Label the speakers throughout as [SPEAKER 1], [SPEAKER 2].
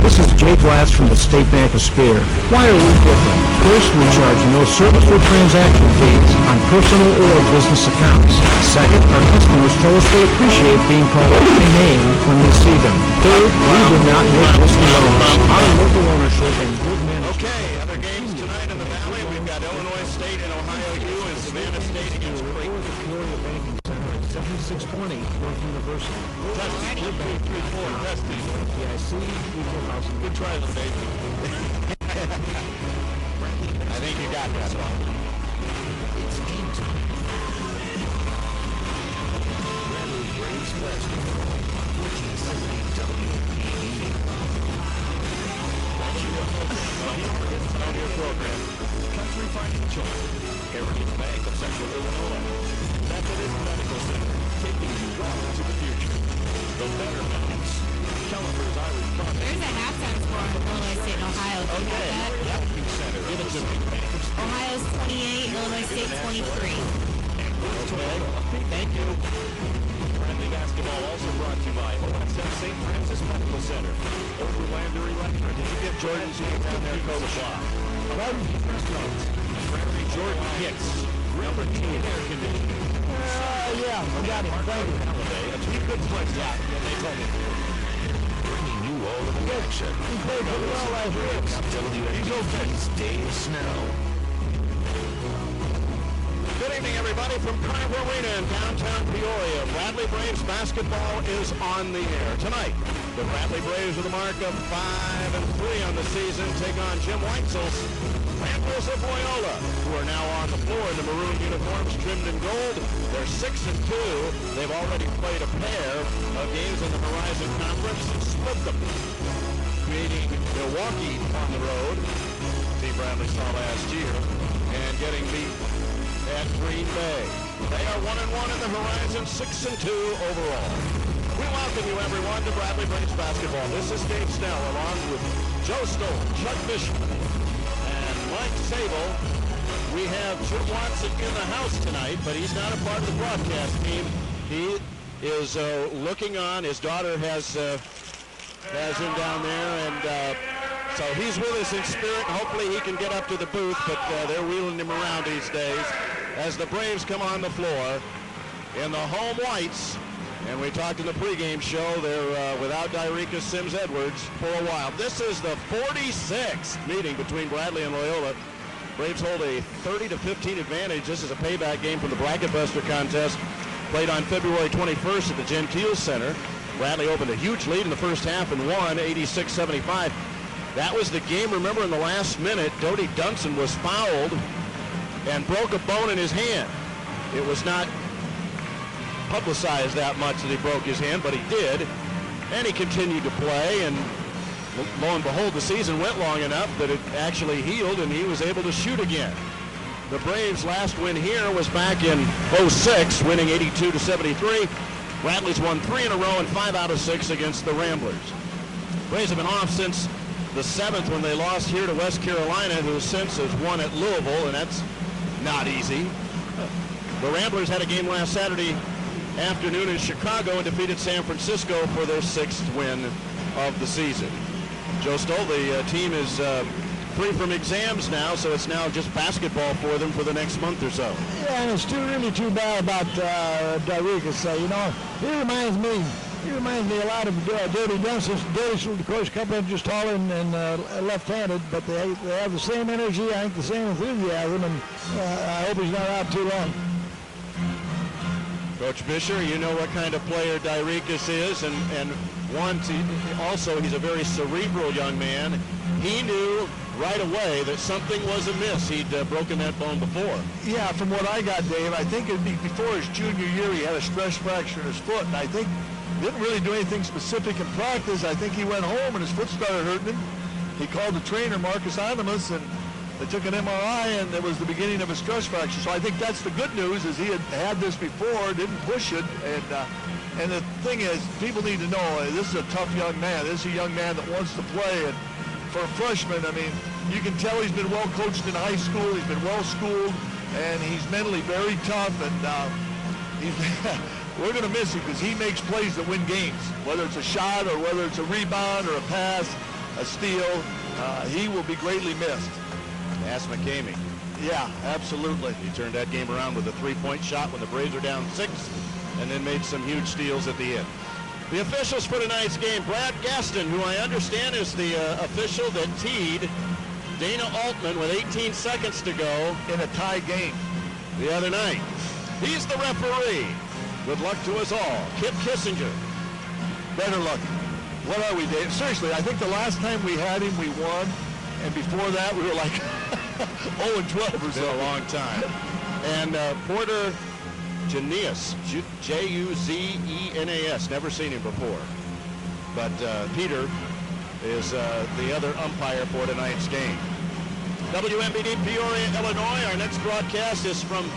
[SPEAKER 1] This is Jay Glass from the State Bank of Spear. Why are we different? First, we charge no service or transaction fees on personal or business accounts. Second, our customers tell us they appreciate being called by name when we see them. Third, we do not make risky loans. Our local ownership and good management.
[SPEAKER 2] Okay, other games tonight in the Valley. We've got Illinois State and Ohio U and Savannah State against Creighton.
[SPEAKER 1] The Peoria Banking Center at 7620 North University.
[SPEAKER 2] Testing, 1, 2, 3, 4, testing.
[SPEAKER 1] PIC, Equal Housing.
[SPEAKER 2] Good try, little baby. I think you got that one.
[SPEAKER 3] It's game time. Bradley Braves basketball. 1470 WPE.
[SPEAKER 2] On your program, Country Financial, Heritage Bank of Central Illinois, Methodist Medical Center, taking you well into the future. The Better Balance, Kelleher's Irish Product.
[SPEAKER 4] There's a halftime score on Illinois State and Ohio. Did you know that?
[SPEAKER 2] Banking Center, give it to me.
[SPEAKER 4] Ohio's 28, Illinois State 23.
[SPEAKER 2] Okay, thank you. Friendly basketball also brought to you by OSF St. Francis Medical Center, Overlander Electric. Did you get Jordan's name down there, Coach Law? Prairie Jordan Hicks, Grill and Tea Air Conditioning.
[SPEAKER 1] Yeah, I got it. Thank you.
[SPEAKER 2] A few good plays out, and they told me.
[SPEAKER 3] Bringing you all of the action.
[SPEAKER 1] He played pretty well last week.
[SPEAKER 3] WPE's Dave Snell.
[SPEAKER 2] Good evening, everybody, from Carver Arena in downtown Peoria. Bradley Braves basketball is on the air tonight. The Bradley Braves with a mark of 5-3 on the season take on Jim Weitzel's Ramblers of Loyola, who are now on the floor in the maroon uniforms trimmed in gold. They're 6-2. They've already played a pair of games in the Horizon Conference and split them, beating Milwaukee on the road, team Bradley saw last year, and getting beat at Green Bay. They are 1-1 in the Horizon, 6-2 overall. We welcome you, everyone, to Bradley Braves basketball. This is Dave Snell, along with Joe Stoll, Chuck Bishop, and Mike Sable. We have Jim Watson in the house tonight, but he's not a part of the broadcast team. He is looking on. His daughter has him down there, and so he's with us in spirit. Hopefully he can get up to the booth, but they're wheeling him around these days as the Braves come on the floor in the home whites. And we talked in the pregame show, they're without Dyreka Sims-Edwards for a while. This is the 46th meeting between Bradley and Loyola. Braves hold a 30-15 advantage. This is a payback game from the Bracket Buster contest played on February 21st at the Gentile Center. Bradley opened a huge lead in the first half and won 86-75. That was the game, remember, in the last minute, Dodie Dunson was fouled and broke a bone in his hand. It was not publicized that much that he broke his hand, but he did, and he continued to play, and lo and behold, the season went long enough that it actually healed, and he was able to shoot again. The Braves' last win here was back in 06, winning 82-73. Bradley's won 3 in a row and 5 out of 6 against the Ramblers. Braves have been off since the 7th when they lost here to West Carolina, who since has won at Louisville, and that's not easy. The Ramblers had a game last Saturday afternoon in Chicago and defeated San Francisco for their 6th win of the season. Joe Stoll, the team is free from exams now, so it's now just basketball for them for the next month or so.
[SPEAKER 1] Yeah, and it's really too bad about Dyreka. So, you know, he reminds me a lot of Dodie Dunson. Dodie's, of course, a couple inches taller and left-handed, but they have the same energy, I think the same enthusiasm, and I hope he's not out too long.
[SPEAKER 2] Coach Fisher, you know what kind of player Dyrekas is, and also he's a very cerebral young man. He knew right away that something was amiss. He'd broken that bone before.
[SPEAKER 5] Yeah, from what I got, Dave, I think before his junior year he had a stress fracture in his foot, and I think he didn't really do anything specific in practice. I think he went home and his foot started hurting him. He called the trainer, Marcus Animus, and they took an MRI, and it was the beginning of a stress fracture. So I think that's the good news, is he had this before, didn't push it, and the thing is, people need to know, this is a tough young man. This is a young man that wants to play, and for a freshman, I mean, you can tell he's been well coached in high school, he's been well schooled, and he's mentally very tough, and we're going to miss him because he makes plays that win games, whether it's a shot or whether it's a rebound or a pass. a steal. He will be greatly missed.
[SPEAKER 2] Ask McCamey.
[SPEAKER 5] Yeah, absolutely.
[SPEAKER 2] He turned that game around with a three-point shot when the Braves were down 6, and then made some huge steals at the end. The officials for tonight's game, Brad Gaston, who I understand is the official that teed Dana Altman with 18 seconds to go
[SPEAKER 5] In a tie game.
[SPEAKER 2] the other night. He's the referee. Good luck to us all. Kip Kissinger.
[SPEAKER 5] Better luck. What are we, Dave? Seriously, I think the last time we had him, we won. And before that, we were like 0-12 or
[SPEAKER 2] Been
[SPEAKER 5] so.
[SPEAKER 2] a long time. And Porter Junius, Juzenas. Never seen him before. But Peter is the other umpire for tonight's game. WMBD Peoria, Illinois. Our next broadcast is from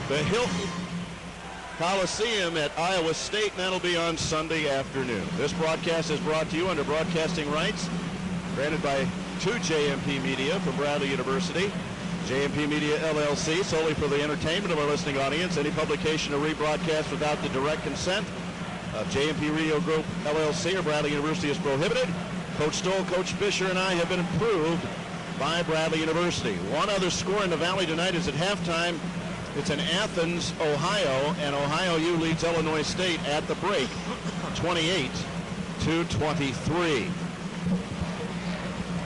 [SPEAKER 2] the Hilton Coliseum at Iowa State, and that'll be on Sunday afternoon. This broadcast is brought to you under broadcasting rights granted by 2JMP Media from Bradley University. JMP Media LLC, solely for the entertainment of our listening audience. Any publication or rebroadcast without the direct consent of JMP Radio Group LLC or Bradley University is prohibited. Coach Stoll, Coach Fisher, and I have been approved by Bradley University. One other score in the Valley tonight is at halftime. It's in Athens, Ohio, and Ohio U leads Illinois State at the break, 28-23.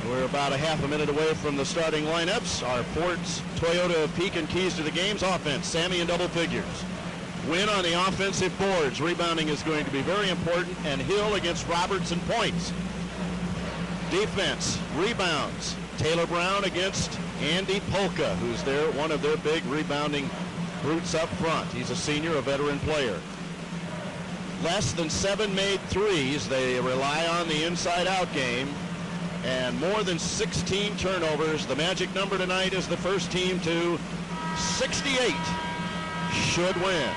[SPEAKER 2] We're about a half a minute away from the starting lineups. Our Fords Toyota Pekin keys to the game's offense. Sammy in double figures. Win on the offensive boards. Rebounding is going to be very important. And Hill against Robertson points. Defense, rebounds. Taylor Brown against Andy Polka, who's one of their big rebounding brutes up front. He's a senior, a veteran player. Less than 7 made threes. They rely on the inside-out game. And more than 16 turnovers. The magic number tonight is the first team to 68. Should win.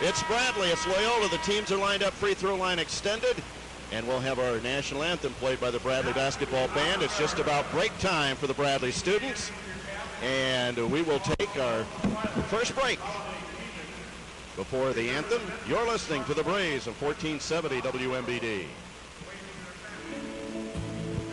[SPEAKER 2] It's Bradley. It's Loyola. The teams are lined up, free throw line extended. And we'll have our national anthem played by the Bradley Basketball Band. It's just about break time for the Bradley students. And we will take our first break before the anthem. You're listening to the Braves of 1470 WMBD.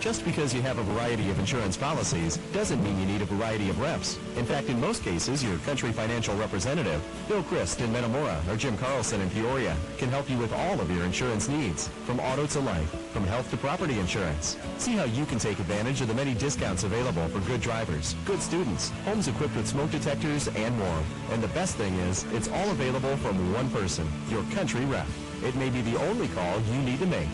[SPEAKER 6] Just because you have a variety of insurance policies doesn't mean you need a variety of reps. In fact, in most cases, your country financial representative, Bill Christ in Metamora or Jim Carlson in Peoria, can help you with all of your insurance needs, from auto to life, from health to property insurance. See how you can take advantage of the many discounts available for good drivers, good students, homes equipped with smoke detectors, and more. And the best thing is, it's all available from one person, your country rep. It may be the only call you need to make.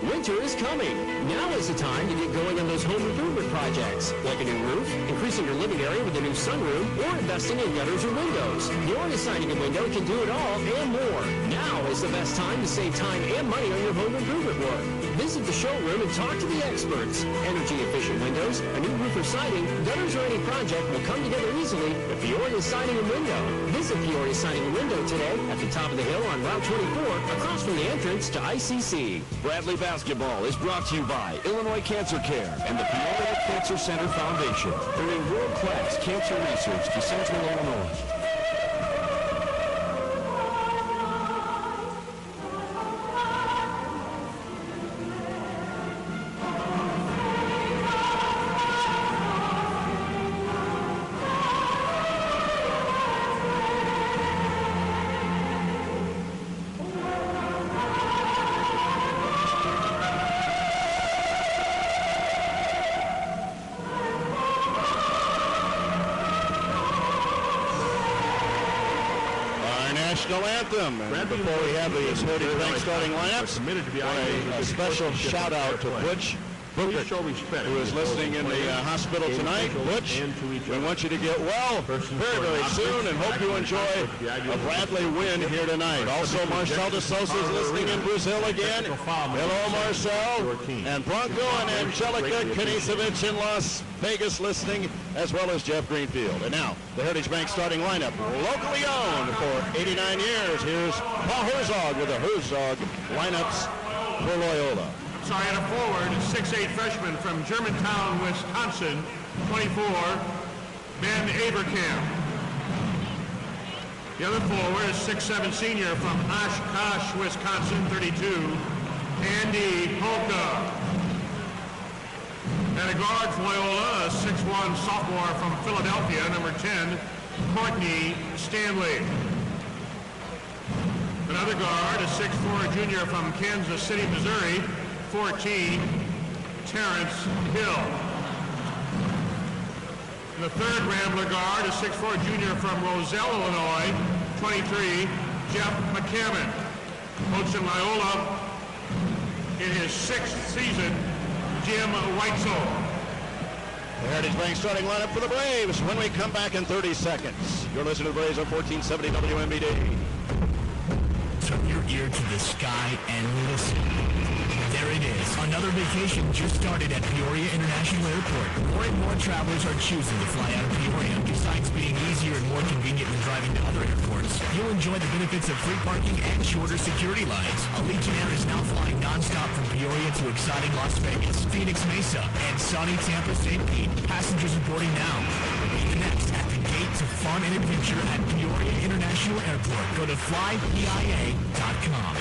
[SPEAKER 7] Winter is coming. Now is the time to get going on those home improvement projects, like a new roof, increasing your living area with a new sunroom, or investing in gutters or windows. Peoria Siding and Window can do it all and more. Now is the best time to save time and money on your home improvement work. Visit the showroom and talk to the experts. Energy-efficient windows, a new roof or siding, gutters, or any project will come together easily with Peoria Siding and Window. Visit Peoria Siding and Window today at the top of the hill on Route 24, across from the entrance to ICC.
[SPEAKER 3] Bradley Basketball is brought to you by Illinois Cancer Care and the Peoria Cancer Center Foundation, bringing world-class cancer research to Central Illinois.
[SPEAKER 2] National anthem. And before we have the Heritage Bank starting lineups, a special shout out to Butch Booker, who is listening in the hospital tonight. Butch, we want you to get well very, very soon and hope you enjoy a Bradley win here tonight. Also, Marcel de Sosa is listening in Brazil again. Hello, Marcel. And Bronco and Angelica Knisevich in Las Vegas listening, as well as Jeff Greenfield. And now, the Heritage Bank starting lineup, locally owned for 89 years. Here's Paul Herzog with the Herzog lineups for Loyola.
[SPEAKER 8] Sorry, at a forward, 6'8" freshman from Germantown, Wisconsin, 24, Ben Aberkamp. The other forward is 6'7" senior from Oshkosh, Wisconsin, 32, Andy Polka. And a guard for Loyola, a 6'1" sophomore from Philadelphia, number 10, Courtney Stanley. Another guard, a 6'4" junior from Kansas City, Missouri, 14, Terrence Hill. And the third Rambler guard, a 6'4" junior from Roselle, Illinois, 23, Jeff McCammon. Coaching Loyola in his 6th season, Jim Weitzel.
[SPEAKER 2] The Heritage Bank starting lineup for the Braves when we come back in 30 seconds. You're listening to the Braves on 1470 WMBD.
[SPEAKER 9] Turn your ear to the sky and listen. There it is. Another vacation just started at Peoria International Airport. More and more travelers are choosing to fly out of Peoria. Besides being easier and more convenient than driving to other airports, you'll enjoy the benefits of free parking and shorter security lines. Allegiant Air is now flying nonstop from Peoria to exciting Las Vegas, Phoenix Mesa, and sunny Tampa St. Pete. Passengers are boarding now. Be the next at the gate to fun and adventure at Peoria International Airport. Go to flypia.com.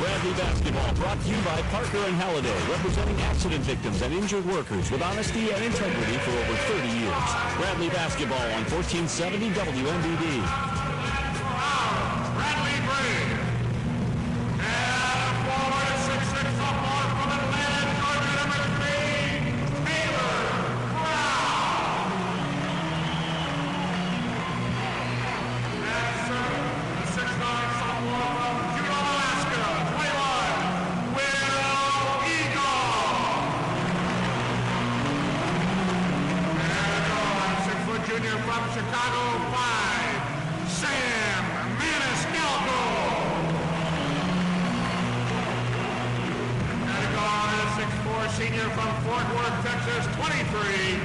[SPEAKER 3] Bradley Basketball brought to you by Parker and Halliday, representing accident victims and injured workers with honesty and integrity for over 30 years. Bradley Basketball on 1470 WMBD.
[SPEAKER 8] Bradley Braves. And a forward, 6'6" sophomore from Atlanta, Georgia, number 3, Taylor Brown. That's the 6'9" sophomore from Juneau, Alaska, 21, Will Eagle. And a guard, 6' junior from Chicago, 5, Sam Maniscalco. And a guard, 6'4" senior from Fort Worth, Texas, 23,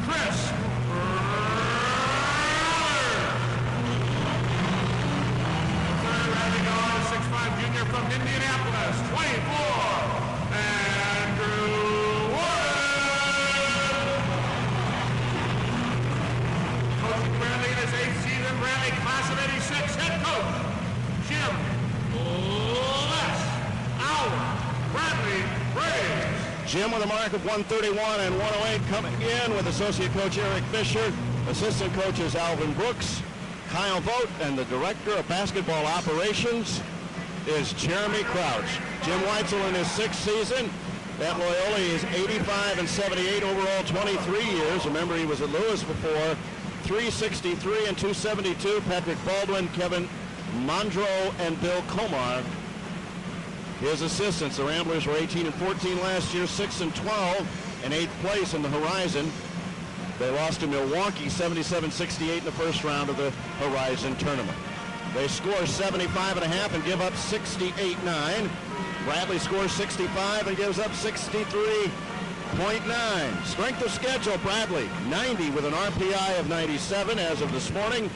[SPEAKER 8] Chris Rutherford. 6'5" junior from Indianapolis, 24, Andrew Warren. Coaching Bradley in his 8th season, Bradley class of 86, head coach Jim Les Our Bradley Braves.
[SPEAKER 2] Jim with a mark of 131 and 108 coming in with associate coach Eric Fisher, assistant coaches Alvin Brooks, Kyle Vogt, and the director of basketball operations is Jeremy Crouch. Jim Weitzel in his 6th season at Loyola is 85 and 78 overall, 23 years. Remember, he was at Lewis before. 363 and 272. Patrick Baldwin, Kevin Mondro, and Bill Komar, his assistants. The Ramblers were 18 and 14 last year, 6 and 12, and 8th place in the Horizon. They lost to Milwaukee 77-68 in the first round of the Horizon tournament. They score 75 and a half and give up 68.9. Bradley scores 65 and gives up 63.9. Strength of schedule, Bradley 90 with an RPI of 97 as of this morning.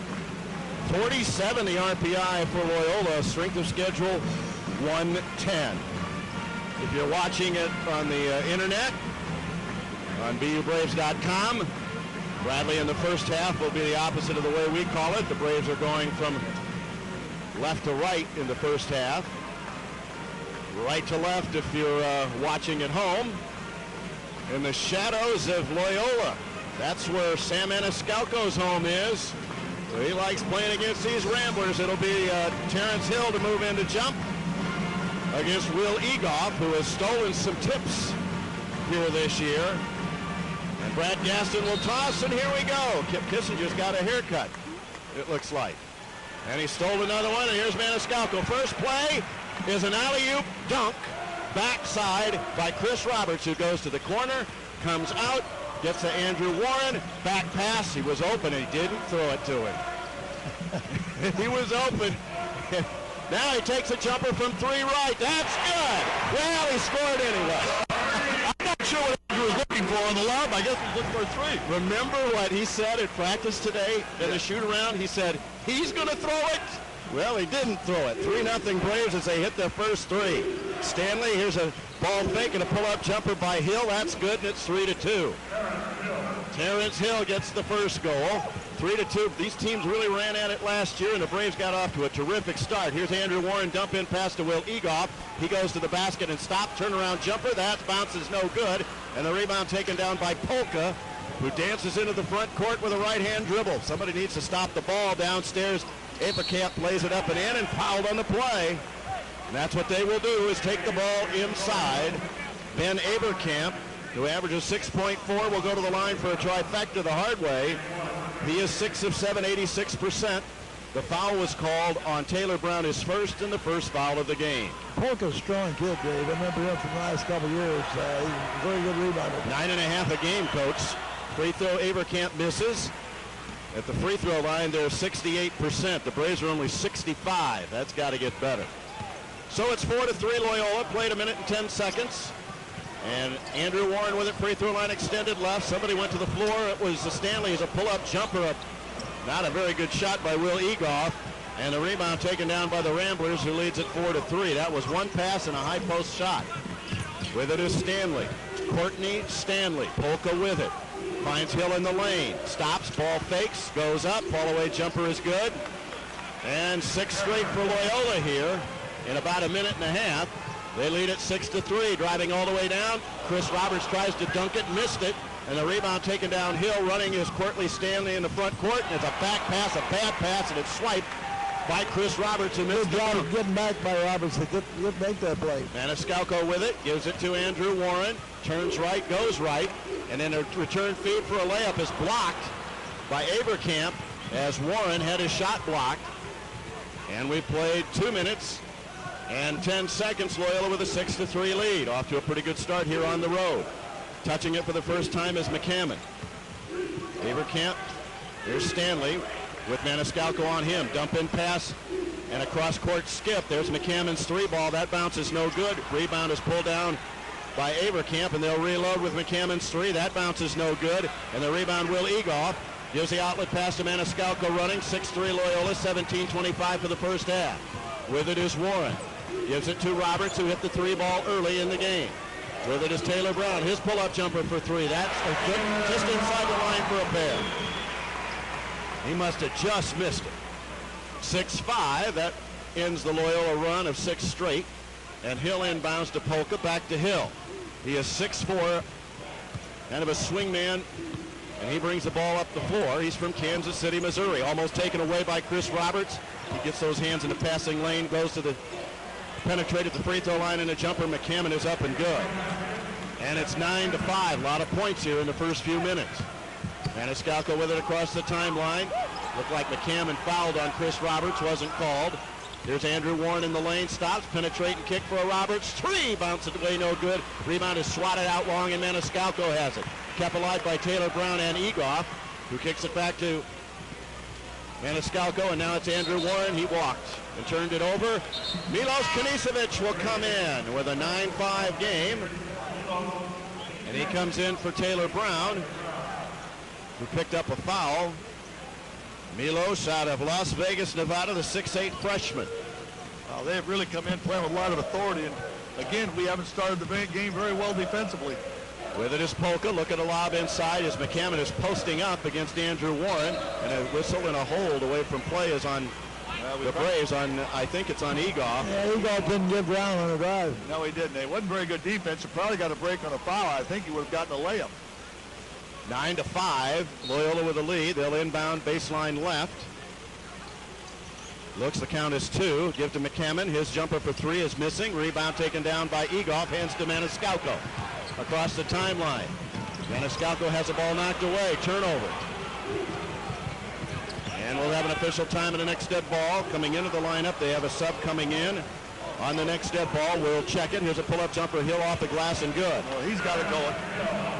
[SPEAKER 2] 47 the RPI for Loyola. Strength of schedule 110. If you're watching it on the internet, on BUBraves.com, Bradley in the first half will be the opposite of the way we call it. The Braves are going from left to right in the first half. Right to left if you're watching at home. In the shadows of Loyola. That's where Sam Maniscalco's home is. So he likes playing against these Ramblers. It'll be Terrence Hill to move in to jump against Will Egoff, who has stolen some tips here this year. And Brad Gaston will toss, and here we go. Kip Kissinger's got a haircut, it looks like. And he stole another one, and here's Maniscalco. First play is an alley-oop dunk, backside by Chris Roberts, who goes to the corner, comes out, gets to Andrew Warren, back pass. He was open, and he didn't throw it to him. He was open. Now he takes a jumper from 3 right. That's good. Well, he scored anyway.
[SPEAKER 5] I'm not sure what he was looking for on the lob. I guess he was looking for a 3.
[SPEAKER 2] Remember what he said at practice today in the shoot-around? He said, he's going to throw it. Well, he didn't throw it. 3-0 Braves as they hit their first 3. Stanley, here's a ball fake and a pull-up jumper by Hill. That's good, and it's 3-2. Terrence Hill gets the first goal. 3-2. These teams really ran at it last year, and the Braves got off to a terrific start. Here's Andrew Warren, dump in pass to Will Egoff. He goes to the basket and stops. Turnaround jumper. That bounces no good. And the rebound taken down by Polka, who dances into the front court with a right-hand dribble. Somebody needs to stop the ball downstairs. Avercamp plays it up and in and fouled on the play. And that's what they will do, is take the ball inside. Ben Avercamp, who averages 6.4, will go to the line for a trifecta the hard way. He is 6 of 7, 86%. The foul was called on Taylor Brown, his first and the first foul of the game.
[SPEAKER 5] Polka's a strong kid, Dave. I remember him from the last couple of years. He's a very good rebounder.
[SPEAKER 2] 9.5 a game, Coach. Free throw, Avercamp misses. At the free throw line, they're 68%. The Braves are only 65. That's got to get better. So it's 4-3 Loyola. Played a minute and 10 seconds. And Andrew Warren with it, free throw line extended left. Somebody went to the floor. It was Stanley as a pull-up jumper. Not a very good shot by Will Egoff. And the rebound taken down by the Ramblers, who leads at 4-3. That was one pass and a high post shot. With it is Stanley. Courtney Stanley. Polka with it. Finds Hill in the lane. Stops, ball fakes, goes up. Fall-away jumper is good. And 6 straight for Loyola here in about a minute and a half. They lead at 6-3, driving all the way down. Chris Roberts tries to dunk it, missed it. And the rebound taken downhill. Running is Courtney Stanley in the front court. And it's a back pass, a bad pass, and it's swiped by Chris Roberts. And
[SPEAKER 5] good job of getting back by Roberts to make that play.
[SPEAKER 2] Maniscalco with it, gives it to Andrew Warren. Turns right, goes right. And then a return feed for a layup is blocked by Avercamp as Warren had his shot blocked. And we played 2 minutes and 10 seconds. Loyola with a 6-3 lead. Off to a pretty good start here on the road. Touching it for the first time is McCammon. Avercamp, there's Stanley with Maniscalco on him. Dump in pass and a cross-court skip. There's McCammon's 3 ball. That bounces no good. Rebound is pulled down by Avercamp, and they'll reload with McCammon's 3. That bounces no good. And the rebound, Will Egoff, gives the outlet pass to Maniscalco running. 6-3 Loyola, 17:25 for the first half. With it is Warren. Gives it to Roberts, who hit the 3 ball early in the game. With it is Taylor Brown. His pull-up jumper for 3. That's just inside the line for a pair. He must have just missed it. 6-5. That ends the Loyola run of 6 straight. And Hill inbounds to Polka. Back to Hill. He is 6'4", kind of a swing man, and he brings the ball up the floor. He's from Kansas City, Missouri. Almost taken away by Chris Roberts. He gets those hands in the passing lane, goes to the penetrated the free throw line, and a jumper. McCammon is up and good. And it's 9-5. A lot of points here in the first few minutes. Maniscalco with it across the timeline. Looked like McCammon fouled on Chris Roberts. Wasn't called. There's Andrew Warren in the lane. Stops. Penetrate and kick for a Roberts. 3. Bounced away. No good. Rebound is swatted out long, and Maniscalco has it. Kept alive by Taylor Brown and Egoff, who kicks it back to Maniscalco, and now it's Andrew Warren. He walked and turned it over. Milos Kanisevic will come in with a 9-5 game. And he comes in for Taylor Brown, who picked up a foul. Milos out of Las Vegas, Nevada, the 6'8 freshman.
[SPEAKER 5] Well, they've really come in playing with a lot of authority. And again, we haven't started the game very well defensively.
[SPEAKER 2] With it is Polka. Look at a lob inside as McCammon is posting up against Andrew Warren. And a whistle and a hold away from play is on the Braves. I think it's on Egoff.
[SPEAKER 5] Yeah, Egoff didn't get ground on the drive. No, he didn't. It wasn't very good defense. He probably got a break on a foul. I think he would have gotten a layup.
[SPEAKER 2] 9-5. Loyola with the lead. They'll inbound baseline left. Looks, the count is 2. Give to McCammon. His jumper for 3 is missing. Rebound taken down by Egoff. Hands to Maniscalco. Across the timeline. Maniscalco has the ball knocked away. Turnover. And we'll have an official time in the next dead ball. Coming into the lineup, they have a sub coming in. On the next dead ball, we'll check it. Here's a pull-up jumper. Hill off the glass and good.
[SPEAKER 5] Well, he's got it going.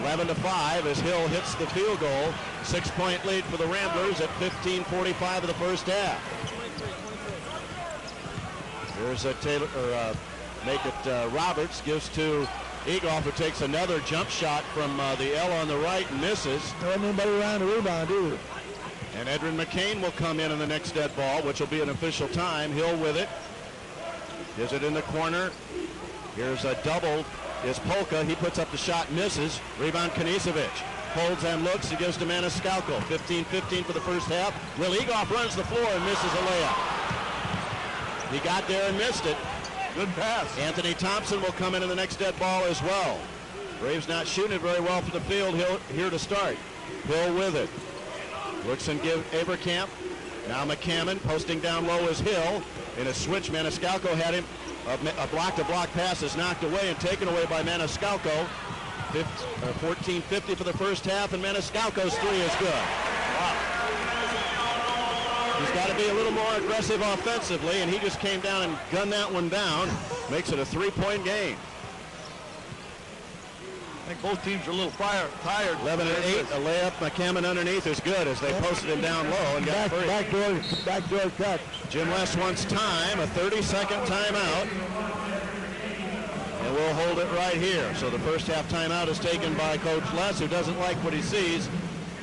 [SPEAKER 2] 11-5 as Hill hits the field goal. 6-point lead for the Ramblers at 15:45 of the first half. Here's a Taylor, Roberts gives to Egoff, who takes another jump shot from the L on the right and misses.
[SPEAKER 5] There wasn't anybody around the rebound either.
[SPEAKER 2] And Edrin McCain will come in the next dead ball, which will be an official time. Hill with it. Is it in the corner? Here's a double. Is Polka. He puts up the shot, misses. Rebound Kanisevic. Holds and looks. He gives to Maniscalco. 15-15 for the first half. Will Egoff runs the floor and misses a layup. He got there and missed it.
[SPEAKER 5] Good pass.
[SPEAKER 2] Anthony Thompson will come in the next dead ball as well. Braves not shooting it very well from the field. Hill here to start. Hill with it. Looks and give Avercamp. Now McCammon posting down low is Hill. In a switch, Maniscalco had him. A block-to-block pass is knocked away and taken away by Maniscalco. 14-50 for the first half, and Maniscalco's three is good. Wow. He's got to be a little more aggressive offensively, and he just came down and gunned that one down. Makes it a three-point game.
[SPEAKER 5] I think both teams are a little tired.
[SPEAKER 2] 11-8, a layup. McCammon underneath is good as they posted him down low and got free.
[SPEAKER 5] Backdoor cut.
[SPEAKER 2] Jim Les wants time, a 30-second timeout. And we'll hold it right here. So the first half timeout is taken by Coach Les, who doesn't like what he sees,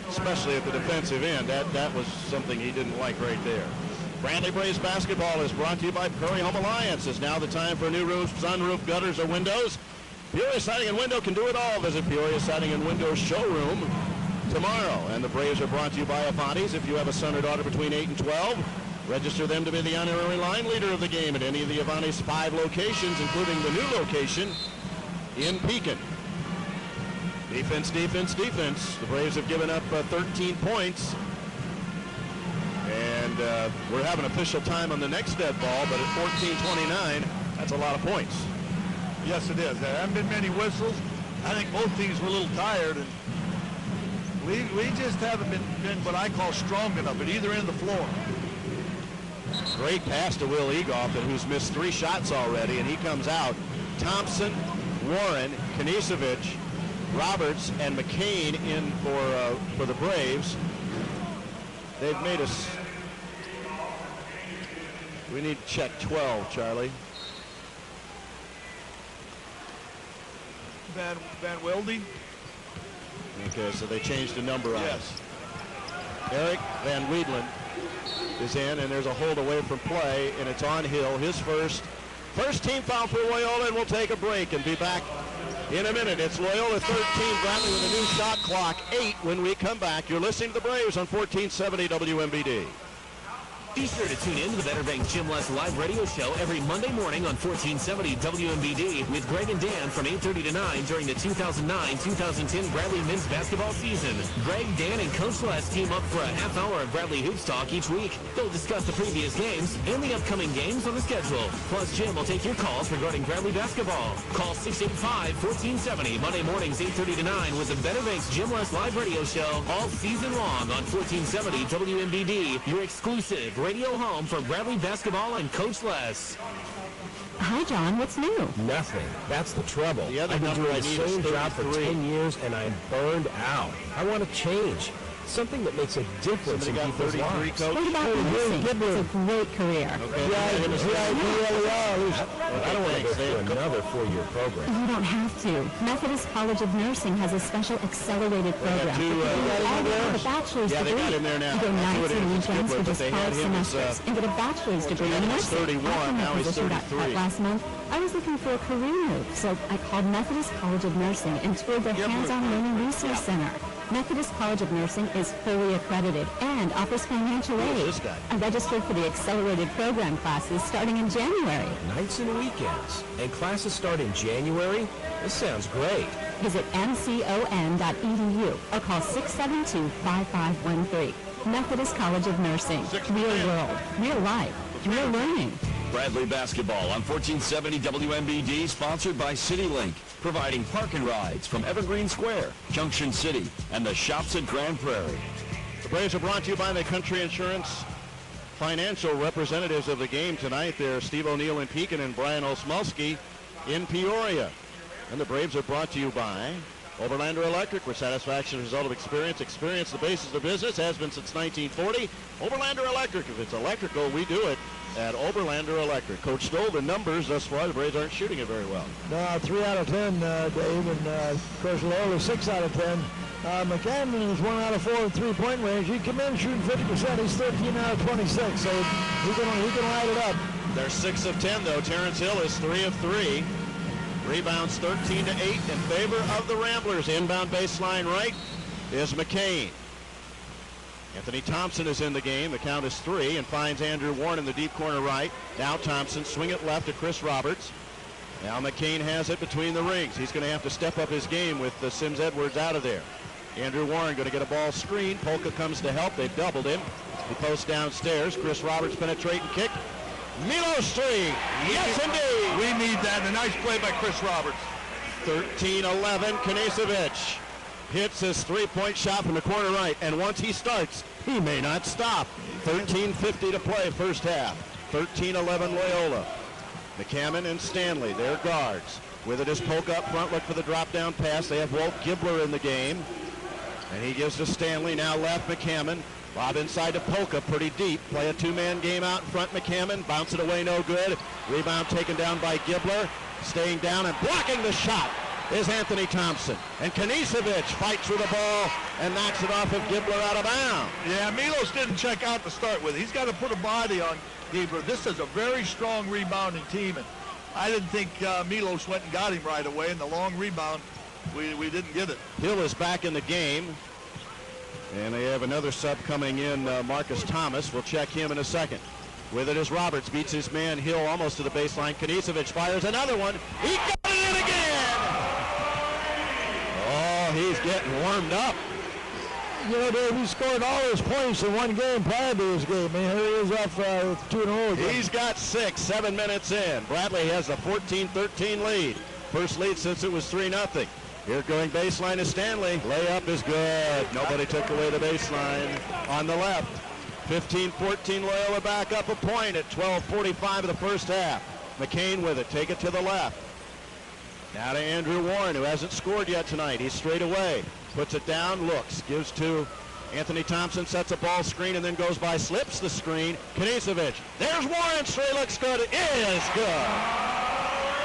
[SPEAKER 2] especially at the defensive end. That was something he didn't like right there. Bradley Braves basketball is brought to you by Peoria Home Alliance. It's now the time for new roofs, sunroof, gutters, or windows. Peoria Siding and Window can do it all. Visit Peoria Siding and Window showroom tomorrow. And the Braves are brought to you by Avantis. If you have a son or daughter between 8 and 12, register them to be the honorary line leader of the game at any of the Avantis 5 locations, including the new location in Pekin. Defense, defense, defense. The Braves have given up 13 points. And we're having official time on the next dead ball, but at 14:29, that's a lot of points.
[SPEAKER 5] Yes, it is. There haven't been many whistles. I think both teams were a little tired, and we just haven't been what I call strong enough at either end of the floor.
[SPEAKER 2] Great pass to Will Egoff, who's missed 3 shots already, and he comes out. Thompson, Warren, Kanisevic, Roberts, and McCain in for the Braves. They've made us. We need to check 12, Charlie.
[SPEAKER 5] Van Wilde.
[SPEAKER 2] Okay, so they changed the number on us. Eric Van Weedland is in, and there's a hold away from play, and it's on Hill. His first team foul for Loyola, and we'll take a break and be back in a minute. It's Loyola 13, Bradley with a new shot clock, 8 when we come back. You're listening to the Braves on 1470 WMBD.
[SPEAKER 3] Be sure to tune in to the Better Bank Jim Les live radio show every Monday morning on 1470 WMBD with Greg and Dan from 8:30 to 9 during the 2009-2010 Bradley men's basketball season. Greg, Dan, and Coach Les team up for a half hour of Bradley Hoops Talk each week. They'll discuss the previous games and the upcoming games on the schedule. Plus, Jim will take your calls regarding Bradley basketball. Call 685-1470 Monday mornings 8:30 to 9 with the Better Banks Jim Les live radio show all season long on 1470 WMBD, your exclusive radio home for Bradley basketball and Coach Les.
[SPEAKER 4] Hi, John. What's new?
[SPEAKER 10] Nothing. That's the trouble.
[SPEAKER 2] The other
[SPEAKER 10] I've been
[SPEAKER 2] number
[SPEAKER 10] doing
[SPEAKER 2] I
[SPEAKER 10] the
[SPEAKER 2] need is
[SPEAKER 10] same job for
[SPEAKER 2] 33.
[SPEAKER 10] 10 years, and I'm burned out. I want to change. Something that makes a difference
[SPEAKER 2] Somebody
[SPEAKER 10] in
[SPEAKER 2] got
[SPEAKER 10] people's
[SPEAKER 2] 33,
[SPEAKER 10] lives.
[SPEAKER 2] Coach?
[SPEAKER 4] What about nursing? It's a great career.
[SPEAKER 2] Okay.
[SPEAKER 10] I don't want to go through another 4-year program.
[SPEAKER 4] You don't have to. Methodist College of Nursing has a special accelerated program. All with a bachelor's
[SPEAKER 2] Yeah, they
[SPEAKER 4] degree.
[SPEAKER 2] got him there now.
[SPEAKER 4] You go
[SPEAKER 2] That's who it
[SPEAKER 4] nights and
[SPEAKER 2] is. It's
[SPEAKER 4] weekends
[SPEAKER 2] good,
[SPEAKER 4] for
[SPEAKER 2] but
[SPEAKER 4] just
[SPEAKER 2] they
[SPEAKER 4] 5
[SPEAKER 2] had him as,
[SPEAKER 4] semesters and get a bachelor's degree in nursing.
[SPEAKER 2] 31,
[SPEAKER 4] After my
[SPEAKER 2] now he's
[SPEAKER 4] position got
[SPEAKER 2] 33.
[SPEAKER 4] cut last month, I was looking for a career move, so I called Methodist College of Nursing and toured their hands-on learning resource center. Methodist College of Nursing is fully accredited and offers financial aid.
[SPEAKER 2] this guy?
[SPEAKER 4] I registered for the accelerated program classes starting in January.
[SPEAKER 10] Nights and weekends. And classes start in January? This sounds great.
[SPEAKER 4] Visit mcon.edu or call 672-5513. Methodist College of Nursing. Real world, real life, real learning.
[SPEAKER 3] Bradley basketball on 1470 WMBD, sponsored by CityLink, providing park and rides from Evergreen Square, Junction City, and the shops at Grand Prairie.
[SPEAKER 2] The Braves are brought to you by the Country Insurance financial representatives of the game tonight. They're Steve O'Neill in Pekin and Brian Osmulski in Peoria. And the Braves are brought to you by Oberlander Electric, where satisfaction is a result of experience. Experience, the basis of business, has been since 1940. Oberlander Electric. If it's electrical, we do it at Oberlander Electric. Coach Stoll, the numbers thus far, the Braves aren't shooting it very well.
[SPEAKER 11] No, 3 out of 10, Dave, and of course Loyola 6 out of 10. McCammon is 1 out of 4 in three-point range. He came in shooting 50%. He's 13 out of 26, so he can light it up.
[SPEAKER 2] They're 6 of 10, though. Terrence Hill is 3 of 3. Rebounds 13-8 in favor of the Ramblers. Inbound baseline right is McCain. Anthony Thompson is in the game. The count is 3 and finds Andrew Warren in the deep corner right. Now Thompson, swing it left to Chris Roberts. Now McCain has it between the rings. He's going to have to step up his game with Sims Edwards out of there. Andrew Warren going to get a ball screen. Polka comes to help. They've doubled him. He posts downstairs. Chris Roberts penetrating kick. Milos 3. Yes, indeed.
[SPEAKER 5] We need that. And a nice play by Chris Roberts.
[SPEAKER 2] 13-11. Knezovic hits his three-point shot from the corner right. And once he starts, he may not stop. 13:50 to play first half. 13-11 Loyola. McCammon and Stanley, their guards. With it is Polka up front. Look for the drop-down pass. They have Walt Gibler in the game. And he gives to Stanley. Now left McCammon. Lob inside to Polka, pretty deep. Play a two-man game out in front. McCammon, bounce it away, no good. Rebound taken down by Gibler. Staying down and blocking the shot is Anthony Thompson. And Knezovic fights for the ball and knocks it off of Gibler out of bounds.
[SPEAKER 5] Yeah, Milos didn't check out to start with. He's got to put a body on Gibler. This is a very strong rebounding team, and I didn't think Milos went and got him right away. In the long rebound, we didn't get it.
[SPEAKER 2] Hill is back in the game. And they have another sub coming in, Marcus Thomas. We'll check him in a second. With it is Roberts, beats his man Hill almost to the baseline. Knezovic fires another one. He got it in again! Oh, he's getting warmed up.
[SPEAKER 11] You know, Dave, he scored all his points in one game prior to his game. And here he is off 2 in a row again.
[SPEAKER 2] He's got 6, 7 minutes in. Bradley has a 14-13 lead. First lead since it was 3-0. Here going baseline is Stanley. Layup is good. Nobody took away the baseline on the left. 15-14 Loyola back up a point at 12:45 of the first half. McCain with it. Take it to the left. Now to Andrew Warren, who hasn't scored yet tonight. He's straight away. Puts it down, looks. Gives to Anthony Thompson, sets a ball screen, and then goes by, slips the screen. Knezovic. There's Warren. Straight looks good. It is good.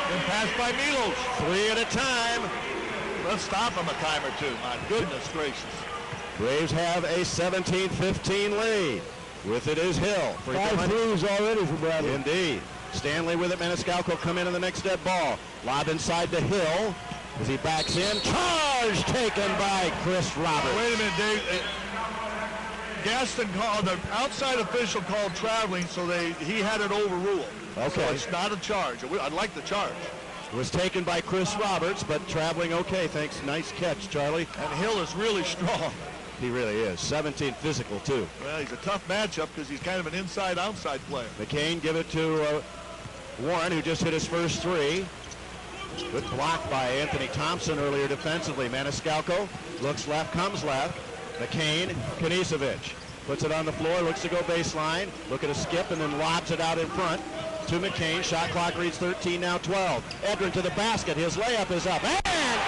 [SPEAKER 5] Good pass by Milos.
[SPEAKER 2] 3 at a time.
[SPEAKER 5] Let's stop him a time or two. My goodness gracious.
[SPEAKER 2] Braves have a 17-15 lead. With it is Hill.
[SPEAKER 11] 5 threes already for Bradley.
[SPEAKER 2] Indeed. Stanley with it. Maniscalco come in the next dead ball. Lob inside to Hill as he backs in. Charge taken by Chris Roberts.
[SPEAKER 5] Wait a minute, Dave. Gaston called, the outside official called traveling, so he had it overruled.
[SPEAKER 2] Okay.
[SPEAKER 5] So it's not a charge. I'd like the charge.
[SPEAKER 2] Was taken by Chris Roberts, but traveling okay. Thanks. Nice catch, Charlie.
[SPEAKER 5] And Hill is really strong.
[SPEAKER 2] He really is. 17 physical, too.
[SPEAKER 5] Well, he's a tough matchup because he's kind of an inside-outside player.
[SPEAKER 2] McCain give it to Warren, who just hit his first 3. Good block by Anthony Thompson earlier defensively. Maniscalco looks left, comes left. McCain, Knezovic puts it on the floor, looks to go baseline. Look at a skip and then lobs it out in front to McCain. Shot clock reads 13, now 12. Edrin to the basket. His layup is up. And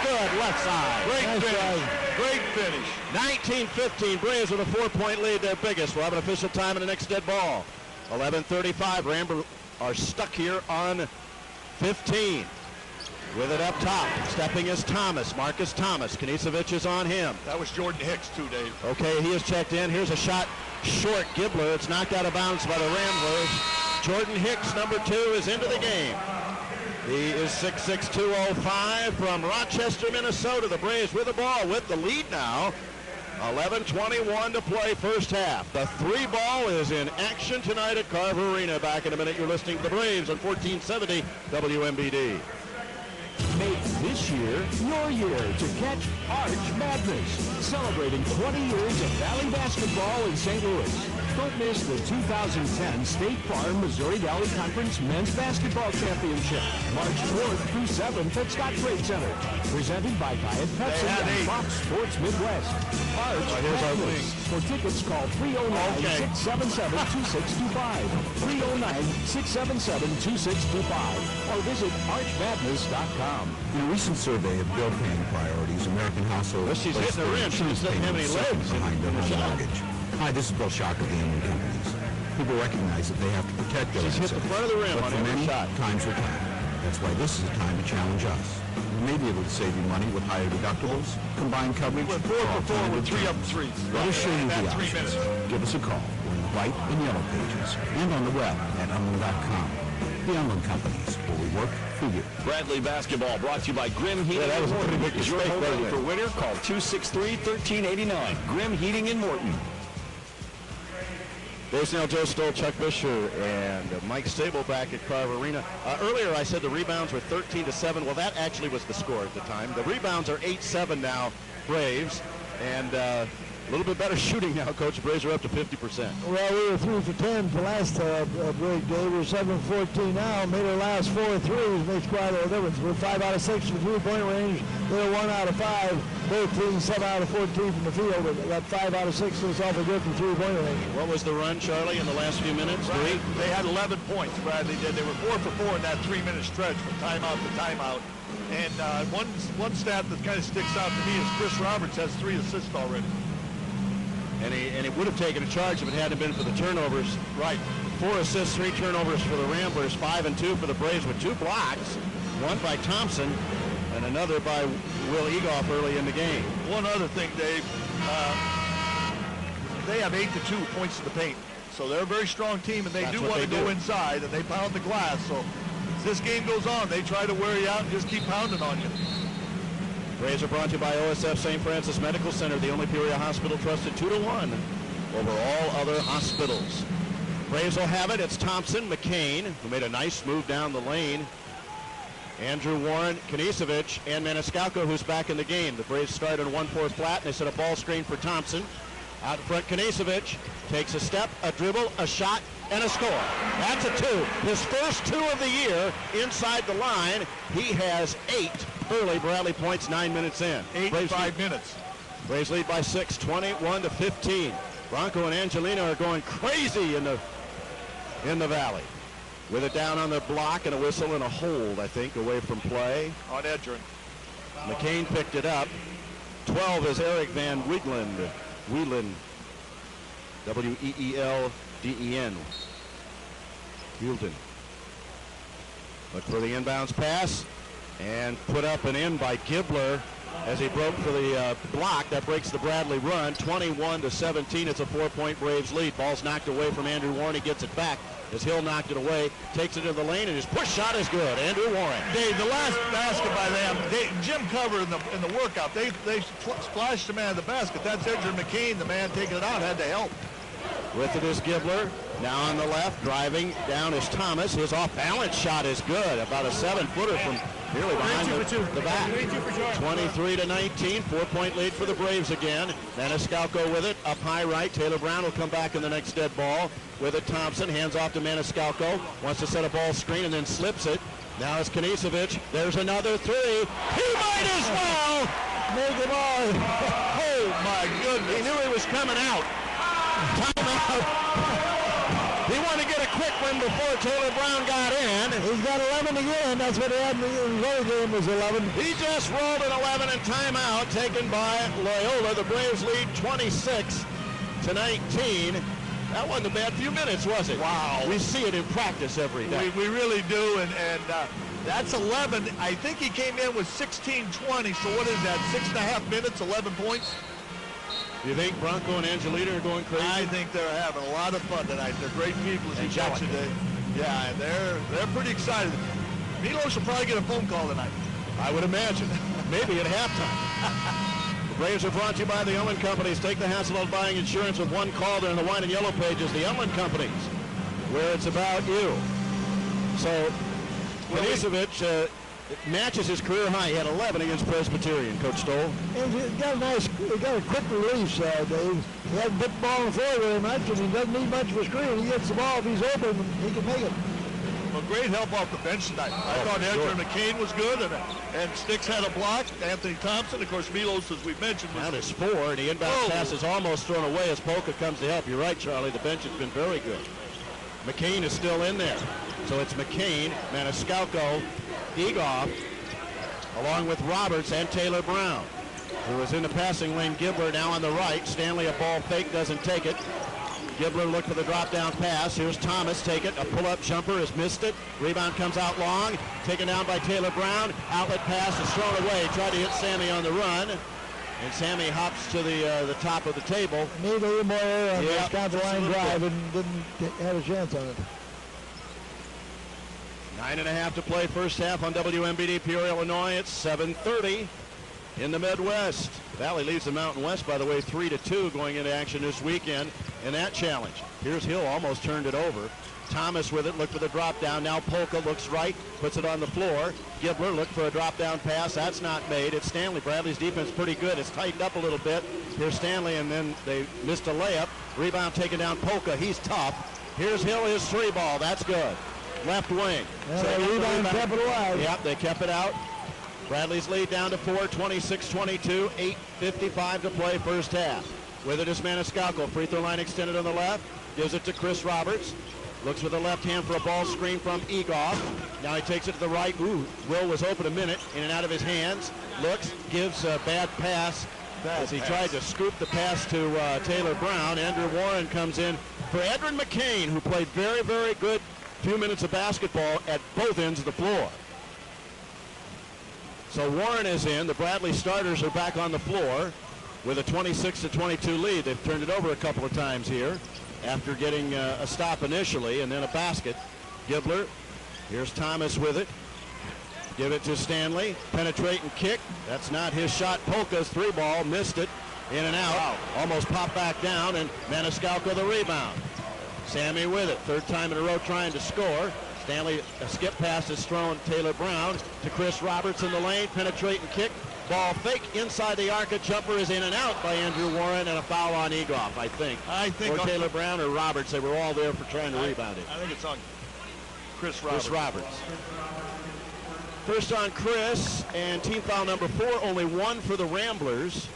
[SPEAKER 2] good left side.
[SPEAKER 5] Great finish. Great finish.
[SPEAKER 2] 19-15. Braves with a 4-point lead, their biggest. We'll have an official time in the next dead ball. 11:35. Ramblers are stuck here on 15. With it up top. Stepping is Thomas. Marcus Thomas. Knezovic is on him.
[SPEAKER 5] That was Jordan Hicks, too, Dave.
[SPEAKER 2] Okay, he is checked in. Here's a shot short. Gibler. It's knocked out of bounds by the Ramblers. Jordan Hicks, number 2, is into the game. He is 6'6", 205 from Rochester, Minnesota. The Braves with the ball, with the lead now. 11:21 to play first half. The 3 ball is in action tonight at Carver Arena. Back in a minute. You're listening to the Braves on 1470 WMBD.
[SPEAKER 3] Make this year your year to catch Arch Madness, celebrating 20 years of Valley basketball in St. Louis. Don't miss the 2010 State Farm Missouri Valley Conference Men's Basketball Championship, March 4th through 7th at Scott Trade Center. Presented by Diet Pepsi and Fox Sports Midwest. Arch Madness. For tickets, call 309-677-2625, 309-677-2625, or visit archmadness.com.
[SPEAKER 12] In a recent survey of bill paying priorities, American households
[SPEAKER 2] She's hitting the rim. She just doesn't have any legs
[SPEAKER 12] behind their home mortgage. Hi, this is Bill Shock of the Inland Companies. People recognize that they have to protect their
[SPEAKER 2] She's hit the front of the rim
[SPEAKER 12] but
[SPEAKER 2] on
[SPEAKER 12] for
[SPEAKER 2] every
[SPEAKER 12] many
[SPEAKER 2] shot.
[SPEAKER 12] times they can't. That's why this is a time to challenge us. We may be able to save you money with higher deductibles, combined coverage,
[SPEAKER 5] Went 4 for 4 with 3 up threes.
[SPEAKER 12] Let us show you the
[SPEAKER 5] About 3
[SPEAKER 12] options.
[SPEAKER 5] minutes.
[SPEAKER 12] Give us a call. We're in the white and yellow pages and on the web at unland.com. The Unlin Companies, where we work for you.
[SPEAKER 3] Bradley basketball brought to you by Grimm Heating
[SPEAKER 2] that was
[SPEAKER 3] and
[SPEAKER 2] a pretty
[SPEAKER 3] Morton.
[SPEAKER 2] big
[SPEAKER 3] Is your
[SPEAKER 2] mistake,
[SPEAKER 3] home ready
[SPEAKER 2] wasn't
[SPEAKER 3] for
[SPEAKER 2] it?
[SPEAKER 3] winter? Call 263-1389. Grimm Heating and Morton.
[SPEAKER 2] Dave Snell, Joe Stoll, Chuck Fisher, and Mike Sable back at Carver Arena. Earlier I said the rebounds were 13-7. Well, that actually was the score at the time. The rebounds are 8-7 now, Braves, and a little bit better shooting now, Coach. Braves are up to 50%.
[SPEAKER 11] Well, we were 3 for 10 for last break, Dave. We're 7 for 14 now. Made our last 4 threes. Makes quite a difference. We're 5 out of 6 from three-point range. They're 1 out of 5. Both teams 7 out of 14 from the field. But that 5 out of 6 is awfully good from three-point range.
[SPEAKER 2] What was the run, Charlie, in the last few minutes?
[SPEAKER 5] They had 11 points, Bradley did. They were 4 for 4 in that 3-minute stretch from timeout to timeout. And one stat that kind of sticks out to me is Chris Roberts has 3 assists already.
[SPEAKER 2] And he would have taken a charge if it hadn't been for the turnovers. Right. 4 assists, 3 turnovers for the Ramblers, 5 and 2 for the Braves with 2 blocks, one by Thompson and another by Will Egoff early in the game.
[SPEAKER 5] One other thing, Dave, they have 8-2 points to the paint. So they're a very strong team, and they do want to go inside, and they pound the glass. So as this game goes on, they try to wear you out and just keep pounding on you.
[SPEAKER 2] Braves are brought to you by OSF St. Francis Medical Center, the only Peoria hospital trusted 2-1 over all other hospitals. Braves will have it. It's Thompson, McCain, who made a nice move down the lane. Andrew Warren, Knisevich, and Maniscalco, who's back in the game. The Braves start on 1-4 flat, and they set a ball screen for Thompson. Out in front, Knisevich takes a step, a dribble, a shot, and a score. That's a 2. His first 2 of the year inside the line. He has 8 early Bradley points 9 minutes in.
[SPEAKER 5] 8
[SPEAKER 2] Braves
[SPEAKER 5] 5 minutes.
[SPEAKER 2] Braves lead by 6, 21-15. Bronco and Angelina are going crazy in the valley. With it down on the block and a whistle and a hold, I think, away from play.
[SPEAKER 5] On Edgerrin.
[SPEAKER 2] McCain picked it up. 12 is Eric Van Wieland. W-E-E-L-D-E-N. Wielden. Look for the inbounds pass. And put up and in by Gibler as he broke for the block. That breaks the Bradley run. 21-17. It's a 4-point Braves lead. Ball's knocked away from Andrew Warren. He gets it back as Hill knocked it away. Takes it to the lane, and his push shot is good. Andrew Warren.
[SPEAKER 5] Dave, the last basket by them, Jim covered in the workout. They splashed the man in the basket. That's Edgerrin McCain, the man taking it out, had to help.
[SPEAKER 2] With it is Gibler. Now on the left, driving down is Thomas. His off-balance shot is good. About a 7-footer from nearly behind the back. 23-19, 4-point lead for the Braves again. Maniscalco with it, up high right. Taylor Brown will come back in the next dead ball. With it, Thompson, hands off to Maniscalco. Wants to set a ball screen and then slips it. Now it's Knisevich. There's another 3. He might as well
[SPEAKER 11] make it all.
[SPEAKER 2] Oh, my goodness. He knew he was coming out. Timeout. He wanted to get a quick one before Taylor Brown got in.
[SPEAKER 11] He's got 11 again. That's what he had in the other game was 11.
[SPEAKER 2] He just rolled an 11 and timeout taken by Loyola. The Braves lead 26-19. That wasn't a bad few minutes, was it?
[SPEAKER 5] Wow.
[SPEAKER 2] We see it in practice every day.
[SPEAKER 5] We really do, and that's 11. I think he came in with 16-20, so what is that, 6.5 minutes, 11 points?
[SPEAKER 2] Do you think Bronco and Angelina are going crazy?
[SPEAKER 5] I think they're having a lot of fun tonight. They're great people, as you mentioned. Yeah, and they're pretty excited. Milos will probably get a phone call tonight.
[SPEAKER 2] I would imagine. Maybe at halftime. The Braves are brought to you by the Unlin Companies. Take the hassle of buying insurance with one call. They're in the white and yellow pages. The Unlin Companies, where it's about you. So, Knisevich matches his career high. He had 11 against Presbyterian, Coach Stoll.
[SPEAKER 11] And he got a quick release, Dave. He hasn't put the ball on the floor very much, and he doesn't need much of a screen. He gets the ball. If he's open, he can make it.
[SPEAKER 5] Well, great help off the bench tonight. I thought Edgerrin McCain was good, and Sticks had a block. Anthony Thompson, of course, Milos, as we mentioned.
[SPEAKER 2] Now it's 4, and the inbound pass is almost thrown away as Polka comes to help. You're right, Charlie. The bench has been very good. McCain is still in there. So it's McCain, Maniscalco, Egoff, along with Roberts and Taylor Brown, who is in the passing lane. Gibler now on the right. Stanley, a ball fake, doesn't take it. Gibler looked for the drop-down pass. Here's Thomas, take it. A pull-up jumper has missed it. Rebound comes out long. Taken down by Taylor Brown. Outlet pass is thrown away. Tried to hit Sammy on the run. And Sammy hops to the top of the table.
[SPEAKER 11] Need a little more air on this counter line drive and didn't have a chance on it.
[SPEAKER 2] 9:30 to play first half on WMBD Peoria, Illinois. It's 7:30 in the Midwest. Valley leads the Mountain West, by the way, 3-2 going into action this weekend in that challenge. Here's Hill, almost turned it over. Thomas with it, looked for the drop down. Now Polka looks right, puts it on the floor. Gibler looked for a drop down pass. That's not made. It's Stanley. Bradley's defense pretty good. It's tightened up a little bit. Here's Stanley, and then they missed a layup. Rebound taken down Polka. He's tough. Here's Hill, his three ball. That's good. Left wing.
[SPEAKER 11] And so rebound kept it alive.
[SPEAKER 2] Yep, they kept it out. Bradley's lead down to 4, 26-22, 8:55 to play first half. With it is Maniscalco. Free throw line extended on the left. Gives it to Chris Roberts. Looks with the left hand for a ball screen from Egoff. Now he takes it to the right. Ooh, Will was open a minute. In and out of his hands. Looks, gives a bad pass as he tried to scoop the pass to Taylor Brown. Andrew Warren comes in for Edrin McCain, who played very, very good few minutes of basketball at both ends of the floor. So Warren is in. The Bradley starters are back on the floor with a 26-22 lead. They've turned it over a couple of times here after getting a stop initially and then a basket. Gibler, here's Thomas with it. Give it to Stanley. Penetrate and kick. That's not his shot. Polka's three ball, missed it. In and out. Wow. Almost popped back down, and Maniscalco the rebound. Sammy with it. Third time in a row trying to score. Stanley, a skip pass is thrown Taylor Brown to Chris Roberts in the lane. Penetrate and kick. Ball fake inside the arc. A jumper is in and out by Andrew Warren, and a foul on Egoff, I think. Or Taylor Brown or Roberts. They were all there for trying to rebound it.
[SPEAKER 5] I think it's on Chris Roberts.
[SPEAKER 2] Chris Roberts. First on Chris, and team foul number 4, only one for the Ramblers.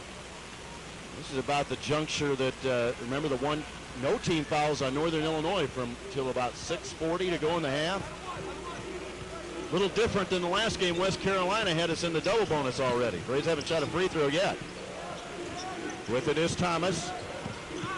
[SPEAKER 2] This is about the juncture that, remember the one, no team fouls on Northern Illinois from till about 6:40 to go in the half. A little different than the last game. West Carolina had us in the double bonus already. Braves haven't shot a free throw yet. With it is Thomas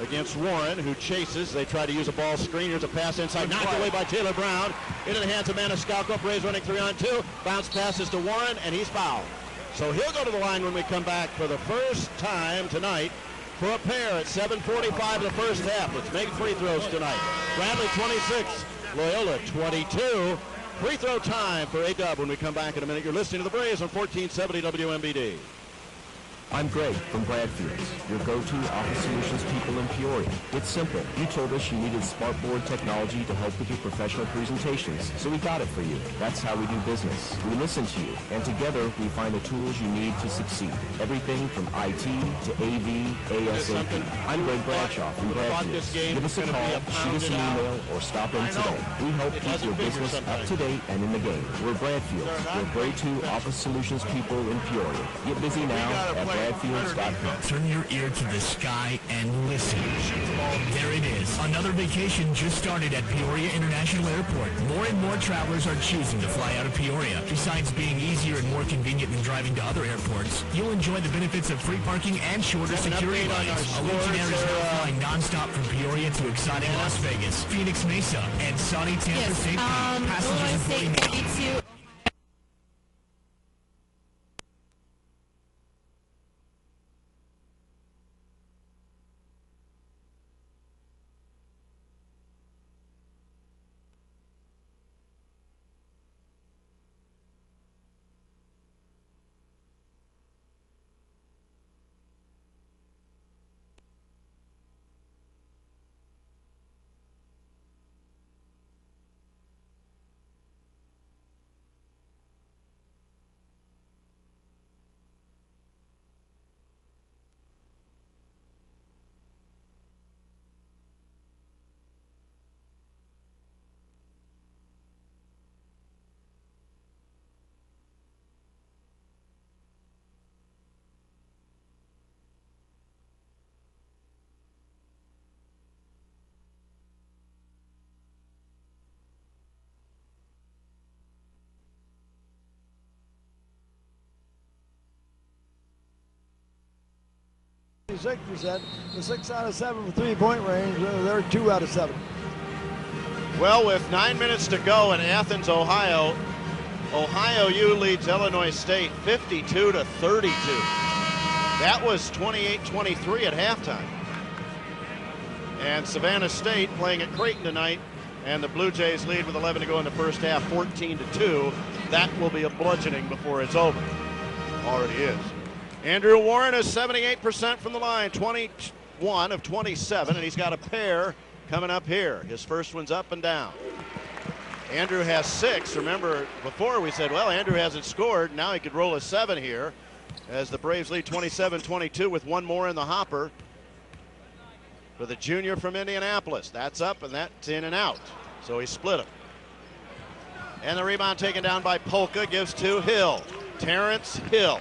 [SPEAKER 2] against Warren, who chases. They try to use a ball screen. Here's a pass inside. Knocked away by Taylor Brown. Into the hands of Maniscalco. Braves running 3-on-2. Bounce passes to Warren, and he's fouled. So he'll go to the line when we come back for the first time tonight for a pair at 7:45 of the first half. Let's make free throws tonight. Bradley 26, Loyola 22. Free throw time for A-Dub when we come back in a minute. You're listening to the Braves on 1470 WMBD.
[SPEAKER 6] I'm Greg from Bradfield's, your go-to office solutions people in Peoria. It's simple. You told us you needed smartboard technology to help with your professional presentations, so we got it for you. That's how we do business. We listen to you, and together we find the tools you need to succeed. Everything from IT to AV, ASAP. I'm Greg Bradshaw from Bradfield's. Give us a call, shoot us an email, or stop in today. We help keep your business up to date and in the game. We're Bradfield's, your go-to office solutions people in Peoria. Get busy now at Bradfields.com.
[SPEAKER 9] Turn your ear to the sky and listen. There it is. Another vacation just started at Peoria International Airport. More and more travelers are choosing to fly out of Peoria. Besides being easier and more convenient than driving to other airports, you'll enjoy the benefits of free parking and shorter security lines. Allegiant Air is now flying nonstop from Peoria to exciting Las Vegas, Phoenix Mesa, and sunny Tampa St. Pete. Passengers
[SPEAKER 11] percent, the 6 out of 7 from three-point range. They're 2 out of 7.
[SPEAKER 2] Well, with 9 minutes to go in Athens, Ohio, Ohio U leads Illinois State 52-32. That was 28-23 at halftime. And Savannah State playing at Creighton tonight And the Blue Jays lead with 11 to go in the first half, 14-2. That will be a bludgeoning before it's over. Already is. Andrew Warren is 78% from the line, 21 of 27, and he's got a pair coming up here. His first one's up and down. Andrew has 6. Remember, before we said, well, Andrew hasn't scored. Now he could roll a 7 here as the Braves lead 27-22 with one more in the hopper for the junior from Indianapolis. That's up, and that's in and out. So he split them. And the rebound taken down by Polka gives to Hill. Terrence Hill.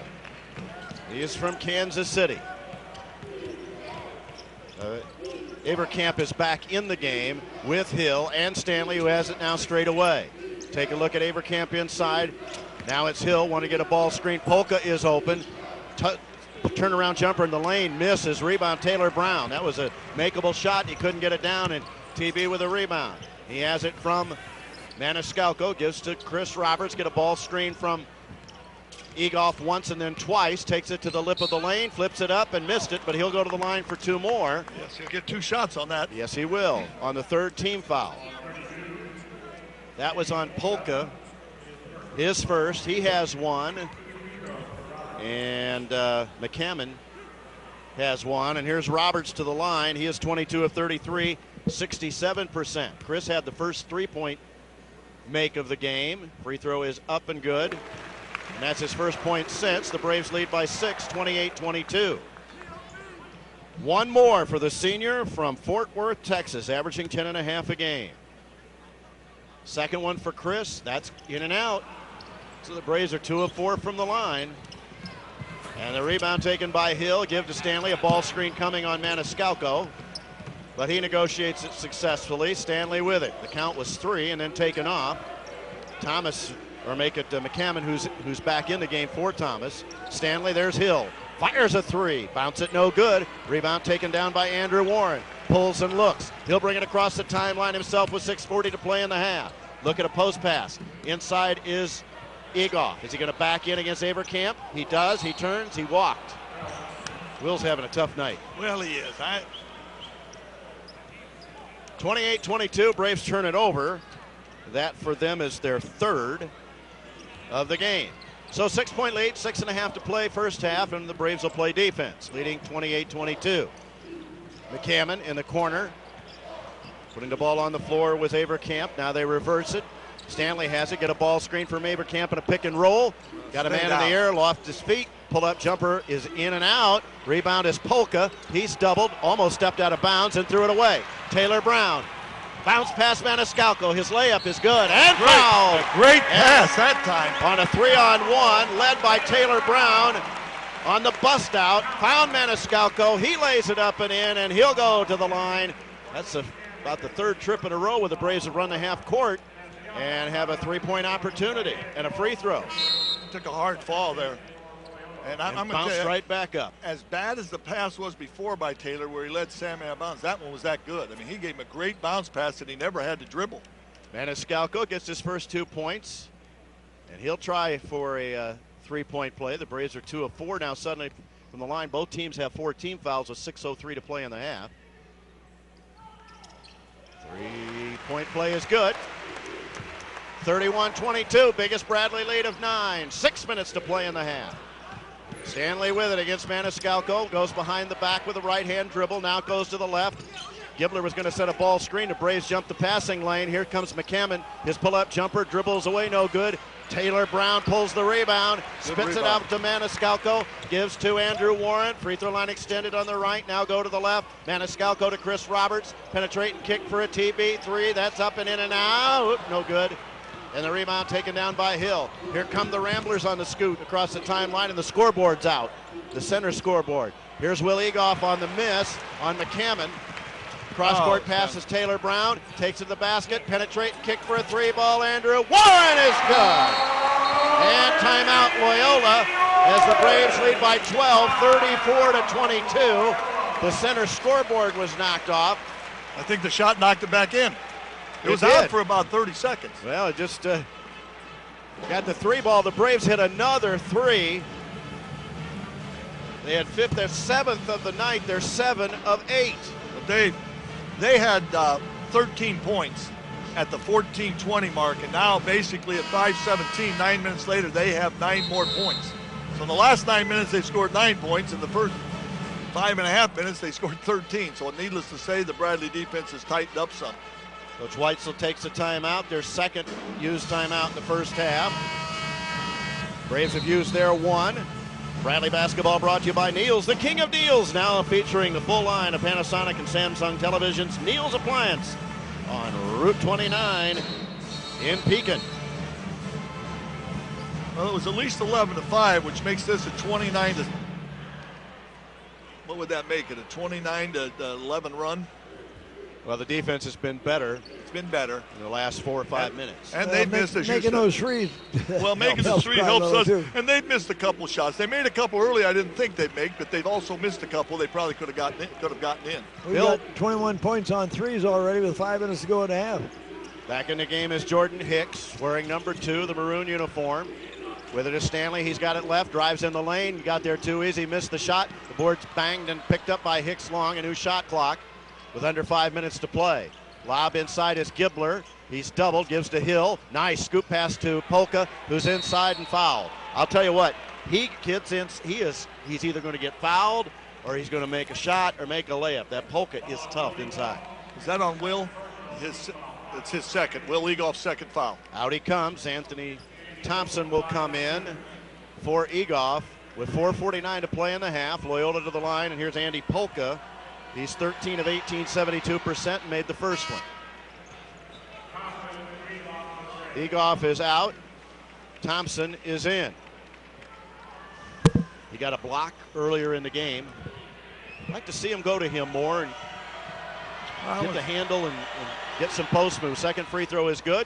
[SPEAKER 2] He is from Kansas City. Avercamp is back in the game with Hill and Stanley, who has it now straight away. Take a look at Avercamp inside. Now it's Hill. Want to get a ball screen. Polka is open. Turnaround jumper in the lane. Misses. Rebound Taylor Brown. That was a makeable shot. He couldn't get it down, and TB with a rebound. He has it from Maniscalco. Gives to Chris Roberts. Get a ball screen from Egoff once and then twice. Takes it to the lip of the lane. Flips it up and missed it, but he'll go to the line for 2 more.
[SPEAKER 5] Yes, he'll get 2 shots on that.
[SPEAKER 2] Yes, he will, on the 3rd team foul. That was on Polka. His first. He has 1. And McCammon has 1. And here's Roberts to the line. He is 22 of 33, 67%. Chris had the first 3-point make of the game. Free throw is up and good. And that's his first point since. The Braves lead by 6, 28-22. One more for the senior from Fort Worth, Texas, averaging 10.5 a game. Second one for Chris. That's in and out. So the Braves are 2 of 4 from the line. And the rebound taken by Hill. Give to Stanley. A ball screen coming on Maniscalco. But he negotiates it successfully. Stanley with it. The count was 3 and then taken off. Thomas, or make it McCammon, who's back in the game for Thomas. Stanley, there's Hill. Fires a 3. Bounce it no good. Rebound taken down by Andrew Warren. Pulls and looks. He'll bring it across the timeline himself with 6:40 to play in the half. Look at a post pass. Inside is Egoff. Is he going to back in against Avercamp? He does. He turns. He walked. Will's having a tough night.
[SPEAKER 5] Well, he is.
[SPEAKER 2] 28-22. Braves turn it over. That for them is their 3rd of the game. So 6-point lead, 6.5 to play first half, and the Braves will play defense, leading 28-22. McCammon in the corner, putting the ball on the floor with Avercamp. Now they reverse it. Stanley has it. Get a ball screen from Avercamp and a pick and roll. Got a man in the air, lost his feet. Pull-up jumper is in and out. Rebound is Polka. He's doubled, almost stepped out of bounds and threw it away. Taylor Brown. Bounce past Maniscalco. His layup is good. And foul.
[SPEAKER 5] Great pass that time.
[SPEAKER 2] On a 3-on-1, led by Taylor Brown on the bust out. Found Maniscalco. He lays it up and in, and he'll go to the line. That's about the 3rd trip in a row where the Braves have run the half court and have a 3-point opportunity and a free throw.
[SPEAKER 5] Took a hard fall there. And I'm going to
[SPEAKER 2] bounced
[SPEAKER 5] tell you,
[SPEAKER 2] right back up.
[SPEAKER 5] As bad as the pass was before by Taylor, where he led Sammy out of bounds, that one was that good. I mean, he gave him a great bounce pass that he never had to dribble.
[SPEAKER 2] Maniscalco gets his first 2 points, and he'll try for a 3-point play. The Braves are 2 of 4 now. Suddenly from the line, both teams have 4 team fouls with 6:03 to play in the half. 3-point play is good. 31-22, biggest Bradley lead of 9. 6 minutes to play in the half. Stanley with it against Maniscalco. Goes behind the back with a right-hand dribble. Now goes to the left. Gibbler was going to set a ball screen. The Braves jump the passing lane. Here comes McCammon. His pull-up jumper dribbles away, no good. Taylor Brown pulls the rebound. Spits it out to Maniscalco. Gives to Andrew Warren. Free throw line extended on the right. Now go to the left. Maniscalco to Chris Roberts. Penetrate and kick for a TB3. That's up and in and out. No good. And the rebound taken down by Hill. Here come the Ramblers on the scoot across the timeline, and the scoreboard's out. The center scoreboard. Here's Will Egoff on the miss on McCammon. Cross-court passes Taylor Brown. Takes it to the basket. Penetrate and kick for a 3-ball. Andrew Warren is good. And timeout Loyola as the Braves lead by 12, 34-22. The center scoreboard was knocked off.
[SPEAKER 5] I think the shot knocked it back in. It was out for about 30 seconds.
[SPEAKER 2] Well, it just got the 3-ball. The Braves hit another 3. They had 7th of the night. They're 7 of 8.
[SPEAKER 5] But they had 13 points. at the 14-20 mark, and now basically at 5:17, 9 minutes later, they have 9 more points. So in the last 9 minutes, they scored 9 points. In the first 5.5 minutes, they scored 13. So needless to say, the Bradley defense has tightened up some.
[SPEAKER 2] Coach Weitzel takes a timeout, their second used timeout in the first half. Braves have used their one. Bradley basketball brought to you by Neil's, the king of deals, now featuring the full line of Panasonic and Samsung televisions. Neil's Appliance on Route 29 in Pekin.
[SPEAKER 5] Well, it was at least 11-5, which makes this a 29 to. What would that make it? A 29 to 11 run?
[SPEAKER 2] Well, the defense has been better.
[SPEAKER 5] It's been better
[SPEAKER 2] in the last 4 or 5 minutes.
[SPEAKER 5] And they missed a
[SPEAKER 11] making those threes.
[SPEAKER 5] Well, making the three helps us. And they've missed a couple shots. They made a couple early. I didn't think they'd make, but they've also missed a couple. They probably could have gotten in.
[SPEAKER 11] We got 21 points on threes already with 5 minutes to go in the half.
[SPEAKER 2] Back in the game is Jordan Hicks, wearing number 2, the maroon uniform. With it is Stanley. He's got it left, drives in the lane, got there too easy, missed the shot. The board's banged and picked up by Hicks long, a new shot clock with under 5 minutes to play. Lob inside is Gibbler. He's doubled, gives to Hill. Nice scoop pass to Polka, who's inside and fouled. I'll tell you what, he's either going to get fouled or he's going to make a shot or make a layup. That Polka is tough inside.
[SPEAKER 5] Is that on Will? It's his second. Will Egoff's second foul.
[SPEAKER 2] Out he comes. Anthony Thompson will come in for Egoff with 4:49 to play in the half. Loyola to the line, and here's Andy Polka. He's 13 of 18, 72%, and made the first one. Egoff is out. Thompson is in. He got a block earlier in the game. I'd like to see him go to him more and get the handle and get some post moves. Second free throw is good.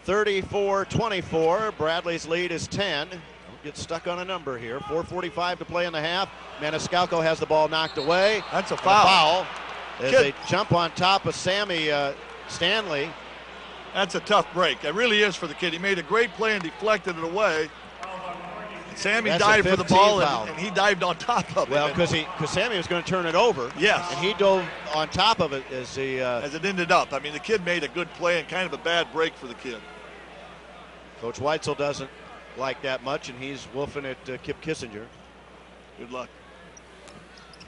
[SPEAKER 2] 34-24. Bradley's lead is 10. Don't get stuck on a number here. 4:45 to play in the half. Maniscalco has the ball knocked away.
[SPEAKER 5] That's a foul.
[SPEAKER 2] As they jump on top of Sammy Stanley.
[SPEAKER 5] That's a tough break. It really is for the kid. He made a great play and deflected it away. Sammy dived for the ball, and he dived on top of it.
[SPEAKER 2] Well, because Sammy was going to turn it over.
[SPEAKER 5] Yes.
[SPEAKER 2] And he dove on top of it as
[SPEAKER 5] it ended up. I mean, the kid made a good play and kind of a bad break for the kid.
[SPEAKER 2] Coach Weitzel doesn't like that much, and he's wolfing at Kip Kissinger.
[SPEAKER 5] Good luck.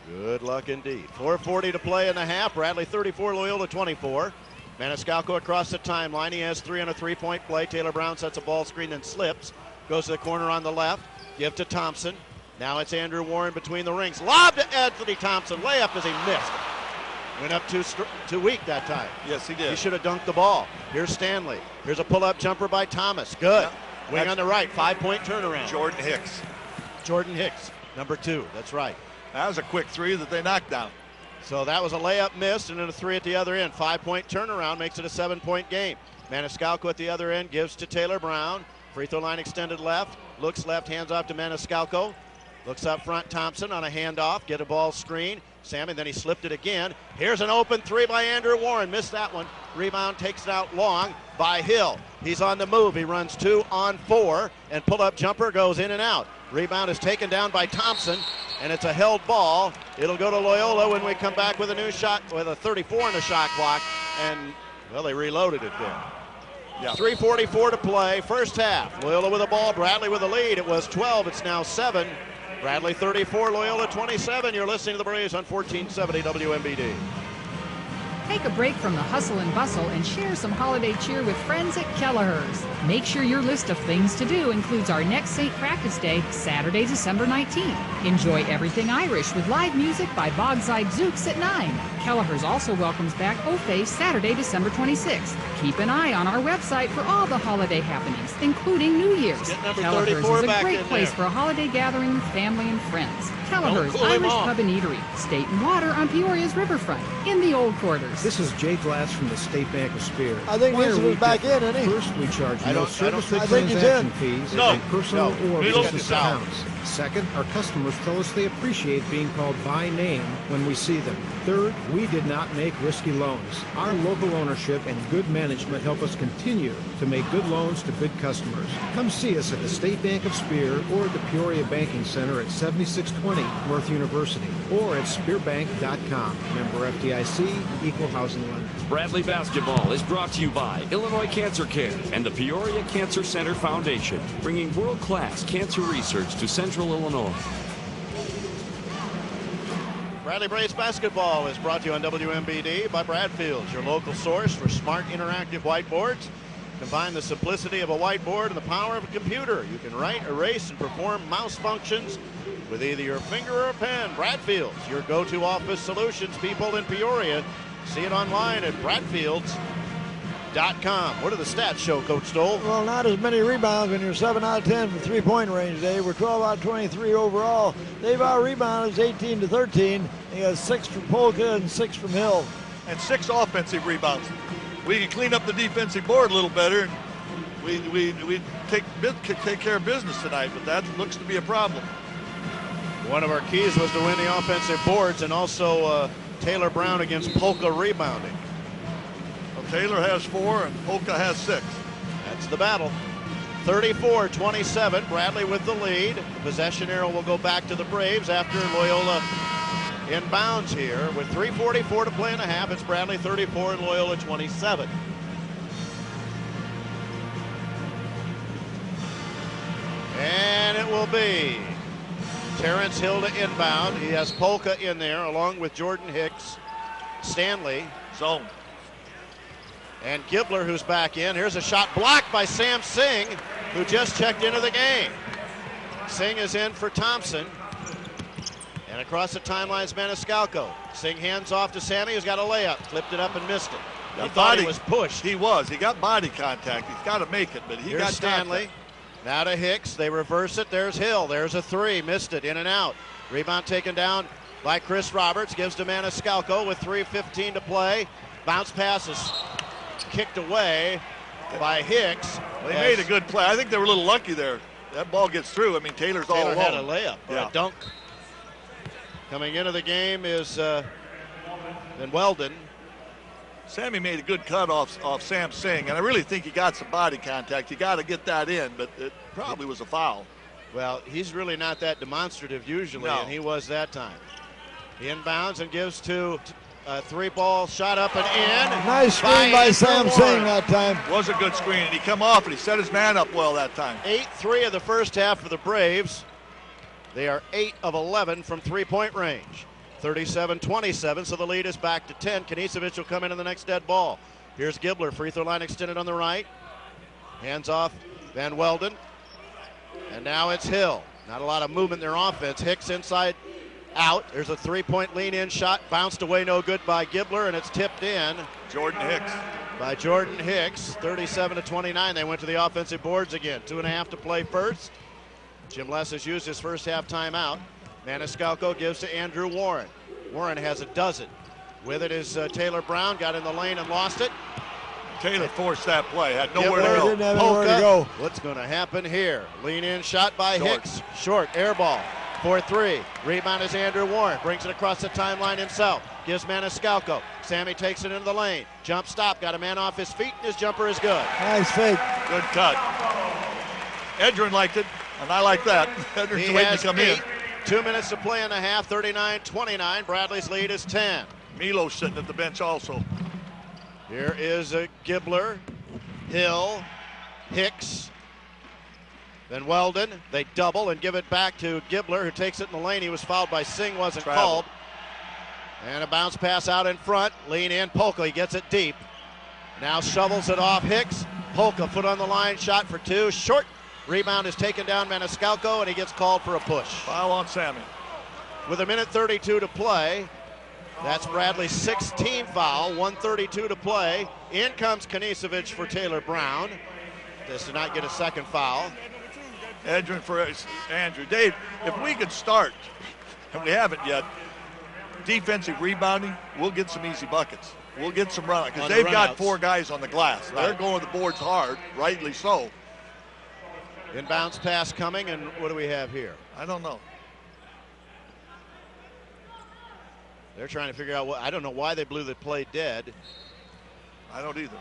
[SPEAKER 2] Good luck indeed. 4:40 to play in the half. Bradley 34, Loyola 24. Maniscalco across the timeline. He has 3 on a three-point play. Taylor Brown sets a ball screen and slips. Goes to the corner on the left. Give to Thompson. Now it's Andrew Warren between the rings. Lob to Anthony Thompson. Layup as he missed. Went up too weak that time.
[SPEAKER 5] Yes, he did.
[SPEAKER 2] He should have dunked the ball. Here's Stanley. Here's a pull-up jumper by Thomas. Good. Yeah, wing on the right. 5-point turnaround.
[SPEAKER 5] Jordan Hicks.
[SPEAKER 2] Jordan Hicks, number 2. That's right.
[SPEAKER 5] That was a quick three that they knocked down.
[SPEAKER 2] So that was a layup missed and then a 3 at the other end. 5-point turnaround makes it a 7-point game. Maniscalco at the other end gives to Taylor Brown. Free throw line extended left. Looks left, hands off to Maniscalco. Looks up front, Thompson on a handoff. Get a ball screen. Sammy, then he slipped it again. Here's an open 3 by Andrew Warren. Missed that one. Rebound takes it out long by Hill. He's on the move. He runs 2 on 4. And pull-up jumper goes in and out. Rebound is taken down by Thompson. And it's a held ball. It'll go to Loyola when we come back with a new shot, with a 34 in the shot clock. And, well, they reloaded it there. Yeah. 3:44 to play, first half. Loyola with the ball, Bradley with the lead. It was 12, it's now 7. Bradley 34, Loyola 27. You're listening to the Braves on 1470 WMBD.
[SPEAKER 13] Take a break from the hustle and bustle and share some holiday cheer with friends at Kelleher's. Make sure your list of things to do includes our next St. Practice Day, Saturday, December 19th. Enjoy everything Irish with live music by Bogside Zooks at 9. Kelleher's also welcomes back Ofe Saturday, December 26th. Keep an eye on our website for all the holiday happenings, including New Year's. Kelleher's is a great place for a holiday gathering with family and friends. Kelleher's Irish Pub and Eatery, State and Water on Peoria's riverfront, in the Old Quarters.
[SPEAKER 1] This is Jay Glass from the State Bank of Spear.
[SPEAKER 11] I think Newsom is back in, isn't he?
[SPEAKER 1] First, we charge no service or
[SPEAKER 11] I think he's
[SPEAKER 1] transaction
[SPEAKER 11] in.
[SPEAKER 1] fees
[SPEAKER 5] No.
[SPEAKER 1] and personal or
[SPEAKER 5] He looks
[SPEAKER 1] business
[SPEAKER 5] out.
[SPEAKER 1] accounts. Second, our customers tell us they appreciate being called by name when we see them. Third, we did not make risky loans. Our local ownership and good management help us continue to make good loans to good customers. Come see us at the State Bank of Spear or at the Peoria Banking Center at 7620 North University or at spearbank.com. Member FDIC, Equal Housing Lender.
[SPEAKER 3] Bradley Basketball is brought to you by Illinois Cancer Care and the Peoria Cancer Center Foundation, bringing world-class cancer research to Central Illinois.
[SPEAKER 2] Bradley Braves basketball is brought to you on WMBD by Bradfield's, your local source for smart interactive whiteboards. Combine the simplicity of a whiteboard and the power of a computer. You can write, erase, and perform mouse functions with either your finger or a pen. Bradfield's, your go-to office solutions people in Peoria. See it online at bradfields.com. What do the stats show, Coach Stoll?
[SPEAKER 11] Well, not as many rebounds when you're 7 out of 10 from three-point range, Dave. We're 12 out of 23 overall. They've out-rebounded 18 to 13. They got 6 from Polka and 6 from Hill.
[SPEAKER 5] And 6 offensive rebounds. We can clean up the defensive board a little better. We take care of business tonight, but that looks to be a problem.
[SPEAKER 2] One of our keys was to win the offensive boards and also Taylor Brown against Polka rebounding.
[SPEAKER 5] Well, Taylor has 4 and Polka has 6.
[SPEAKER 2] That's the battle. 34-27, Bradley with the lead. The possession arrow will go back to the Braves after Loyola inbounds here. With 3:44 to play in the half, it's Bradley 34 and Loyola 27. And it will be Terrence Hill to inbound. He has Polka in there along with Jordan Hicks, Stanley.
[SPEAKER 5] Zone.
[SPEAKER 2] And Gibler, who's back in. Here's a shot blocked by Sam Singh, who just checked into the game. Singh is in for Thompson. And across the timeline is Maniscalco. Singh hands off to Sammy, who's got a layup. Flipped it up and missed it. He thought he was pushed.
[SPEAKER 5] He was. He got body contact. He's got to make it, but he got
[SPEAKER 2] Stanley.
[SPEAKER 5] contact.
[SPEAKER 2] Now to Hicks. They reverse it. There's Hill. There's a 3. Missed it. In and out. Rebound taken down by Chris Roberts. Gives to Maniscalco with 3:15 to play. Bounce pass is kicked away by Hicks.
[SPEAKER 5] They made a good play. I think they were a little lucky there. That ball gets through. I mean, Taylor
[SPEAKER 2] all alone. Had a layup or a dunk. Coming into the game is Van Weldon.
[SPEAKER 5] Sammy made a good cut off Sam Singh, and I really think he got some body contact. You got to get that in, but it probably was a foul.
[SPEAKER 2] Well, he's really not that demonstrative usually, and he was that time. He inbounds and gives to a 3-ball shot up and in.
[SPEAKER 11] Nice screen by Sam Singh that time.
[SPEAKER 5] Was a good screen, and he come off and he set his man up well that time.
[SPEAKER 2] 8-3 of the first half for the Braves. They are 8 of 11 from three-point range. 37-27, so the lead is back to 10. Kanicevic will come in the next dead ball. Here's Gibler, free throw line extended on the right. Hands off Van Weldon. And now it's Hill. Not a lot of movement in their offense. Hicks inside out. There's a 3-point lean-in shot. Bounced away no good by Gibler, and it's tipped in.
[SPEAKER 5] Jordan Hicks.
[SPEAKER 2] By Jordan Hicks. 37-29. They went to the offensive boards again. 2.5 to play first. Jim Les has used his first half timeout. Maniscalco gives to Andrew Warren. Warren has a dozen. With it is Taylor Brown. Got in the lane and lost it.
[SPEAKER 5] Taylor forced that play. Had nowhere to go.
[SPEAKER 11] Didn't have anywhere to go.
[SPEAKER 2] What's going to happen here? Lean in shot by Hicks. Short air ball. 4-3. Rebound is Andrew Warren. Brings it across the timeline himself. Gives Maniscalco. Sammy takes it into the lane. Jump stop. Got a man off his feet. His jumper is good.
[SPEAKER 11] Nice fake.
[SPEAKER 5] Good cut. Edrin liked it, and I like that. Edrin's waiting to come in.
[SPEAKER 2] 2 minutes to play in the half. 39-29. Bradley's lead is 10.
[SPEAKER 5] Milo's sitting at the bench also.
[SPEAKER 2] Here is Gibler, Hill, Hicks, then Weldon. They double and give it back to Gibler, who takes it in the lane. He was fouled by Singh, wasn't called. And a bounce pass out in front. Lean in, Polka, he gets it deep. Now shovels it off Hicks. Polka, foot on the line, shot for 2. Short. Rebound is taken down Maniscalco, and he gets called for a push.
[SPEAKER 5] Foul on Sammy.
[SPEAKER 2] With 1:32 to play. That's Bradley's 16th foul, 1:32 to play. In comes Kanicevic for Taylor Brown. Does not get a second foul.
[SPEAKER 5] Edrin for Andrew. Dave, if we could start, and we haven't yet, defensive rebounding, we'll get some easy buckets. We'll get some run, because they've got 4 guys on the glass.
[SPEAKER 2] Right.
[SPEAKER 5] They're going to the boards hard, rightly so.
[SPEAKER 2] Inbounds pass coming, and what do we have here?
[SPEAKER 5] I don't know.
[SPEAKER 2] They're trying to figure out what. I don't know why they blew the play dead.
[SPEAKER 5] I don't either.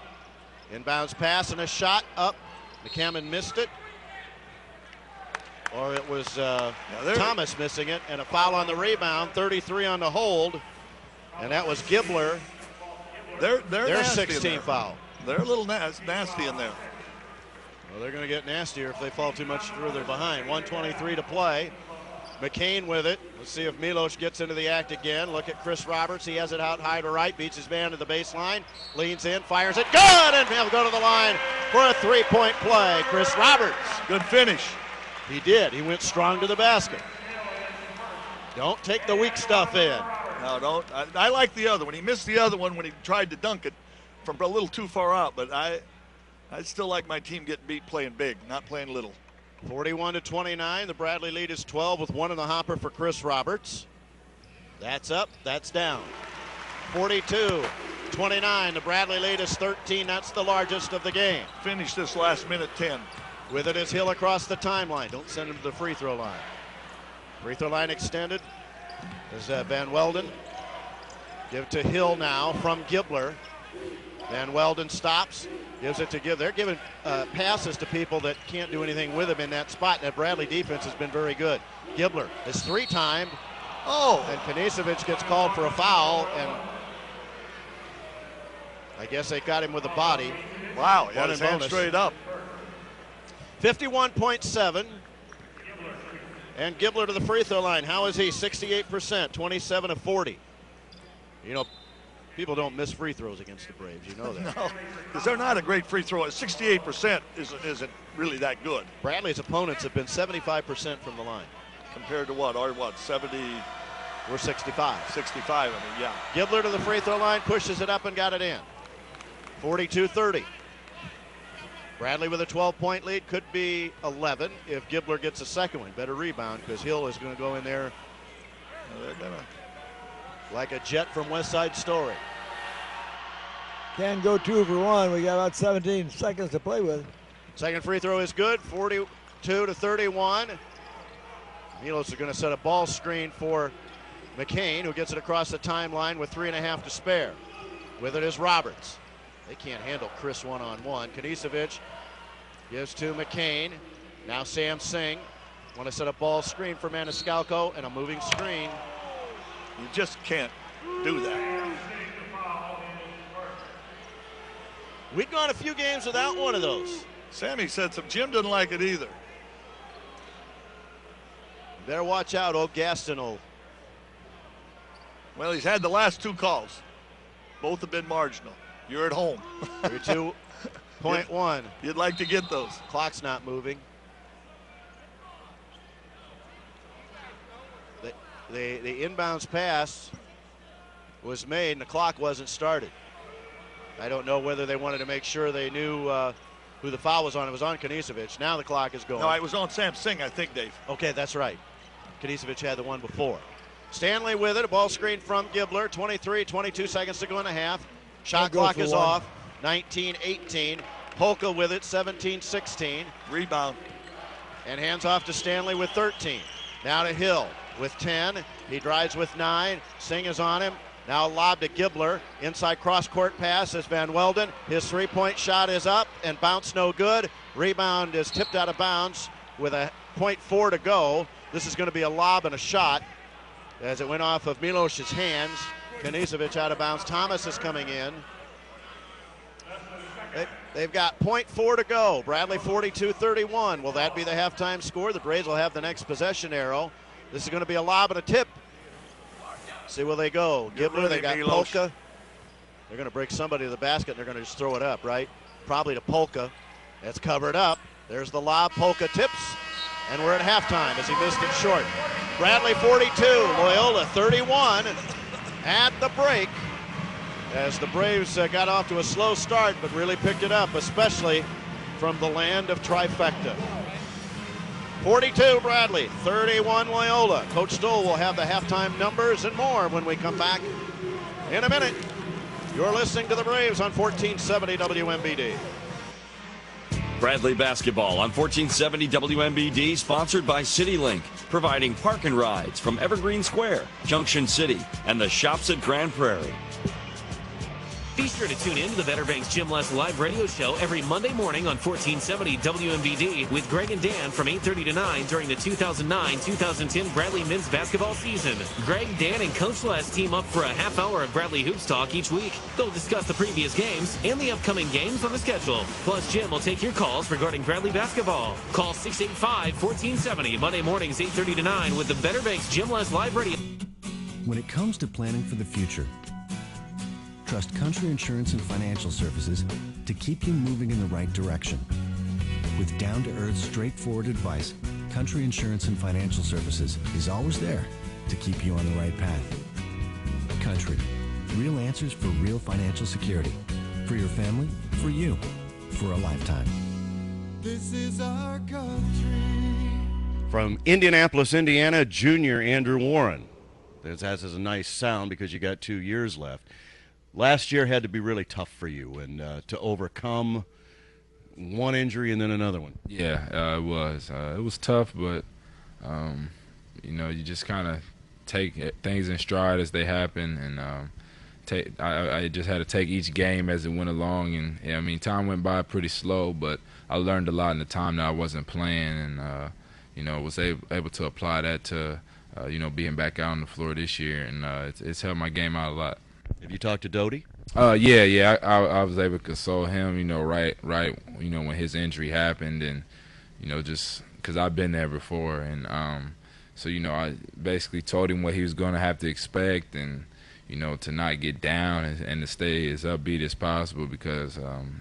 [SPEAKER 2] Inbounds pass and a shot up. McCammon missed it. Or it was Thomas missing it, and a foul on the rebound. 33 on the hold, and that was Gibbler.
[SPEAKER 5] They're
[SPEAKER 2] Their 16th foul.
[SPEAKER 5] They're a little nasty in there.
[SPEAKER 2] Well, they're going to get nastier if they fall too much further behind. 1:23 to play. McCain with it. Let's see if Milos gets into the act again. Look at Chris Roberts. He has it out high to right, beats his man to the baseline, leans in, fires it, good, and he'll go to the line for a three-point play. Chris Roberts.
[SPEAKER 5] Good finish.
[SPEAKER 2] He did. He went strong to the basket. Don't take the weak stuff in.
[SPEAKER 5] No, don't. I like the other one. He missed the other one when he tried to dunk it from a little too far out, but I still like my team getting beat playing big, not playing little.
[SPEAKER 2] 41-29. The Bradley lead is 12 with one in the hopper for Chris Roberts. That's up. That's down. 42-29. The Bradley lead is 13. That's the largest of the game.
[SPEAKER 5] Finish this last minute 10.
[SPEAKER 2] With it is Hill across the timeline. Don't send him to the free throw line. Free throw line extended. There's Van Welden. Give to Hill now from Gibbler. Van Welden stops. Gives it to Gibbler. They're giving passes to people that can't do anything with him in that spot. And that Bradley defense has been very good. Gibbler is three-timed.
[SPEAKER 5] Oh!
[SPEAKER 2] And Kanisevic gets called for a foul. And I guess they got him with a body.
[SPEAKER 5] Wow, he had his hand straight up.
[SPEAKER 2] 51.7. And Gibbler to the free throw line. How is he? 68%, 27 of 40. You know, people don't miss free throws against the Braves. You know that.
[SPEAKER 5] No, because they're not a great free throw. 68% isn't really that good.
[SPEAKER 2] Bradley's opponents have been 75% from the line.
[SPEAKER 5] Compared to what? Or what? 70?
[SPEAKER 2] We're 65.
[SPEAKER 5] 65, I mean, yeah.
[SPEAKER 2] Gibbler to the free throw line, pushes it up and got it in. 42-30. Bradley with a 12-point lead, could be 11 if Gibbler gets a second one. Better rebound because Hill is going to go in there like a jet from West Side Story.
[SPEAKER 11] Can go 2 for 1. We got about 17 seconds to play with.
[SPEAKER 2] Second free throw is good, 42-31. Milos is going to set a ball screen for McCain, who gets it across the timeline with 3.5 to spare. With it is Roberts. They can't handle Chris one-on-one. Kanisevic gives to McCain. Now Sam Singh. Want to set a ball screen for Maniscalco and a moving screen.
[SPEAKER 5] You just can't do that.
[SPEAKER 2] We've gone a few games without one of those.
[SPEAKER 5] Sammy said some. Jim didn't like it either.
[SPEAKER 2] Better watch out. Old Gaston will.
[SPEAKER 5] Well, he's had the last 2 calls. Both have been marginal. You're at home.
[SPEAKER 2] 32.1.
[SPEAKER 5] You'd like to get those.
[SPEAKER 2] Clock's not moving. The inbounds pass was made and the clock wasn't started. I don't know whether they wanted to make sure they knew who the foul was on. It was on Kanisevic. Now the clock is going.
[SPEAKER 5] No, it was on Sam Singh, I think, Dave.
[SPEAKER 2] Okay, that's right. Kanisevic had the one before. Stanley with it. A ball screen from Gibbler. 22 seconds to go in the half. Shot clock is off. 19-18. Polka with it. 17-16.
[SPEAKER 5] Rebound.
[SPEAKER 2] And hands off to Stanley with 13. Now to Hill with 10. He drives with 9. Singh is on him. Now lob to Gibbler. Inside cross-court pass is Van Welden. His three-point shot is up and bounce no good. Rebound is tipped out of bounds with a .4 to go. This is going to be a lob and a shot as it went off of Milos's hands. Kanisevic out of bounds. Thomas is coming in. They've got .4 to go. Bradley 42-31. Will that be the halftime score? The Braves will have the next possession arrow. This is going to be a lob and a tip. See where they go. Gibbler, they got Polka. They're going to break somebody to the basket, and they're going to just throw it up, right? Probably to Polka. That's covered up. There's the lob. Polka tips, and we're at halftime as he missed it short. Bradley 42, Loyola 31 at the break as the Braves got off to a slow start, but really picked it up, especially from the land of trifecta. 42 Bradley, 31 Loyola. Coach Stoll will have the halftime numbers and more when we come back in a minute. You're listening to the Braves on 1470 WMBD.
[SPEAKER 3] Bradley Basketball on 1470 WMBD, sponsored by CityLink, providing park and rides from Evergreen Square, Junction City, and the shops at Grand Prairie.
[SPEAKER 14] Be sure to tune in to the Better Banks Gym Less live radio show every Monday morning on 1470 WMBD with Greg and Dan from 8:30 to 9 during the 2009-2010 Bradley men's basketball season. Greg, Dan, and Coach Les team up for a half hour of Bradley Hoops Talk each week. They'll discuss the previous games and the upcoming games on the schedule. Plus, Jim will take your calls regarding Bradley basketball. Call 685-1470 Monday mornings 8:30 to 9 with the Better Banks Gym Less live radio.
[SPEAKER 15] When it comes to planning for the future, trust Country Insurance and Financial Services to keep you moving in the right direction. With down-to-earth, straightforward advice, Country Insurance and Financial Services is always there to keep you on the right path. Country, real answers for real financial security. For your family, for you, for a lifetime.
[SPEAKER 16] This is our country.
[SPEAKER 17] From Indianapolis, Indiana, junior Andrew Warren. That has a nice sound because you got 2 years left. Last year had to be really tough for you, and to overcome one injury and then another one.
[SPEAKER 18] Yeah, it was. It was tough, but you just kind of take things in stride as they happen, and I just had to take each game as it went along. And yeah, I mean, time went by pretty slow, but I learned a lot in the time that I wasn't playing, and was able to apply that to being back out on the floor this year, and it's helped my game out a lot.
[SPEAKER 17] Have you talked to Doty?
[SPEAKER 18] Yeah. I was able to console him, right, when his injury happened, and just because I've been there before, and so I basically told him what he was going to have to expect, and to not get down and to stay as upbeat as possible, because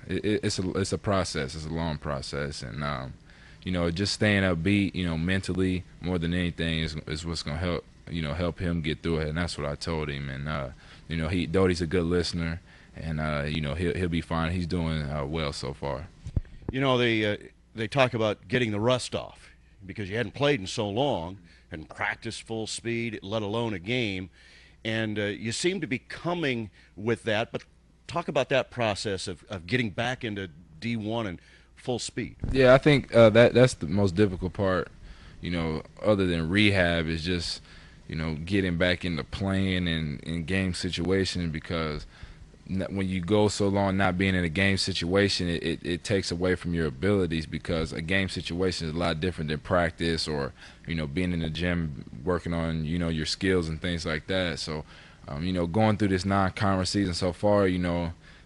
[SPEAKER 18] it's a process, it's a long process, and just staying upbeat, mentally more than anything is what's going to help him get through it, and that's what I told him, and Doty's a good listener, and he'll be fine. He's doing well so far.
[SPEAKER 17] They talk about getting the rust off because you hadn't played in so long and practiced full speed, let alone a game, and you seem to be coming with that. But talk about that process of getting back into D1 and full speed.
[SPEAKER 18] Yeah, I think that's the most difficult part. Other than rehab, is just getting back into playing in game situations, because when you go so long not being in a game situation, it takes away from your abilities, because a game situation is a lot different than practice or being in the gym working on your skills and things like that. So going through this non-conference season so far,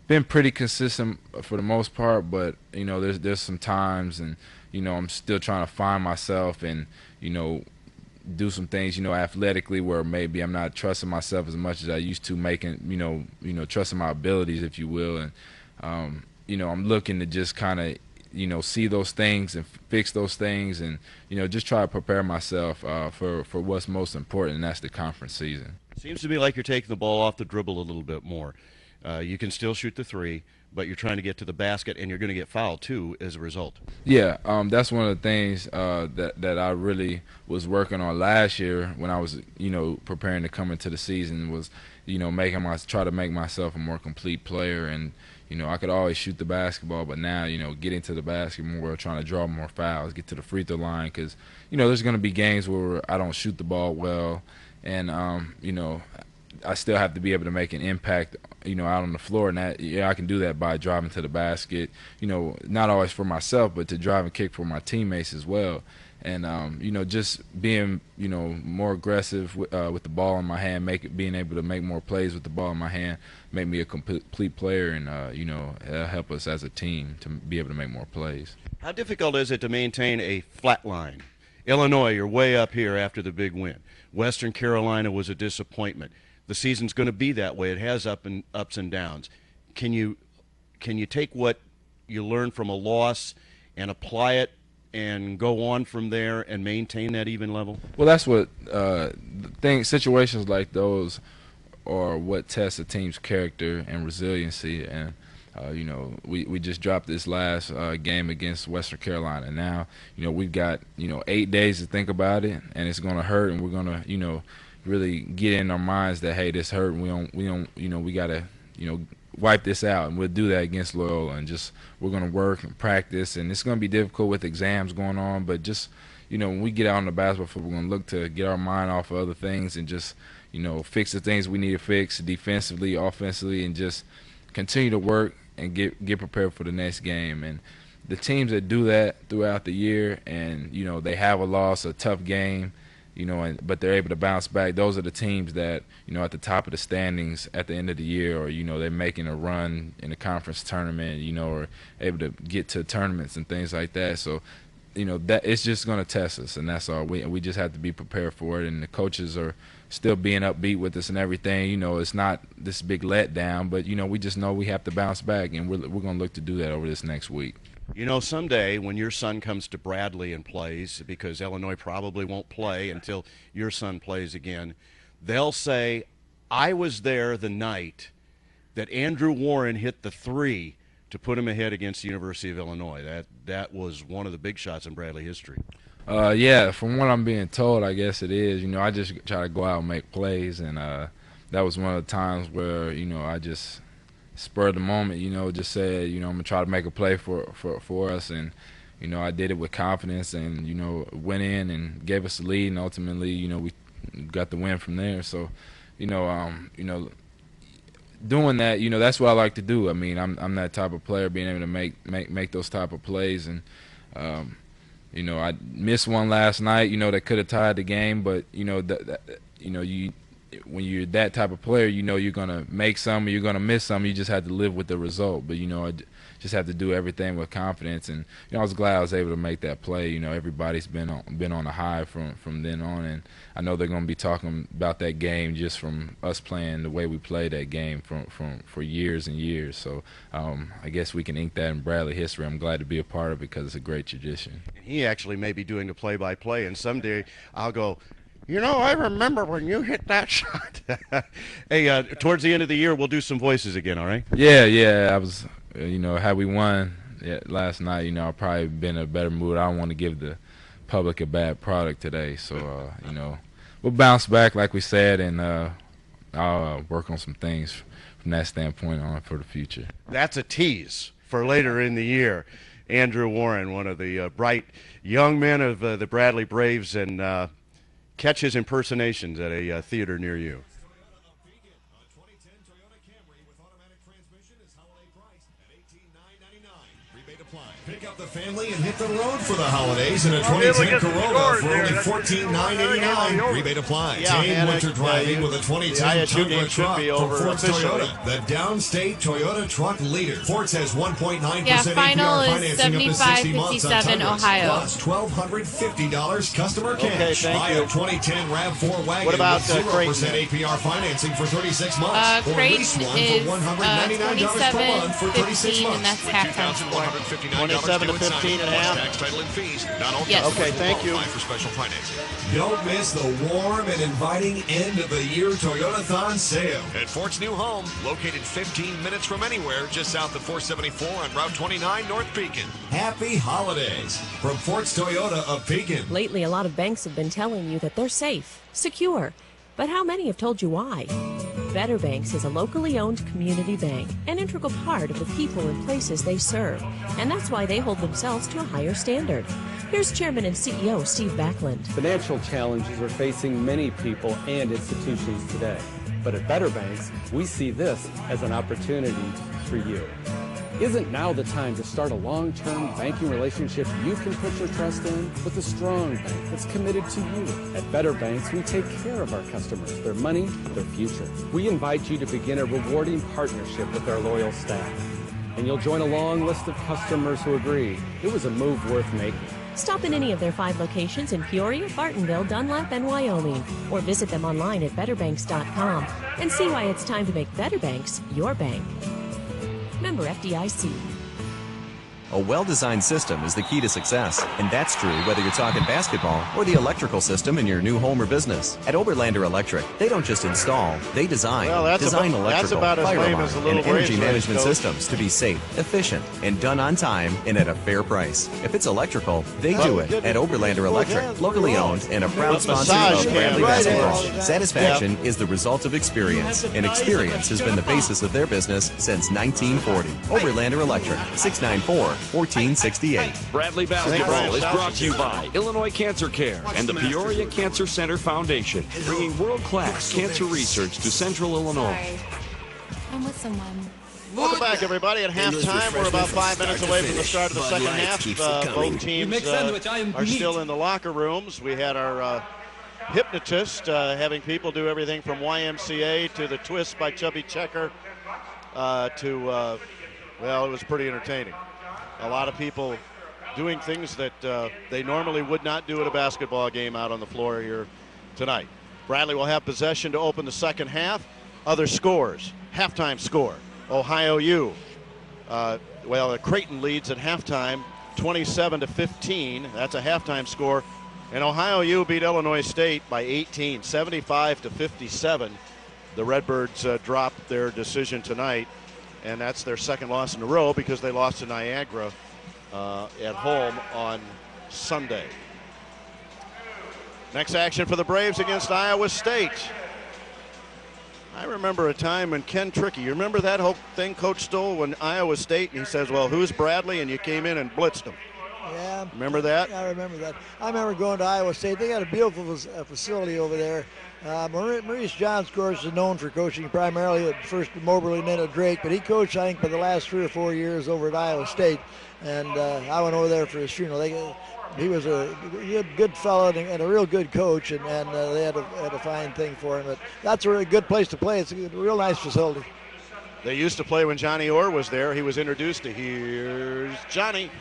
[SPEAKER 18] been pretty consistent for the most part, but there's some times, and I'm still trying to find myself and do some things, athletically, where maybe I'm not trusting myself as much as I used to, making, trusting my abilities, if you will. And, I'm looking to just kind of, see those things and fix those things, and, just try to prepare myself for what's most important, and that's the conference season.
[SPEAKER 17] Seems to me like you're taking the ball off the dribble a little bit more. You can still shoot the three, but you're trying to get to the basket, and you're going to get fouled too as a result.
[SPEAKER 18] Yeah, that's one of the things that I really was working on last year when I was preparing to come into the season, was try to make myself a more complete player. And I could always shoot the basketball, but now getting to the basket more, trying to draw more fouls, get to the free throw line, because there's going to be games where I don't shoot the ball well, and I still have to be able to make an impact, out on the floor, and that, I can do that by driving to the basket, not always for myself, but to drive and kick for my teammates as well. And, just being, more aggressive with the ball in my hand, being able to make more plays with the ball in my hand, make me a complete player, and, help us as a team to be able to make more plays.
[SPEAKER 17] How difficult is it to maintain a flat line? Illinois, you're way up here after the big win. Western Carolina was a disappointment. The season's going to be that way. It has ups and downs. Can you take what you learn from a loss and apply it and go on from there and maintain that even level?
[SPEAKER 18] Well, that's what situations like those are what tests a team's character and resiliency. And we just dropped this last game against Western Carolina. Now we've got 8 days to think about it, and it's going to hurt, and we're going to really get in our minds that, hey, this hurt, and we gotta wipe this out, and we'll do that against Loyola. And just we're going to work and practice, and it's going to be difficult with exams going on, but just, you know, when we get out on the basketball field, we're going to look to get our mind off of other things and just, you know, fix the things we need to fix defensively, offensively, and just continue to work and get prepared for the next game. And the teams that do that throughout the year, and, you know, they have a loss, a tough game, you know, but they're able to bounce back. Those are the teams that, you know, at the top of the standings at the end of the year, or, you know, they're making a run in the conference tournament, you know, or able to get to tournaments and things like that. So, you know, that it's just going to test us, and that's all. We just have to be prepared for it, and the coaches are still being upbeat with us and everything. You know, it's not this big letdown, but, you know, we just know we have to bounce back, and we're going to look to do that over this next week.
[SPEAKER 17] You know, someday when your son comes to Bradley and plays, because Illinois probably won't play until your son plays again, they'll say, I was there the night that Andrew Warren hit the three to put him ahead against the University of Illinois. That was one of the big shots in Bradley history.
[SPEAKER 18] Yeah, from what I'm being told, I guess it is. You know, I just try to go out and make plays, and that was one of the times where, you know, I just spur of the moment, you know, just said, you know, I'm going to try to make a play for us. And, you know, I did it with confidence and, you know, went in and gave us the lead. And ultimately, you know, we got the win from there. So, you know, doing that, you know, that's what I like to do. I mean, I'm that type of player, being able to make those type of plays. And, you know, I missed one last night, you know, that could have tied the game. But, you know, when you're that type of player, you know you're going to make some or you're going to miss some. You just have to live with the result. But, you know, I just have to do everything with confidence. And, you know, I was glad I was able to make that play. You know, everybody's been on a high from then on. And I know they're going to be talking about that game just from us playing the way we played that game for years and years. So I guess we can ink that in Bradley history. I'm glad to be a part of it because it's a great tradition.
[SPEAKER 17] He actually may be doing a play-by-play, and someday I'll go, you know, I remember when you hit that shot. Hey, towards the end of the year, we'll do some voices again, all right?
[SPEAKER 18] Yeah. I was, you know, had we won last night, you know, I'd probably been in a better mood. I don't want to give the public a bad product today. So, you know, we'll bounce back, like we said, and I'll work on some things from that standpoint on for the future.
[SPEAKER 17] That's a tease for later in the year. Andrew Warren, one of the bright young men of the Bradley Braves, and catch his impersonations at a theater near you.
[SPEAKER 19] Pick up the family and hit the road for the holidays in a 2010 Corolla for only $14,989. Rebate applies. Same winter driving with a 2010 Tundra truck from Ford's Toyota, the downstate Toyota truck leader. Ford says 1.9% APR financing up to 60 months on Tundra,
[SPEAKER 20] Ohio.
[SPEAKER 19] plus $1,250 customer cash. Buy a 2010 RAV4 wagon
[SPEAKER 2] What about
[SPEAKER 19] with 0%
[SPEAKER 2] Creighton?
[SPEAKER 19] APR financing for 36 months. Or lease one for $199 per month for 36 months.
[SPEAKER 20] And that's halftime score.
[SPEAKER 2] 27 to 15 and a half.
[SPEAKER 19] Tax, title, and fees. Not all
[SPEAKER 20] Yes.
[SPEAKER 2] Okay, thank you.
[SPEAKER 19] for special financing. Don't miss the warm and inviting end of the year Toyota-thon sale at Fort's new home, located 15 minutes from anywhere, just south of 474 on Route 29, North Pekin. Happy holidays from Fort's Toyota of Pekin.
[SPEAKER 21] Lately, a lot of banks have been telling you that they're safe, secure. But how many have told you why? Better Banks is a locally owned community bank, an integral part of the people and places they serve, and that's why they hold themselves to a higher standard. Here's Chairman and CEO Steve Backlund.
[SPEAKER 22] Financial challenges are facing many people and institutions today. But at Better Banks, we see this as an opportunity for you. Isn't now the time to start a long-term banking relationship you can put your trust in with a strong bank that's committed to you? At Better Banks, we take care of our customers, their money, their future. We invite you to begin a rewarding partnership with our loyal staff. And you'll join a long list of customers who agree it was a move worth making.
[SPEAKER 21] Stop in any of their 5 locations in Peoria, Bartonville, Dunlap, and Wyoming, or visit them online at betterbanks.com and see why it's time to make Better Banks your bank. Member FDIC.
[SPEAKER 6] A well-designed system is the key to success, and that's true whether you're talking basketball or the electrical system in your new home or business. At Oberlander Electric, they don't just install, they design. Design electrical, fire alarm, and energy management systems to be safe, efficient, and done on time and at a fair price. If it's electrical, they do it at Oberlander Electric, locally owned and a proud sponsor of Bradley Basketball. Satisfaction is the result of experience, and experience has been the basis of their business since 1940. Oberlander Electric, 694-1468.
[SPEAKER 3] Bradley Basketball is brought to you by Illinois Cancer Care and the Peoria Cancer Center Foundation, bringing world-class cancer research to Central Illinois.
[SPEAKER 7] I'm with someone.
[SPEAKER 2] Welcome back, everybody. At halftime, we're about 5 minutes away from the start of the second half. Both teams are still in the locker rooms. We had our hypnotist having people do everything from YMCA to the twist by Chubby Checker to, well, it was pretty entertaining. A lot of people doing things that they normally would not do at a basketball game out on the floor here tonight. Bradley will have possession to open the second half. Other scores, halftime score. Ohio U, Creighton leads at halftime 27-15. That's a halftime score. And Ohio U beat Illinois State by 18, 75-57. The Redbirds dropped their decision tonight, and that's their second loss in a row because they lost to Niagara at home on Sunday. Next action for the Braves against Iowa State. I remember a time when Ken Trickey, you remember that whole thing Coach Stoll when Iowa State, and he says, well, who's Bradley? And you came in and blitzed him.
[SPEAKER 11] Yeah.
[SPEAKER 2] Remember that?
[SPEAKER 11] I remember that. I remember going to Iowa State. They got a beautiful facility over there. Maurice Johns, of course, is known for coaching primarily at first at Moberly and then at Drake, but he coached, I think, for the last 3 or 4 years over at Iowa State. And I went over there for his funeral. He was a good fellow and a real good coach, and they had a fine thing for him. But that's a really good place to play. It's a real nice facility.
[SPEAKER 2] They used to play when Johnny Orr was there. He was introduced to here's Johnny.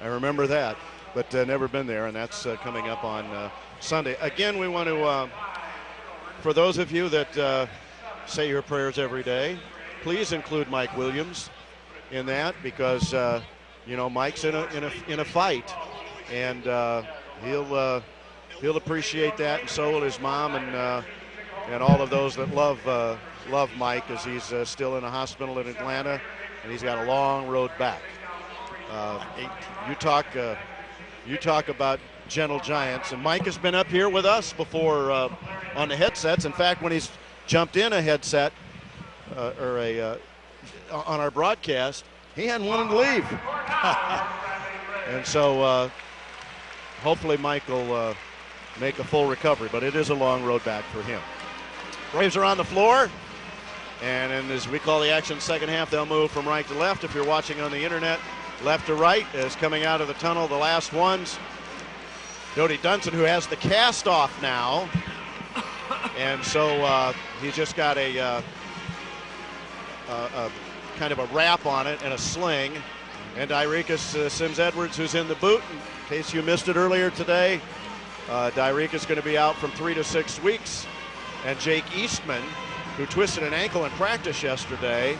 [SPEAKER 2] I remember that, but never been there, and that's coming up on Sunday. Again, we want to, for those of you that say your prayers every day, please include Mike Williams in that because Mike's in a fight, and he'll appreciate that, and so will his mom and all of those that love Mike as he's still in a hospital in Atlanta, and he's got a long road back. You talk about gentle giants, and Mike has been up here with us before on the headsets. In fact, when he's jumped in a headset on our broadcast, he hadn't wanted to leave. And so hopefully Mike will make a full recovery, but it is a long road back for him. Braves are on the floor, and as we call the action second half, they'll move from right to left. If you're watching on the internet, left to right is coming out of the tunnel, the last ones. Jody Dunson, who has the cast off now, and so he's just got a kind of a wrap on it and a sling. And Dyricus Sims-Edwards, who's in the boot. In case you missed it earlier today, Dyricus going to be out from 3 to 6 weeks. And Jake Eastman, who twisted an ankle in practice yesterday,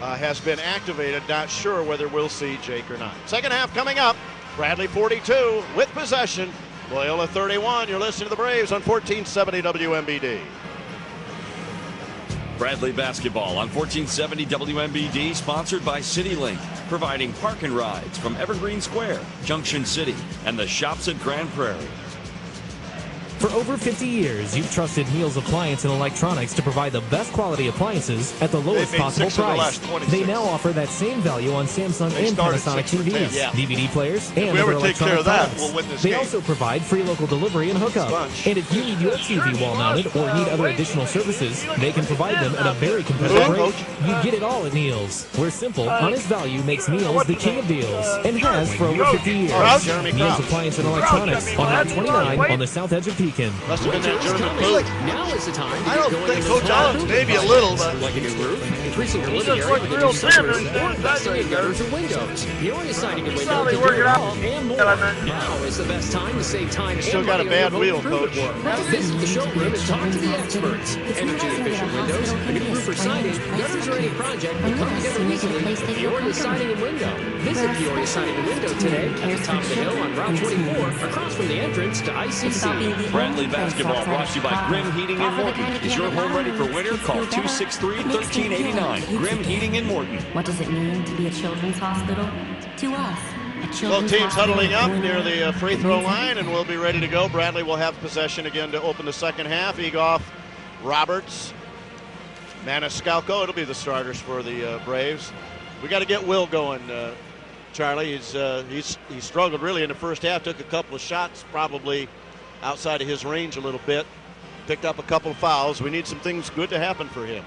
[SPEAKER 2] has been activated. Not sure whether we'll see Jake or not. Second half coming up. Bradley 42 with possession. Loyola 31. You're listening to the Braves on 1470 WMBD.
[SPEAKER 3] Bradley Basketball on 1470 WMBD, sponsored by CityLink, providing park and rides from Evergreen Square, Junction City, and the shops at Grand Prairie.
[SPEAKER 8] For over 50 years, you've trusted Neal's Appliance and Electronics to provide the best quality appliances at the lowest possible price. They now offer that same value on Samsung and Panasonic TVs, DVD players, and other electronic products. They also provide free local delivery and hookup. And if you need your TV wall-mounted or need other additional services, they can provide them at a very competitive rate. You get it all at Neal's, where simple, honest value makes Neal's the king of deals, and has for over 50 years. Neal's Appliance and Electronics on Route 29 on the south edge of Pekin.
[SPEAKER 2] Must have been that German boot.
[SPEAKER 23] Now is the time.
[SPEAKER 2] I don't think Coach Allen's maybe a little, but
[SPEAKER 23] like a new roof, increasing the living area with a new sunroof, or investing in gutters or windows. Peoria Siding and Windows can do it all and more. Now is the best time to save time and
[SPEAKER 2] still got a bad wheel, Coach.
[SPEAKER 23] Visit the showroom and talk to the experts. Energy efficient windows, a new roof for siding, gutters, or any project, come together easily at Peoria Siding and Window. Visit Peoria Siding and Window today at the top of the hill on Route 24, across from the entrance to ICC.
[SPEAKER 3] Bradley basketball brought to you by Grimm Heating in Morton. Is your home ready for winter? Call 263-1389. Grimm Heating in Morton.
[SPEAKER 7] What does it mean to be a children's hospital? To us,
[SPEAKER 2] Both teams huddling up near the free throw line, and we'll be ready to go. Bradley will have possession again to open the second half. Egoff, Roberts, Maniscalco. It'll be the starters for the Braves. We got to get Will going, Charlie. He's struggled really in the first half. Took a couple of shots, probably outside of his range a little bit. Picked up a couple of fouls. We need some things good to happen for him.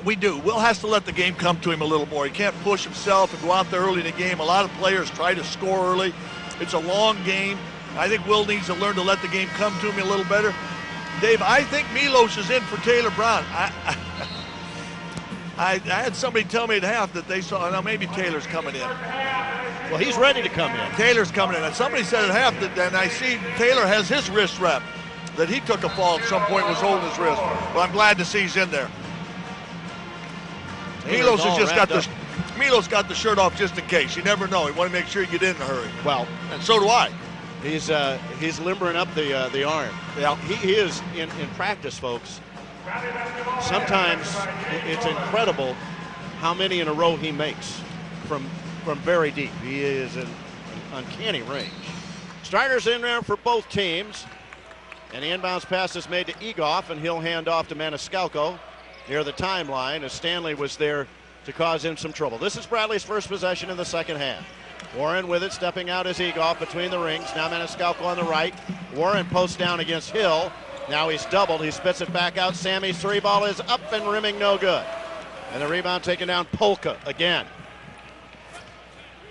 [SPEAKER 5] We do. Will has to let the game come to him a little more. He can't push himself and go out there early in the game. A lot of players try to score early. It's a long game. I think Will needs to learn to let the game come to him a little better. Dave, I think Milos is in for Taylor Brown. I had somebody tell me at half that they saw, now maybe Taylor's coming in.
[SPEAKER 2] Well, he's ready to come in.
[SPEAKER 5] Taylor's coming in. And somebody said at half that, and I see Taylor has his wrist wrapped, that he took a fall at some point, was holding his wrist. Well, I'm glad to see he's in there. Milos has just got Milos got the shirt off just in case. You never know. You want to make sure you get in a hurry.
[SPEAKER 2] Well,
[SPEAKER 5] and so do I.
[SPEAKER 2] He's limbering up the arm.
[SPEAKER 5] Yeah.
[SPEAKER 2] He is in practice, folks. Sometimes it's incredible how many in a row he makes from very deep. He is in uncanny range. Starters in there for both teams. And the inbounds pass is made to Egoff, and he'll hand off to Maniscalco near the timeline as Stanley was there to cause him some trouble. This is Bradley's first possession in the second half. Warren with it, stepping out as Egoff between the rings. Now Maniscalco on the right. Warren posts down against Hill. Now he's doubled. He spits it back out. Sammy's three ball is up and rimming, no good. And the rebound taken down Polka again.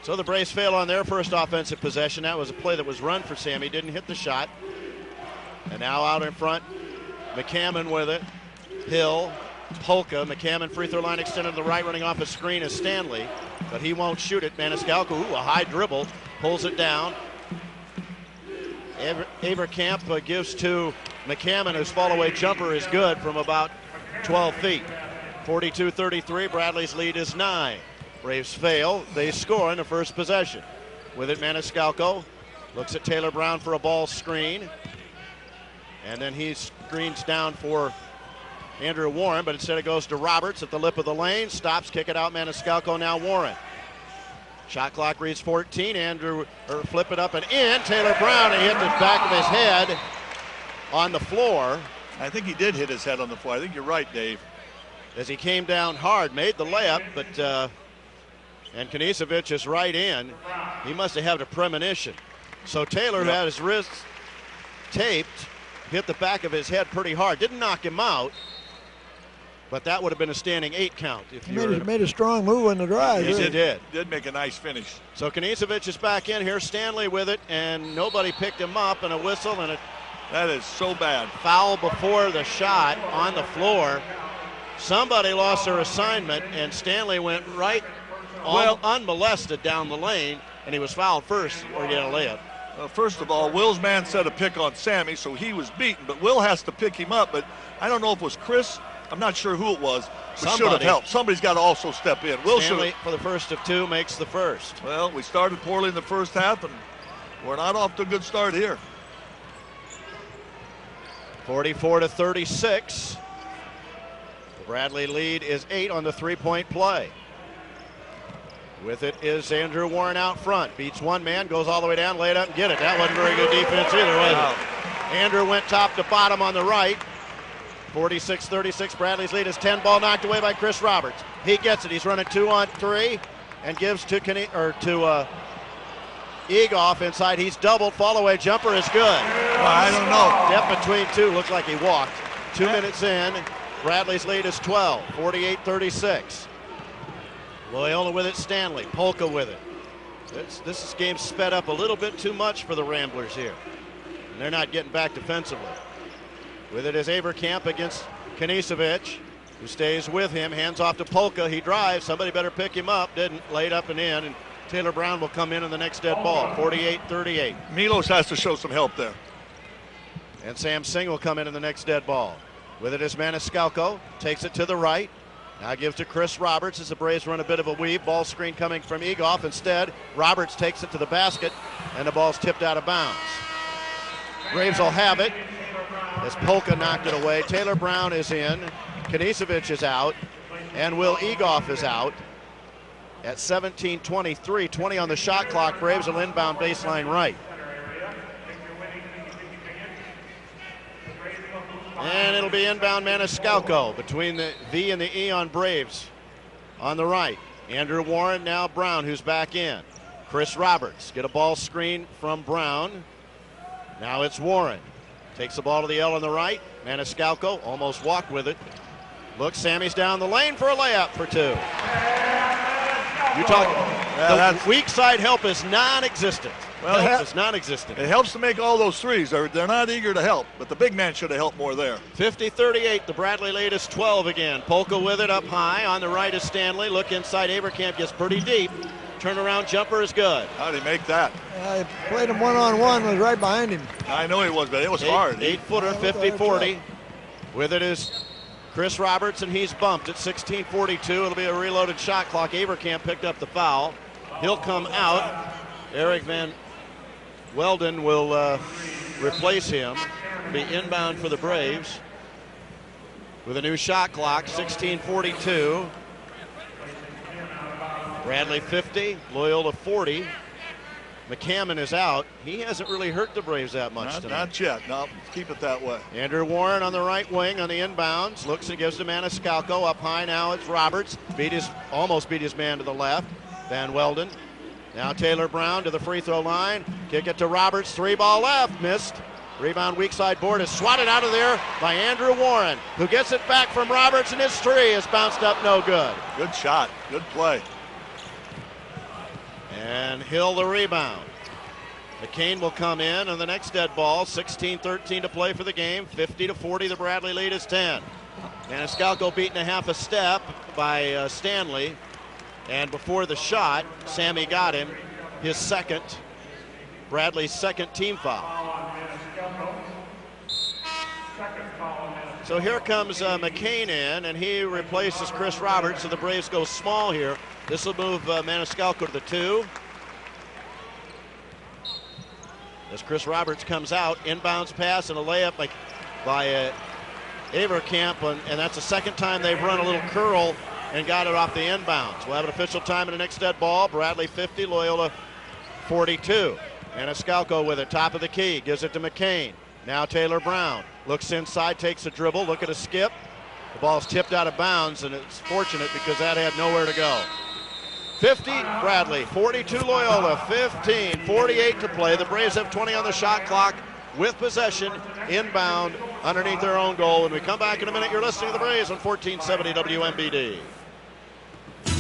[SPEAKER 2] So the Braves fail on their first offensive possession. That was a play that was run for Sammy. Didn't hit the shot. And now out in front, McCammon with it. Hill, Polka. McCammon free throw line extended to the right, running off a screen is Stanley. But he won't shoot it. Maniscalco, a high dribble, pulls it down. Avercamp gives to McCammon, whose fall-away jumper is good from about 12 feet. 42-33, Bradley's lead is 9. Braves fail. They score in the first possession. With it, Maniscalco looks at Taylor Brown for a ball screen. And then he screens down for Andrew Warren, but instead it goes to Roberts at the lip of the lane. Stops, kick it out, Maniscalco, now Warren. Shot clock reads 14. Flip it up and in. Taylor Brown, he hit the back of his head on the floor.
[SPEAKER 5] I think he did hit his head on the floor. I think you're right, Dave.
[SPEAKER 2] As he came down hard, made the layup, but and Kanisevic is right in. He must have had a premonition. So Taylor had his wrist taped, hit the back of his head pretty hard. Didn't knock him out, but that would have been a standing 8 count. If you
[SPEAKER 11] made a strong move on the drive.
[SPEAKER 2] Yes, he did.
[SPEAKER 5] Did make a nice finish.
[SPEAKER 2] So Kanisevic is back in here. Stanley with it, and nobody picked him up, and a whistle, and
[SPEAKER 5] that is so bad.
[SPEAKER 2] Foul before the shot on the floor. Somebody lost their assignment, and Stanley went right unmolested down the lane, and he was fouled first or get a layup.
[SPEAKER 5] First of all, Will's man set a pick on Sammy, so he was beaten, but Will has to pick him up. But I don't know if it was Chris. I'm not sure who it was, but should have helped. Somebody's got to also step in. Will
[SPEAKER 2] Stanley, for the first of 2, makes the first.
[SPEAKER 5] Well, we started poorly in the first half, and we're not off to a good start here.
[SPEAKER 2] 44-36. The Bradley lead is 8 on the three-point play. With it is Andrew Warren out front. Beats one man, goes all the way down, lay it up and get it. That wasn't very good defense either, was it? Andrew went top to bottom on the right. 46-36, Bradley's lead is 10. Ball knocked away by Chris Roberts. He gets it. He's running 2-on-3 and gives to Egoff inside. He's doubled. Fall-away jumper is good.
[SPEAKER 5] I don't know.
[SPEAKER 2] Step between two. Looks like he walked. 2 minutes in. Bradley's lead is 12. 48-36. Loyola with it. Stanley. Polka with it. This game sped up a little bit too much for the Ramblers here. And they're not getting back defensively. With it is Avercamp against Kanisevic, who stays with him. Hands off to Polka. He drives. Somebody better pick him up. Didn't. Laid up and in. And Taylor Brown will come in the next dead ball. 48-38.
[SPEAKER 5] Milos has to show some help there.
[SPEAKER 2] And Sam Singh will come in the next dead ball. With it is Maniscalco. Takes it to the right. Now gives to Chris Roberts as the Braves run a bit of a weave. Ball screen coming from Egoff. Instead, Roberts takes it to the basket, and the ball's tipped out of bounds. Braves will have it as Polka knocked it away. Taylor Brown is in. Knisevich is out. And Will Egoff is out. At 17:23, 20 on the shot clock. Braves will inbound baseline right. And it'll be inbound Maniscalco between the V and the E on Braves on the right. Andrew Warren, now Brown, who's back in. Chris Roberts, get a ball screen from Brown. Now it's Warren. Takes the ball to the L on the right. Maniscalco almost walked with it. Look, Sammy's down the lane for a layup for two. You talk. The weak side help is non-existent.
[SPEAKER 5] Well,
[SPEAKER 2] it's non-existent.
[SPEAKER 5] It helps to make all those threes. They're not eager to help, but the big man should have helped more there.
[SPEAKER 2] 50-38, the Bradley latest 12 again. Polka with it up high. On the right is Stanley. Look inside. Avercamp gets pretty deep. Turnaround jumper is good.
[SPEAKER 5] How did he make that?
[SPEAKER 11] I played him one-on-one, was right behind him.
[SPEAKER 5] I know he was, but it was hard.
[SPEAKER 2] 8-footer, 50-40. With it is Chris Roberts, and he's bumped at 16:42. It'll be a reloaded shot clock. Avercamp picked up the foul. He'll come out. Eric Van Welden will replace him. Be inbound for the Braves with a new shot clock, 16:42. Bradley 50, Loyola 40. McCammon is out. He hasn't really hurt the Braves that much tonight.
[SPEAKER 5] Not yet. No, keep it that way.
[SPEAKER 2] Andrew Warren on the right wing on the inbounds. Looks and gives to Maniscalco. Up high now it's Roberts. Almost beat his man to the left. Van Welden. Now Taylor Brown to the free throw line. Kick it to Roberts. 3-ball left. Missed. Rebound weak side board is swatted out of there by Andrew Warren, who gets it back from Roberts, and his three is bounced up no good.
[SPEAKER 5] Good shot. Good play.
[SPEAKER 2] And Hill the rebound. McCain will come in on the next dead ball. 16-13 to play for the game. 50-40, the Bradley lead is 10. Maniscalco beaten a half a step by Stanley. And before the shot, Sammy got him his second, Bradley's second team foul. So here comes McCain in, and he replaces Chris Roberts, so the Braves go small here. This will move Maniscalco to the 2. As Chris Roberts comes out, inbounds pass and a layup by Avercamp, and that's the second time they've run a little curl and got it off the inbounds. We'll have an official time in the next dead ball. Bradley 50, Loyola 42. Maniscalco with it, top of the key, gives it to McCain. Now Taylor Brown looks inside, takes a dribble, look at a skip. The ball's tipped out of bounds, and it's fortunate because that had nowhere to go. 50 Bradley, 42 Loyola, 15:48 to play. The Braves have 20 on the shot clock with possession inbound underneath their own goal. When we come back in a minute, you're listening to the Braves on 1470 WMBD.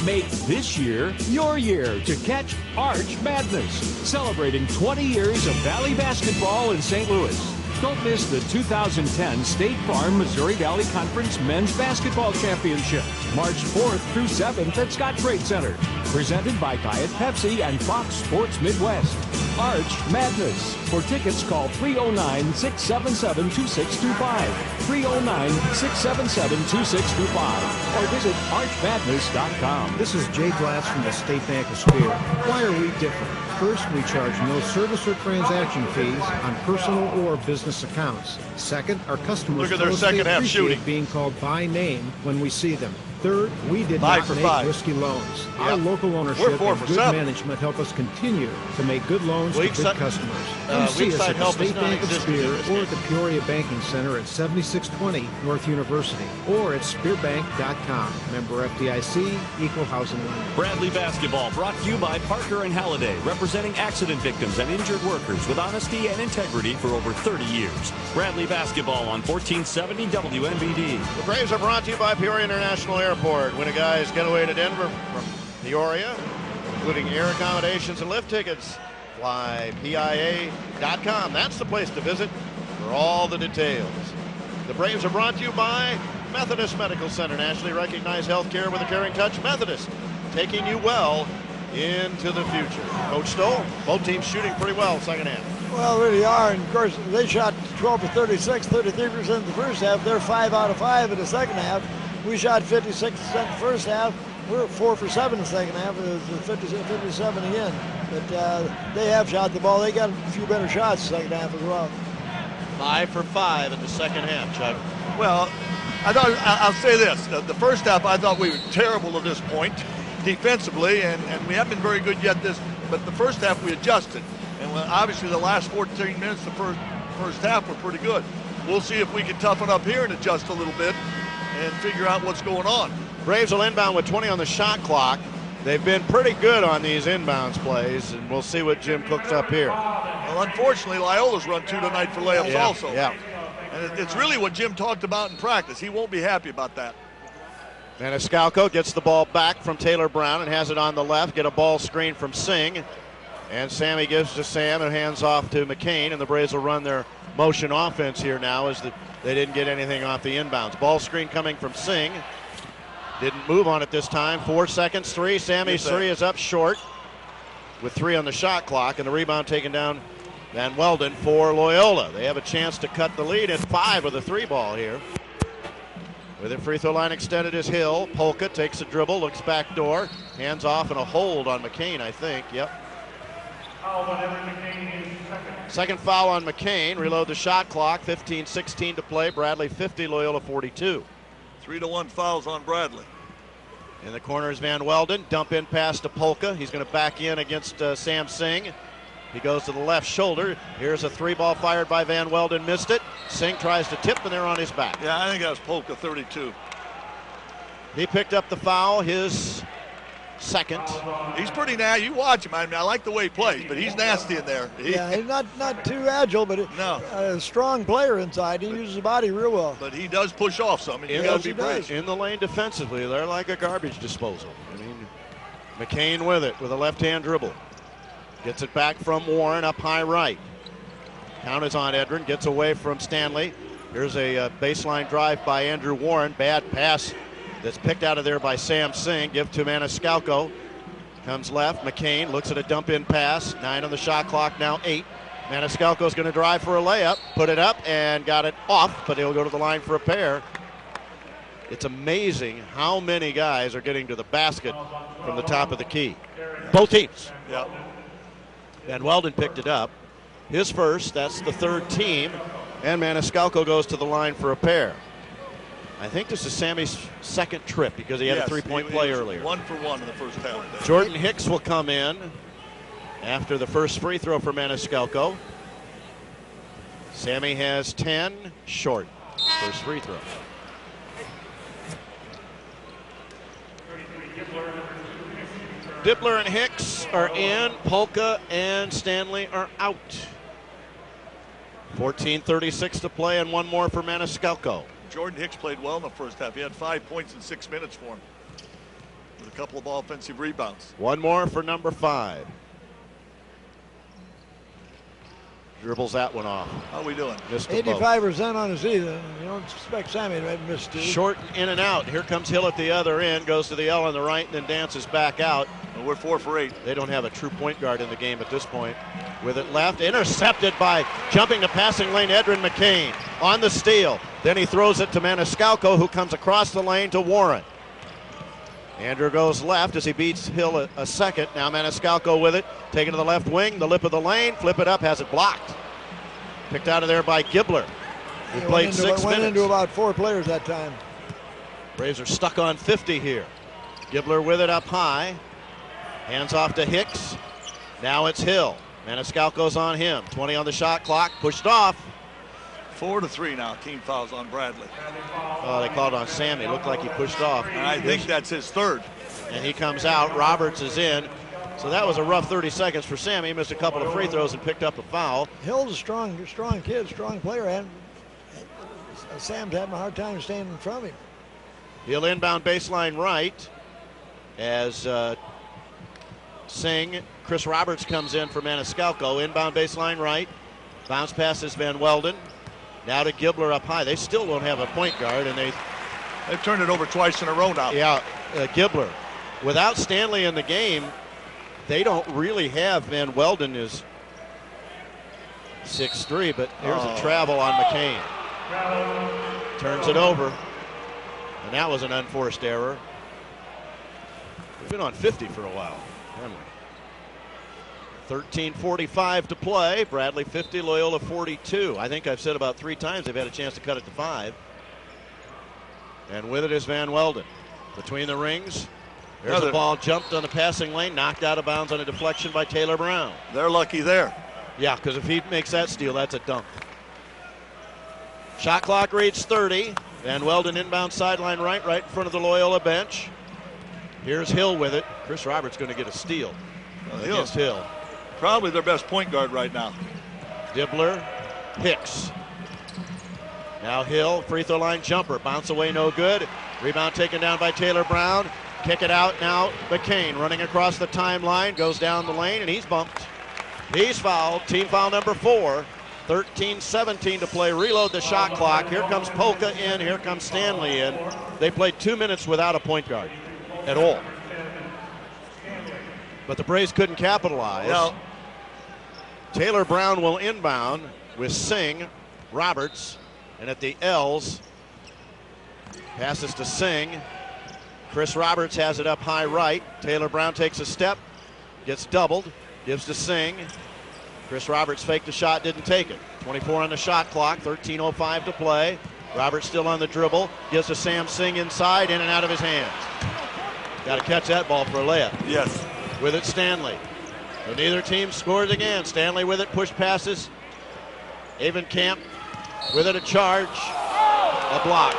[SPEAKER 4] Make this year your year to catch Arch Madness, celebrating 20 years of Valley basketball in St. Louis. Don't miss the 2010 State Farm Missouri Valley Conference Men's Basketball Championship, March 4th through 7th at Scott Trade Center. Presented by Diet Pepsi and Fox Sports Midwest. Arch Madness. For tickets, call 309-677-2625. 309-677-2625. Or visit archmadness.com.
[SPEAKER 1] This is Jay Glass from the State Bank of Spear. Why are we different? First, we charge no service or transaction fees on personal or business accounts. Second, our customers appreciate being called by name when we see them. Third, we did not make risky loans. Our local ownership and good management help us continue to make good loans to good customers. Come see us at the State Bank of Spear or at the Peoria Banking Center at 7620 North University or at spearbank.com. Member FDIC, Equal Housing Lender.
[SPEAKER 3] Bradley basketball brought to you by Parker and Halliday, representing accident victims and injured workers with honesty and integrity for over 30 years. Bradley basketball on 1470 WMBD.
[SPEAKER 2] The Braves are brought to you by Peoria International Airport. When a guy's getaway to Denver from Peoria, including air accommodations and lift tickets, flypia.com. That's the place to visit for all the details. The Braves are brought to you by Methodist Medical Center, nationally recognized healthcare with a caring touch. Methodist, taking you well into the future. Coach Stoll, both teams shooting pretty well second half.
[SPEAKER 11] Well, really are, and of course they shot 12 for 36, 33% in the first half. They're 5 out of 5 in the second half. We shot 56% the first half. We were 4 for 7 in the second half. It was 57 again. But they have shot the ball. They got a few better shots the second half as well.
[SPEAKER 2] 5 for 5 in the second half, Chuck.
[SPEAKER 5] Well, I'll say this. The first half, I thought we were terrible to this point defensively, and we haven't been very good yet. But the first half, we adjusted. And obviously the last 14 minutes, the first half, were pretty good. We'll see if we can toughen up here and adjust a little bit and figure out what's going on.
[SPEAKER 2] Braves will inbound with 20 on the shot clock. They've been pretty good on these inbounds plays, and we'll see what Jim cooks up here.
[SPEAKER 5] Well, unfortunately, Loyola's run 2 tonight for layups also.
[SPEAKER 2] Yeah.
[SPEAKER 5] And it's really what Jim talked about in practice. He won't be happy about that.
[SPEAKER 2] Maniscalco gets the ball back from Taylor Brown and has it on the left. Get a ball screen from Singh. And Sammy gives to Sam and hands off to McCain, and the Braves will run their motion offense here now as they didn't get anything off the inbounds. Ball screen coming from Singh. Didn't move on it this time. 4 seconds, 3. Sammy's 3 is up short with 3 on the shot clock, and the rebound taken down Van Welden for Loyola. They have a chance to cut the lead at 5 with a 3 ball here. With the free throw line extended is Hill. Polka takes a dribble, looks back door, hands off, and a hold on McCain, I think. Yep. Second foul on McCain. Reload the shot clock. 15-16 to play. Bradley 50, Loyola 42.
[SPEAKER 5] 3-1 fouls on Bradley.
[SPEAKER 2] In the corner is Van Welden. Dump in pass to Polka. He's going to back in against Sam Singh. He goes to the left shoulder. Here's a 3-ball fired by Van Welden. Missed it. Singh tries to tip, and they're on his back.
[SPEAKER 5] Yeah, I think that was Polka, 32.
[SPEAKER 2] He picked up the foul, his second.
[SPEAKER 5] He's pretty nasty. You watch him. I mean, I like the way he plays, but he's nasty in there.
[SPEAKER 11] Yeah, he's not too agile, but a strong player inside. He uses the body real well.
[SPEAKER 5] But he does push off some, and you got to be brave.
[SPEAKER 2] In the lane defensively, they're like a garbage disposal. I mean, McCain with it with a left-hand dribble. Gets it back from Warren up high right. Count is on Edrin. Gets away from Stanley. Here's a baseline drive by Andrew Warren. Bad pass that's picked out of there by Sam Singh. Give to Maniscalco. Comes left. McCain looks at a dump-in pass. 9 on the shot clock, now 8. Maniscalco's going to drive for a layup. Put it up and got it off, but he'll go to the line for a pair. It's amazing how many guys are getting to the basket from the top of the key. Both teams.
[SPEAKER 5] Yeah.
[SPEAKER 2] Van Welden picked it up. His first, that's the third team. And Maniscalco goes to the line for a pair. I think this is Sammy's second trip because he had a 3-point play earlier.
[SPEAKER 5] 1 for 1 in the first half.
[SPEAKER 2] Jordan Hicks will come in after the first free throw for Maniscalco. Sammy has 10, short. First free throw. Dibbler and Hicks are in. Polka and Stanley are out. 14:36 to play and one more for Maniscalco.
[SPEAKER 5] Jordan Hicks played well in the first half. He had 5 points in 6 minutes for him with a couple of offensive rebounds.
[SPEAKER 2] One more for number 5. Dribbles that one off.
[SPEAKER 5] How are we doing?
[SPEAKER 11] 85% on his season. You don't expect Sammy to have missed 2.
[SPEAKER 2] Short in and out. Here comes Hill at the other end. Goes to the L on the right and then dances back out.
[SPEAKER 5] Well, we're 4 for 8.
[SPEAKER 2] They don't have a true point guard in the game at this point. With it left, intercepted by jumping to passing lane Edrin McCain on the steal. Then he throws it to Maniscalco, who comes across the lane to Warren. Andrew goes left as he beats Hill a second. Now Maniscalco with it, taken to the left wing, the lip of the lane, flip it up, has it blocked. Picked out of there by Gibbler, who played 6 minutes.
[SPEAKER 11] Went into about 4 players that time.
[SPEAKER 2] Braves are stuck on 50 here. Gibbler with it up high. Hands off to Hicks. Now it's Hill. Maniscalco's on him. 20 on the shot clock, pushed off.
[SPEAKER 5] 4 to 3 now. Team fouls on Bradley.
[SPEAKER 2] Oh, they called on Sammy. Looked like he pushed off.
[SPEAKER 5] And I think that's his third.
[SPEAKER 2] And he comes out. Roberts is in. So that was a rough 30 seconds for Sammy. He missed a couple of free throws and picked up a foul.
[SPEAKER 11] Hill's a strong kid, strong player, and Sam's having a hard time staying in front of him.
[SPEAKER 2] He'll inbound baseline right as Singh. Chris Roberts comes in for Maniscalco. Inbound baseline right. Bounce passes Van Welden. Now to Gibbler up high. They still don't have a point guard, and
[SPEAKER 5] they've turned it over twice in a row now.
[SPEAKER 2] Yeah, Gibbler. Without Stanley in the game, they don't really have Van Welden is 6'3", but here's a travel on McCain. Turns it over. And that was an unforced error. We've been on 50 for a while, haven't we? 13:45 to play. Bradley 50, Loyola 42. I think I've said about 3 times they've had a chance to cut it to 5. And with it is Van Welden. Between the rings. There's a ball jumped on the passing lane, knocked out of bounds on a deflection by Taylor Brown.
[SPEAKER 5] They're lucky there.
[SPEAKER 2] Yeah, because if he makes that steal, that's a dunk. Shot clock reads 30. Van Welden inbound sideline right in front of the Loyola bench. Here's Hill with it. Chris Roberts going to get a steal against Hill.
[SPEAKER 5] Probably their best point guard right now.
[SPEAKER 2] Dibbler, Hicks. Now Hill, free throw line jumper. Bounce away, no good. Rebound taken down by Taylor Brown. Kick it out now. McCain running across the timeline. Goes down the lane, and he's bumped. He's fouled. Team foul number 4. 13:17 to play. Reload the shot clock. Here comes Polka in. Here comes Stanley in. They played 2 minutes without a point guard at all. But the Braves couldn't capitalize.
[SPEAKER 5] No.
[SPEAKER 2] Taylor Brown will inbound with Singh, Roberts, and at the L's, passes to Singh. Chris Roberts has it up high right. Taylor Brown takes a step, gets doubled, gives to Singh. Chris Roberts faked the shot, didn't take it. 24 on the shot clock, 13:05 to play. Roberts still on the dribble, gives to Sam Singh inside, in and out of his hands. Got to catch that ball for a layup.
[SPEAKER 5] Yes.
[SPEAKER 2] With it, Stanley. So neither team scores again. Stanley with it, push passes. Avenkamp with it, a charge. A block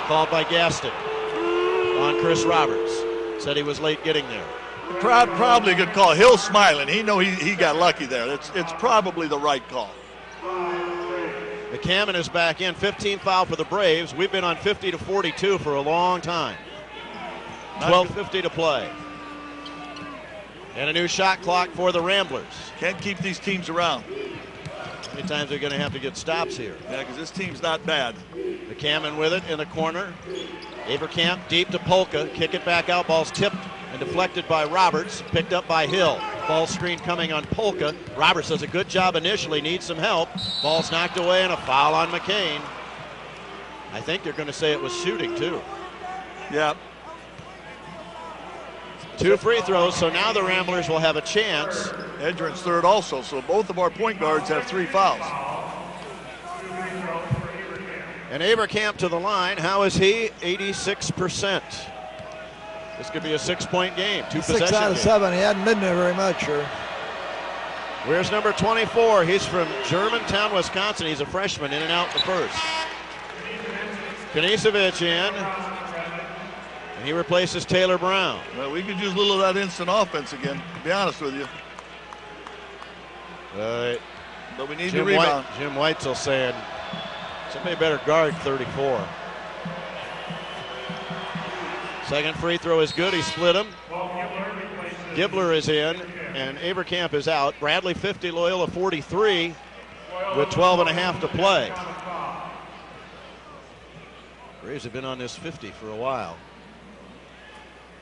[SPEAKER 2] called by Gaston on Chris Roberts. Said he was late getting there.
[SPEAKER 5] Probably a good call. Hill's smiling. He know he got lucky there. It's probably the right call.
[SPEAKER 2] McCammon is back in. 15 foul for the Braves. We've been on 50-42 for a long time. 12:50 to play. And a new shot clock for the Ramblers.
[SPEAKER 5] Can't keep these teams around.
[SPEAKER 2] How many times are going to have to get stops here?
[SPEAKER 5] Yeah, because this team's not bad.
[SPEAKER 2] McCammon with it in the corner. Avercamp deep to Polka. Kick it back out. Ball's tipped and deflected by Roberts. Picked up by Hill. Ball screen coming on Polka. Roberts does a good job initially. Needs some help. Ball's knocked away and a foul on McCain. I think they're going to say it was shooting too.
[SPEAKER 5] Yeah.
[SPEAKER 2] 2 free throws, so now the Ramblers will have a chance.
[SPEAKER 5] Edgerton's third also, so both of our point guards have 3 fouls.
[SPEAKER 2] And Avercamp to the line. How is he? 86%. This could be a 6-point game. 2 possession
[SPEAKER 11] 6 out of 7. He hadn't been there very much, sure.
[SPEAKER 2] Where's number 24? He's from Germantown, Wisconsin. He's a freshman, in and out the first. Kanisevic in. And he replaces Taylor Brown.
[SPEAKER 5] Well, we could use a little of that instant offense again, to be honest with you. But we need to rebound.
[SPEAKER 2] Jim Weitzel saying somebody better guard 34. Second free throw is good. He split him. Gibbler is in, and Avercamp is out. Bradley 50, Loyola 43, with 12.5 to play. Braves have been on this 50 for a while.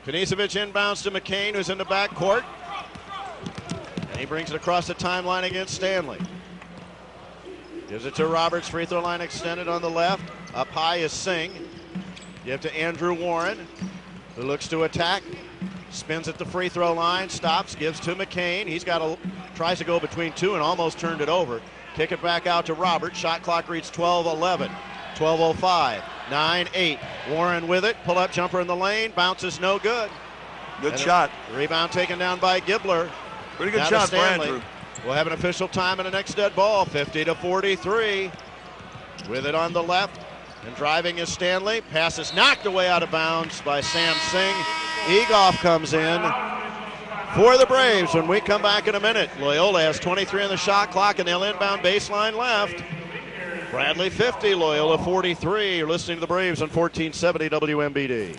[SPEAKER 2] Kanisevic inbounds to McCain, who's in the backcourt. And he brings it across the timeline against Stanley. Gives it to Roberts, free throw line extended on the left. Up high is Singh. Give to Andrew Warren, who looks to attack. Spins at the free throw line, stops, gives to McCain. He's tries to go between 2 and almost turned it over. Kick it back out to Roberts. Shot clock reads 12:11. 12:05. 9-8. Warren with it. Pull up jumper in the lane. Bounces no good.
[SPEAKER 5] Good shot.
[SPEAKER 2] Rebound taken down by Gibbler.
[SPEAKER 5] Pretty good shot for Andrew.
[SPEAKER 2] We'll have an official time and a next dead ball. 50-43. With it on the left. And driving is Stanley. Pass is knocked away out of bounds by Sam Singh. Egoff comes in for the Braves when we come back in a minute. Loyola has 23 on the shot clock and they'll inbound baseline left. Bradley 50, Loyola 43. You're listening to the Braves on 1470 WMBD.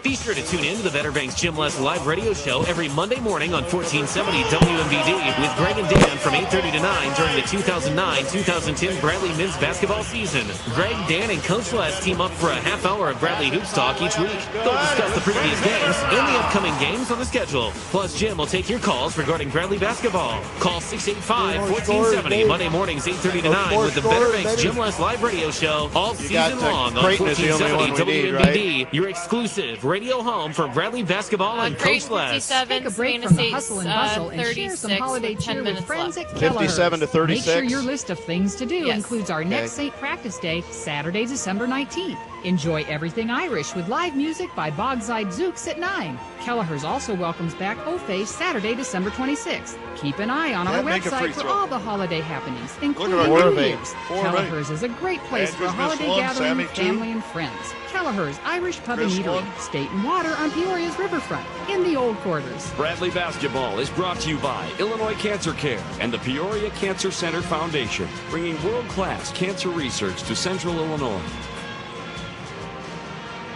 [SPEAKER 14] Be sure to tune in to the Better Banks Jim Les live radio show every Monday morning on 1470 WMBD with Greg and Dan from 8:30 to 9 during the 2009-2010 Bradley men's basketball season. Greg, Dan, and Coach Les team up for a half hour of Bradley Hoops talk each week. They'll discuss the previous games and the upcoming games on the schedule. Plus, Jim will take your calls regarding Bradley basketball. Call 685-1470 Monday mornings 8:30 to 9 with the Better Banks Jim Les live radio show all season long on 1470 WMBD, your exclusive radio home for Bradley basketball and Coach Les.
[SPEAKER 13] Take a break from the hustle and bustle and share some holiday cheer with friends at Kelleher's.
[SPEAKER 2] 57 to 36.
[SPEAKER 13] Make sure your list of things to do includes our next St. Practice Day, Saturday, December 19th. Enjoy everything Irish with live music by Bogside Zooks at 9. Kelleher's also welcomes back O-Face Saturday, December 26th. Keep an eye on our website for all the holiday happenings, including New Year's. Kelleher's is a great place for a holiday gathering with family and friends. Kelleher's Irish Pub and Eatery, State and Water on Peoria's riverfront, in the Old Quarters.
[SPEAKER 3] Bradley Basketball is brought to you by Illinois Cancer Care and the Peoria Cancer Center Foundation, bringing world-class cancer research to Central Illinois.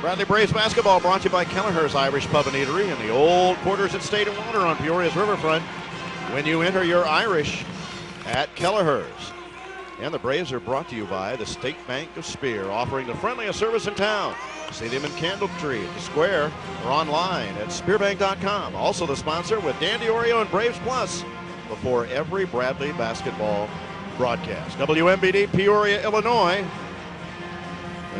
[SPEAKER 2] Bradley Braves basketball brought to you by Kelleher's Irish Pub and Eatery in the Old Quarters at State and Water on Peoria's riverfront. When you enter your Irish at Kelleher's. And the Braves are brought to you by the State Bank of Spear, offering the friendliest service in town. See them in Candletree, at the Square, or online at spearbank.com. Also the sponsor with Dan Diorio and Braves Plus before every Bradley basketball broadcast. WMBD Peoria, Illinois,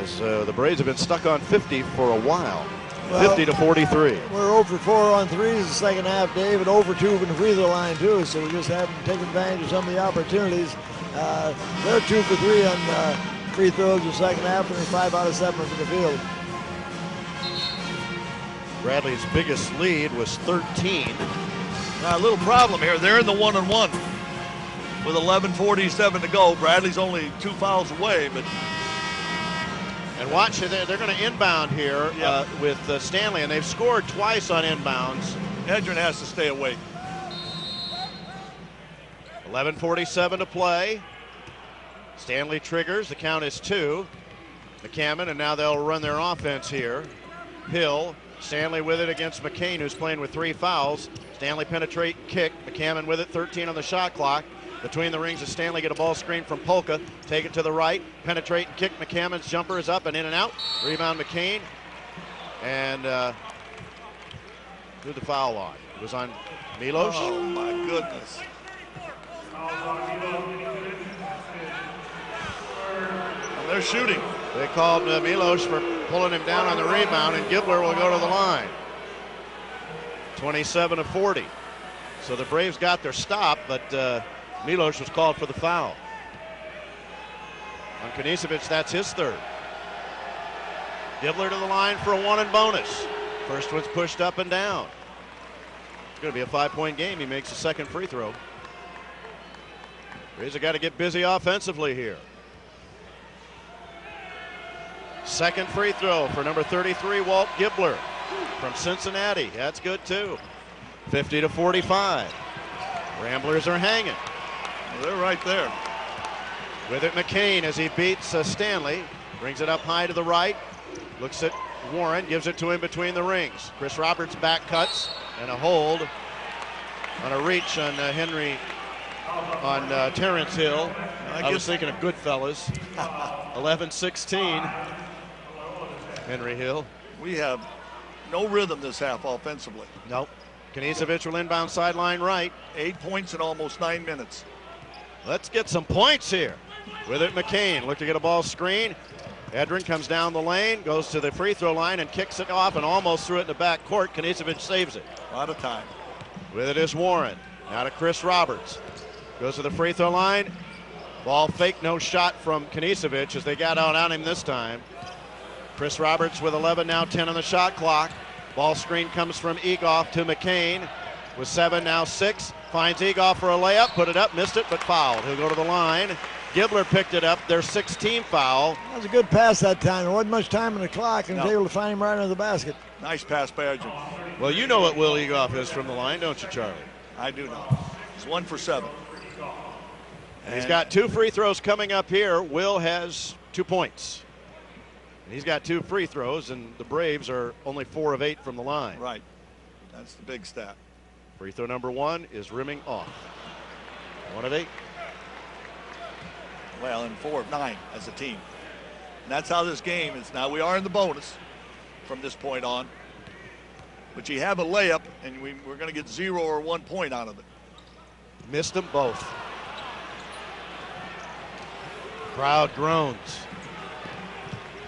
[SPEAKER 2] as the Braves have been stuck on 50 for a while.
[SPEAKER 11] Well,
[SPEAKER 2] 50 to 43.
[SPEAKER 11] We're 0 for 4 on threes the second half, Dave, and 0 for 2 from the free throw line, too, so we just haven't taken advantage of some of the opportunities. They're 2 for 3 on free throws the second half, and they're 5 out of 7 from the field.
[SPEAKER 2] Bradley's biggest lead was 13.
[SPEAKER 5] Now, a little problem here. They're in the 1-on-1 with 11:47 to go. Bradley's only 2 fouls away, but...
[SPEAKER 2] And watch, they're going to inbound here with Stanley, and they've scored twice on inbounds.
[SPEAKER 5] Edgerton has to stay awake.
[SPEAKER 2] 11:47 to play. Stanley triggers. The count is 2. McCammon, and now they'll run their offense here. Hill, Stanley with it against McCain, who's playing with 3 fouls. Stanley penetrate, kick. McCammon with it, 13 on the shot clock. Between the rings of Stanley, get a ball screen from Polka. Take it to the right, penetrate and kick. McCammon's jumper is up and in and out. Rebound McCain. And who'd the foul on? It was on Milos.
[SPEAKER 5] Oh, my goodness. And they're shooting.
[SPEAKER 2] They called Milos for pulling him down on the rebound, and Gibler will go to the line. 27 to 40. So the Braves got their stop, but Milos was called for the foul. On Kanisevic, that's his third. Gibler to the line for a 1 and bonus. First one's pushed up and down. It's going to be a 5-point game. He makes the second free throw. Braves have got to get busy offensively here. Second free throw for number 33, Walt Gibler from Cincinnati. That's good too. 50 to 45. Ramblers are hanging.
[SPEAKER 5] Well, they're right there.
[SPEAKER 2] With it, McCain as he beats Stanley. Brings it up high to the right. Looks at Warren, gives it to him between the rings. Chris Roberts back cuts and a hold on a reach on Terrence Hill. I was thinking of Goodfellas. 11-16. Henry Hill.
[SPEAKER 5] We have no rhythm this half offensively.
[SPEAKER 2] Nope. Kanisevic will inbound sideline right.
[SPEAKER 5] 8 points in almost 9 minutes.
[SPEAKER 2] Let's get some points here. With it, McCain. Look to get a ball screen. Edrin comes down the lane, goes to the free throw line and kicks it off and almost threw it in the back court. Kanisevic saves it.
[SPEAKER 5] A lot of time.
[SPEAKER 2] With it is Warren. Now to Chris Roberts. Goes to the free throw line. Ball fake, no shot from Kanisevic as they got out on him this time. Chris Roberts with 11, now 10 on the shot clock. Ball screen comes from Egoff to McCain. With 7, now 6. Finds Egoff for a layup, put it up, missed it, but fouled. He'll go to the line. Gibler picked it up, their 16th foul.
[SPEAKER 11] That was a good pass that time. There wasn't much time on the clock, and was able to find him right under the basket.
[SPEAKER 5] Nice pass by Edgerton.
[SPEAKER 2] Well, you know what Will Egoff is from the line, don't you, Charlie?
[SPEAKER 5] I do know. He's 1 for 7.
[SPEAKER 2] And he's got 2 free throws coming up here. Will has 2 points. He's got 2 free throws, and the Braves are only 4 of 8 from the line.
[SPEAKER 5] Right. That's the big stat.
[SPEAKER 2] Free throw number 1 is rimming off. 1 of 8.
[SPEAKER 5] Well, and 4 of 9 as a team. And that's how this game is. Now we are in the bonus from this point on. But you have a layup, and we're going to get 0 or 1 point out of it.
[SPEAKER 2] Missed them both. Crowd groans.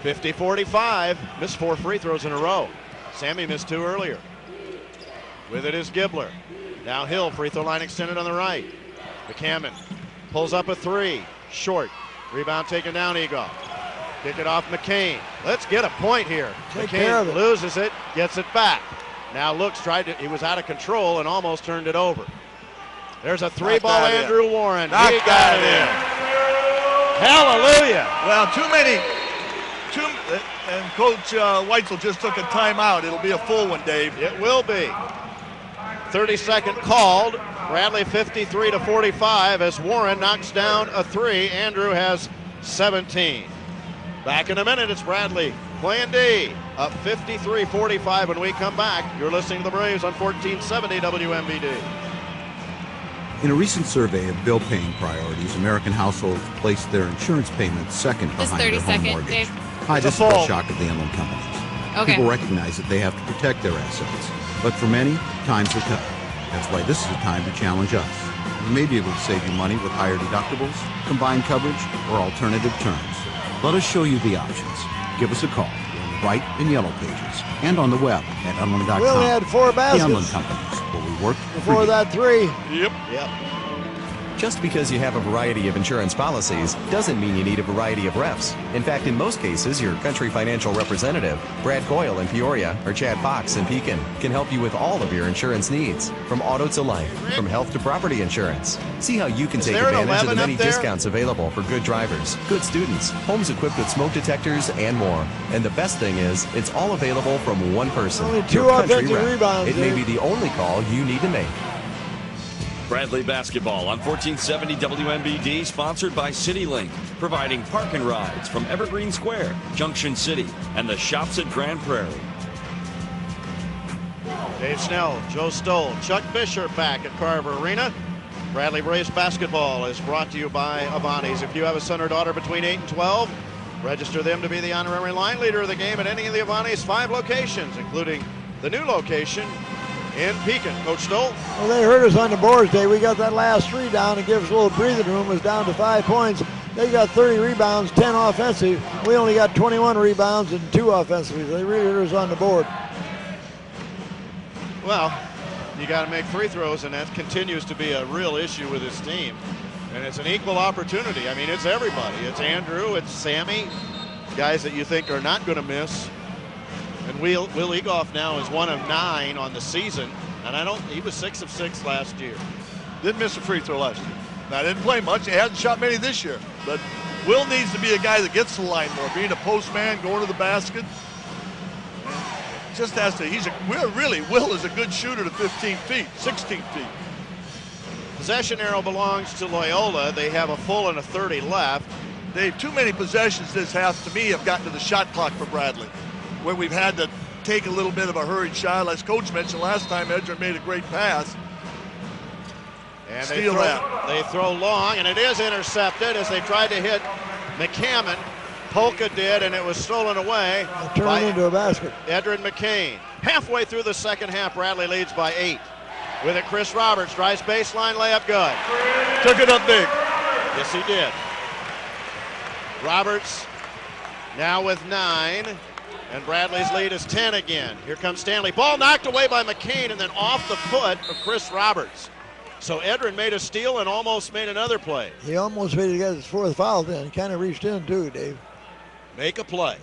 [SPEAKER 2] 50-45. Missed 4 free throws in a row. Sammy missed 2 earlier. With it is Gibbler. Now Hill, free throw line extended on the right. McCammon pulls up a 3. Short. Rebound taken down, Egoff. Kick it off McCain. Let's get a point here. McCain loses it, gets it back. Now looks, he was out of control and almost turned it over. There's a 3-ball Andrew Warren. He got it in. Hallelujah.
[SPEAKER 5] Well, and Coach Weitzel just took a timeout. It'll be a full one, Dave.
[SPEAKER 2] It will be. 30-second called. Bradley 53-45 as Warren knocks down a 3. Andrew has 17. Back in a minute, it's Bradley playing D. Up 53-45 when we come back. You're listening to the Braves on 1470 WMBD.
[SPEAKER 9] In a recent survey of bill-paying priorities, American households placed their insurance payments second behind their home mortgage.
[SPEAKER 10] Dave.
[SPEAKER 9] Hi, this is Bill Shock of the Inland Companies.
[SPEAKER 10] Okay.
[SPEAKER 9] People recognize that they have to protect their assets, but for many, times are tough. That's why this is a time to challenge us. We may be able to save you money with higher deductibles, combined coverage, or alternative terms. Let us show you the options. Give us a call. We're in the white and yellow pages, and on the web at unland.com.
[SPEAKER 11] We only had 4 baskets.
[SPEAKER 9] The Unland Companies, where we work
[SPEAKER 11] before that 3.
[SPEAKER 5] Yep.
[SPEAKER 6] Just because you have a variety of insurance policies doesn't mean you need a variety of refs. In fact, in most cases, your country financial representative, Brad Coyle in Peoria, or Chad Fox in Pekin, can help you with all of your insurance needs, from auto to life, from health to property insurance. See how you can take advantage of the many discounts available for good drivers, good students, homes equipped with smoke detectors, and more. And the best thing is, it's all available from one person.
[SPEAKER 11] Only 2
[SPEAKER 6] your country
[SPEAKER 11] offensive
[SPEAKER 6] rep.
[SPEAKER 11] rebounds.
[SPEAKER 6] It may be the only call you need to make.
[SPEAKER 3] Bradley Basketball on 1470 WMBD, sponsored by CityLink, providing park and rides from Evergreen Square, Junction City, and the shops at Grand Prairie.
[SPEAKER 2] Dave Snell, Joe Stoll, Chuck Fisher back at Carver Arena. Bradley Braves Basketball is brought to you by Avanti's. If you have a son or daughter between 8 and 12, register them to be the honorary line leader of the game at any of the Avanti's 5 locations, including the new location in Pekin. Coach Stoll?
[SPEAKER 11] Well, they hurt us on the boards day. We got that last 3 down and give us a little breathing room. It was down to 5 points. They got 30 rebounds, 10 offensive. We only got 21 rebounds and 2 offensive. They really hurt us on the board.
[SPEAKER 2] Well, you got to make free throws, and that continues to be a real issue with this team. And it's an equal opportunity. I mean, it's everybody. It's Andrew, it's Sammy, guys that you think are not going to miss. And Will Egoff now is 1 of 9 on the season, and he was 6 of 6 last year.
[SPEAKER 5] Didn't miss a free throw last year. Now, didn't play much. He hasn't shot many this year. But Will needs to be a guy that gets to the line more, being a post man, going to the basket. Just has to. Will is a good shooter to 15 feet, 16 feet.
[SPEAKER 2] Possession arrow belongs to Loyola. They have a full and a 30 left.
[SPEAKER 5] Dave, too many possessions this half, to me, have gotten to the shot clock for Bradley, where we've had to take a little bit of a hurried shot. As Coach mentioned last time, Edger made a great pass.
[SPEAKER 2] And they throw long, and it is intercepted as they tried to hit McCammon. Polka did, and it was stolen away.
[SPEAKER 11] Turned into a basket.
[SPEAKER 2] Edrin McCain. Halfway through the second half, Bradley leads by 8. With it, Chris Roberts drives baseline, layup good.
[SPEAKER 5] Took it up big.
[SPEAKER 2] Yes, he did. Roberts now with 9. And Bradley's lead is 10 again. Here comes Stanley. Ball knocked away by McCain and then off the foot of Chris Roberts. So Edrin made a steal and almost made another play.
[SPEAKER 11] He almost made it get his 4th foul then. Kind of reached in too, Dave.
[SPEAKER 2] Make a play.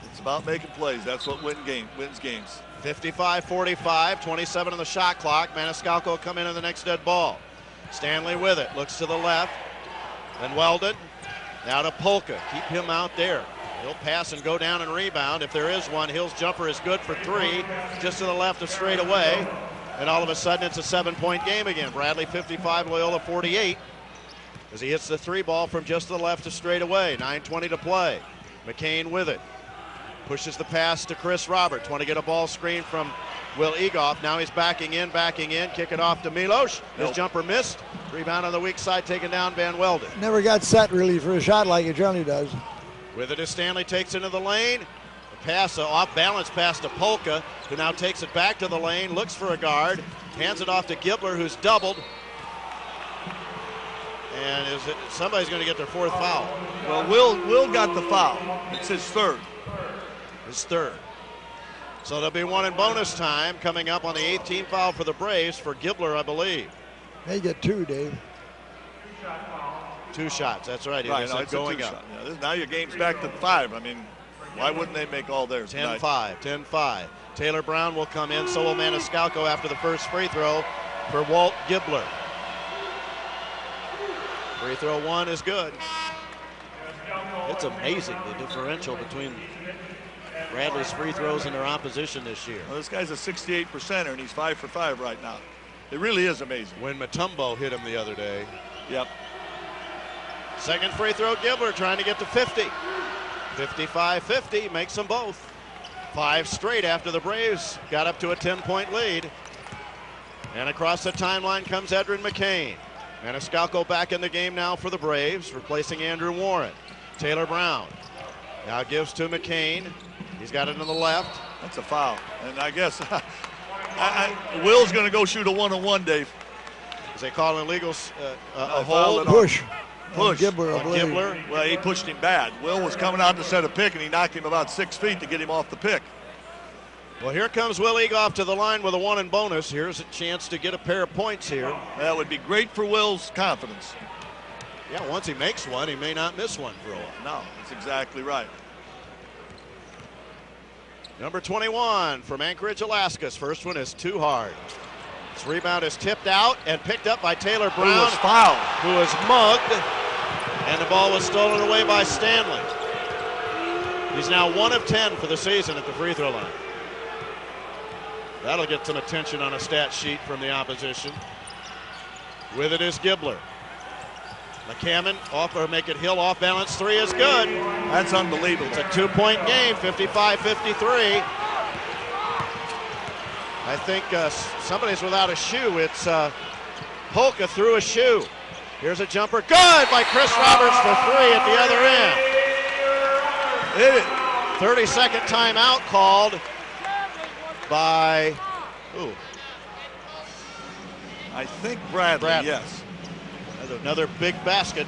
[SPEAKER 5] It's about making plays. That's what wins games.
[SPEAKER 2] 55-45, 27 on the shot clock. Maniscalco come in on the next dead ball. Stanley with it. Looks to the left. Then Weldon. Now to Polka. Keep him out there. He'll pass and go down and rebound. If there is one, Hill's jumper is good for 3. Just to the left of straightaway. And all of a sudden, it's a 7-point game again. Bradley 55, Loyola 48. As he hits the 3 ball from just to the left of straightaway. 9:20 to play. McCain with it. Pushes the pass to Chris Roberts. Want to get a ball screen from Will Egoff. Now he's backing in. Kick it off to Milos. His jumper missed. Rebound on the weak side, taken down Van Welden.
[SPEAKER 11] Never got set really for a shot like he generally does.
[SPEAKER 2] With it as Stanley takes into the lane. A pass, an off-balance pass to Polka, who now takes it back to the lane, looks for a guard, hands it off to Gibler, who's doubled. And somebody's going to get their fourth foul.
[SPEAKER 5] Well, Will got the foul. It's his third.
[SPEAKER 2] So there'll be one in bonus time coming up on the 18th foul for the Braves for Gibler, I believe.
[SPEAKER 11] They get two, Dave.
[SPEAKER 2] 2 shots, that's right.
[SPEAKER 5] Right, no, it's going up. Yeah, now your game's back to 5. I mean, why wouldn't they make all theirs?
[SPEAKER 2] 10-5. Taylor Brown will come in. So will Maniscalco after the first free throw for Walt Gibler. Free throw 1 is good. It's amazing the differential between Bradley's free throws and their opposition this year.
[SPEAKER 5] Well, this guy's a 68%er, and he's 5 for 5 right now. It really is amazing.
[SPEAKER 2] When Mutombo hit him the other day.
[SPEAKER 5] Yep.
[SPEAKER 2] Second free throw, Gibler trying to get to 50. 55-50, makes them both. 5 straight after the Braves got up to a 10-point lead. And across the timeline comes Edrin McCain. Maniscalco back in the game now for the Braves, replacing Andrew Warren. Taylor Brown now gives to McCain. He's got it on the left.
[SPEAKER 5] That's a foul. And I guess Will's going to go shoot a 1-on-1, Dave.
[SPEAKER 2] Is they call an illegal a
[SPEAKER 5] hold?
[SPEAKER 11] Push.
[SPEAKER 5] Gibler. Well, he pushed him bad. Will was coming out to set a pick, and he knocked him about 6 feet to get him off the pick.
[SPEAKER 2] Well, here comes Will Egoff to the line with a 1 in bonus. Here's a chance to get a pair of points here.
[SPEAKER 5] That would be great for Will's confidence.
[SPEAKER 2] Yeah, once he makes one, he may not miss one for a while.
[SPEAKER 5] No, that's exactly right.
[SPEAKER 2] Number 21 from Anchorage, Alaska's first one is too hard. This rebound is tipped out and picked up by Taylor Brown.
[SPEAKER 5] Who was fouled.
[SPEAKER 2] Who was mugged, and the ball was stolen away by Stanley. He's now 1 of 10 for the season at the free throw line. That'll get some attention on a stat sheet from the opposition. With it is Gibler. McCammon off or make it Hill off balance 3 is good.
[SPEAKER 5] That's unbelievable.
[SPEAKER 2] It's a 2-point game, 55-53. I think somebody's without a shoe. It's Polka threw a shoe. Here's a jumper. Good by Chris Roberts for 3 at the other end. 30-second timeout called by,
[SPEAKER 5] I think Bradley. Yes.
[SPEAKER 2] Another big basket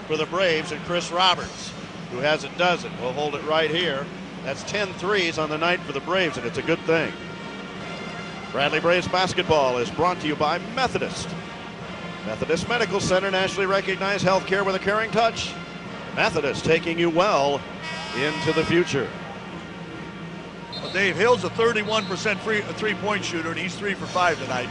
[SPEAKER 2] for the Braves and Chris Roberts, who has a dozen. We'll hold it right here. That's 10 threes on the night for the Braves, and it's a good thing. Bradley Braves basketball is brought to you by Methodist. Methodist Medical Center, nationally recognized healthcare with a caring touch. Methodist, taking you well into the future.
[SPEAKER 5] Well, Dave, Hill's a 31% three-point shooter, and he's 3 for 5 tonight.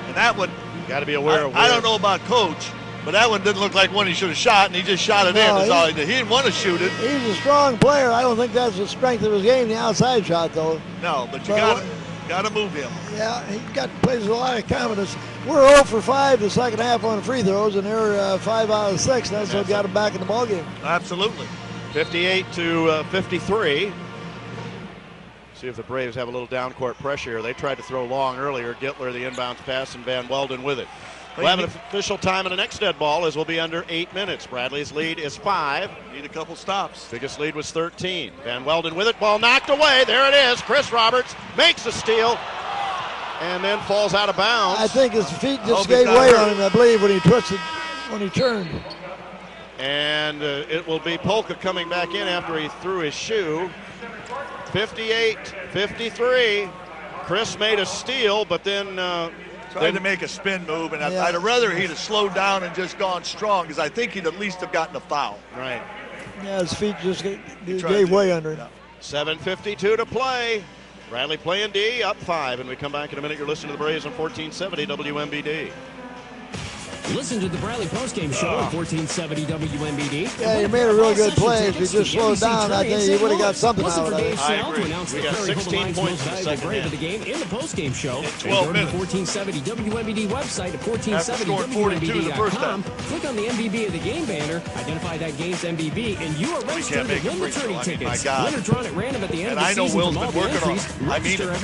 [SPEAKER 5] And that one,
[SPEAKER 2] got to be aware of.
[SPEAKER 5] I don't know about Coach, but that one didn't look like one he should have shot, and he just shot it in. That's all he did. He didn't want to shoot it.
[SPEAKER 11] He's a strong player. I don't think that's the strength of his game, the outside shot, though.
[SPEAKER 5] No, but you got to move him.
[SPEAKER 11] Yeah, he plays with a lot of confidence. We're 0 for 5 the second half on free throws, and they're 5 out of 6. That's what got him back in the ballgame.
[SPEAKER 5] Absolutely.
[SPEAKER 2] 58-53. See if the Braves have a little down court pressure. They tried to throw long earlier. Gittler the inbounds pass, and Van Welden with it. We'll have an official time in the next dead ball as we'll be under 8 minutes. Bradley's lead is 5.
[SPEAKER 5] Need a couple stops.
[SPEAKER 2] Biggest lead was 13. Van Welden with it. Ball knocked away. There it is. Chris Roberts makes a steal and then falls out of bounds.
[SPEAKER 11] I think his feet just gave way on him, I believe, when he twisted, when he turned.
[SPEAKER 2] And it will be Polka coming back in after he threw his shoe. 58-53. Chris made a steal, but then
[SPEAKER 5] tried to make a spin move, and I'd have rather he'd have slowed down and just gone strong, because I think he'd at least have gotten a foul.
[SPEAKER 2] Right.
[SPEAKER 11] Yeah, his feet just gave way under him.
[SPEAKER 2] 7:52 to play. Bradley playing D, up 5, and we come back in a minute. You're listening to the Braves on 1470 WMBD.
[SPEAKER 23] Listen to the Bradley postgame show on 1470 WMBD.
[SPEAKER 11] Yeah, you made a real good play. If you just slowed down, I think you would have got something out of it.
[SPEAKER 23] I agree. We got 16 points in the second half. The game in the postgame show. 12 minutes. Go to the 1470 WMBD website at 1470WMBD.com. Click on the MVB of the game banner, identify that game's MVB, and you are registered to win the tourney tickets. Winner drawn at random at the end of the season.
[SPEAKER 5] And I know Will's been working on it.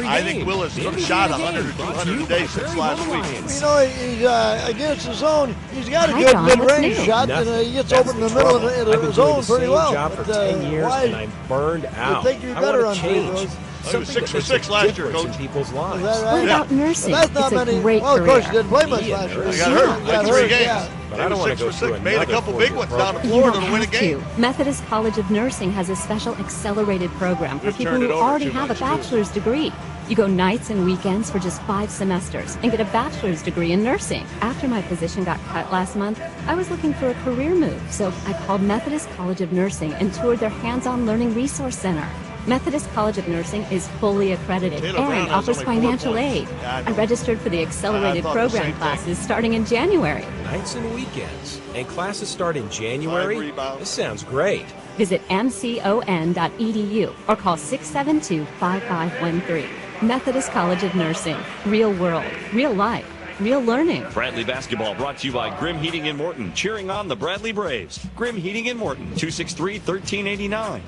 [SPEAKER 5] I think Will has shot 100 or 200 a day since last week.
[SPEAKER 11] You know, he's against the zone. He's got a good mid-range shot, and he gets open in the middle of the zone pretty well.
[SPEAKER 10] I've been doing the same job for 10 years, and I'm burned out.
[SPEAKER 11] I think you're better on
[SPEAKER 10] change.
[SPEAKER 5] He was 6 for 6 last year, Coach.
[SPEAKER 10] In people's lives.
[SPEAKER 7] What about nursing?
[SPEAKER 11] That's not
[SPEAKER 7] it's
[SPEAKER 11] many.
[SPEAKER 7] a great
[SPEAKER 11] Well, of course, you
[SPEAKER 7] career.
[SPEAKER 11] didn't play much last year.
[SPEAKER 5] He got hurt. Like 3 games.
[SPEAKER 11] Yeah.
[SPEAKER 10] But I don't want to go through
[SPEAKER 5] Made a couple big ones down the
[SPEAKER 7] You
[SPEAKER 5] floor
[SPEAKER 7] don't
[SPEAKER 5] to win a
[SPEAKER 7] have
[SPEAKER 5] game.
[SPEAKER 7] to. Methodist College of Nursing has a special accelerated program for people who already have a bachelor's degree. You go nights and weekends for just 5 semesters and get a bachelor's degree in nursing. After my position got cut last month, I was looking for a career move, so I called Methodist College of Nursing and toured their hands-on learning resource center. Methodist College of Nursing is fully accredited and offers financial aid. I registered for the accelerated program classes starting in January.
[SPEAKER 10] Nights and weekends. And classes start in January? This sounds great.
[SPEAKER 7] Visit mcon.edu or call 672-5513. Methodist College of Nursing. Real world, real life, real learning.
[SPEAKER 3] Bradley basketball brought to you by Grimm Heating and Morton, cheering on the Bradley Braves. Grimm Heating and Morton, 263-1389.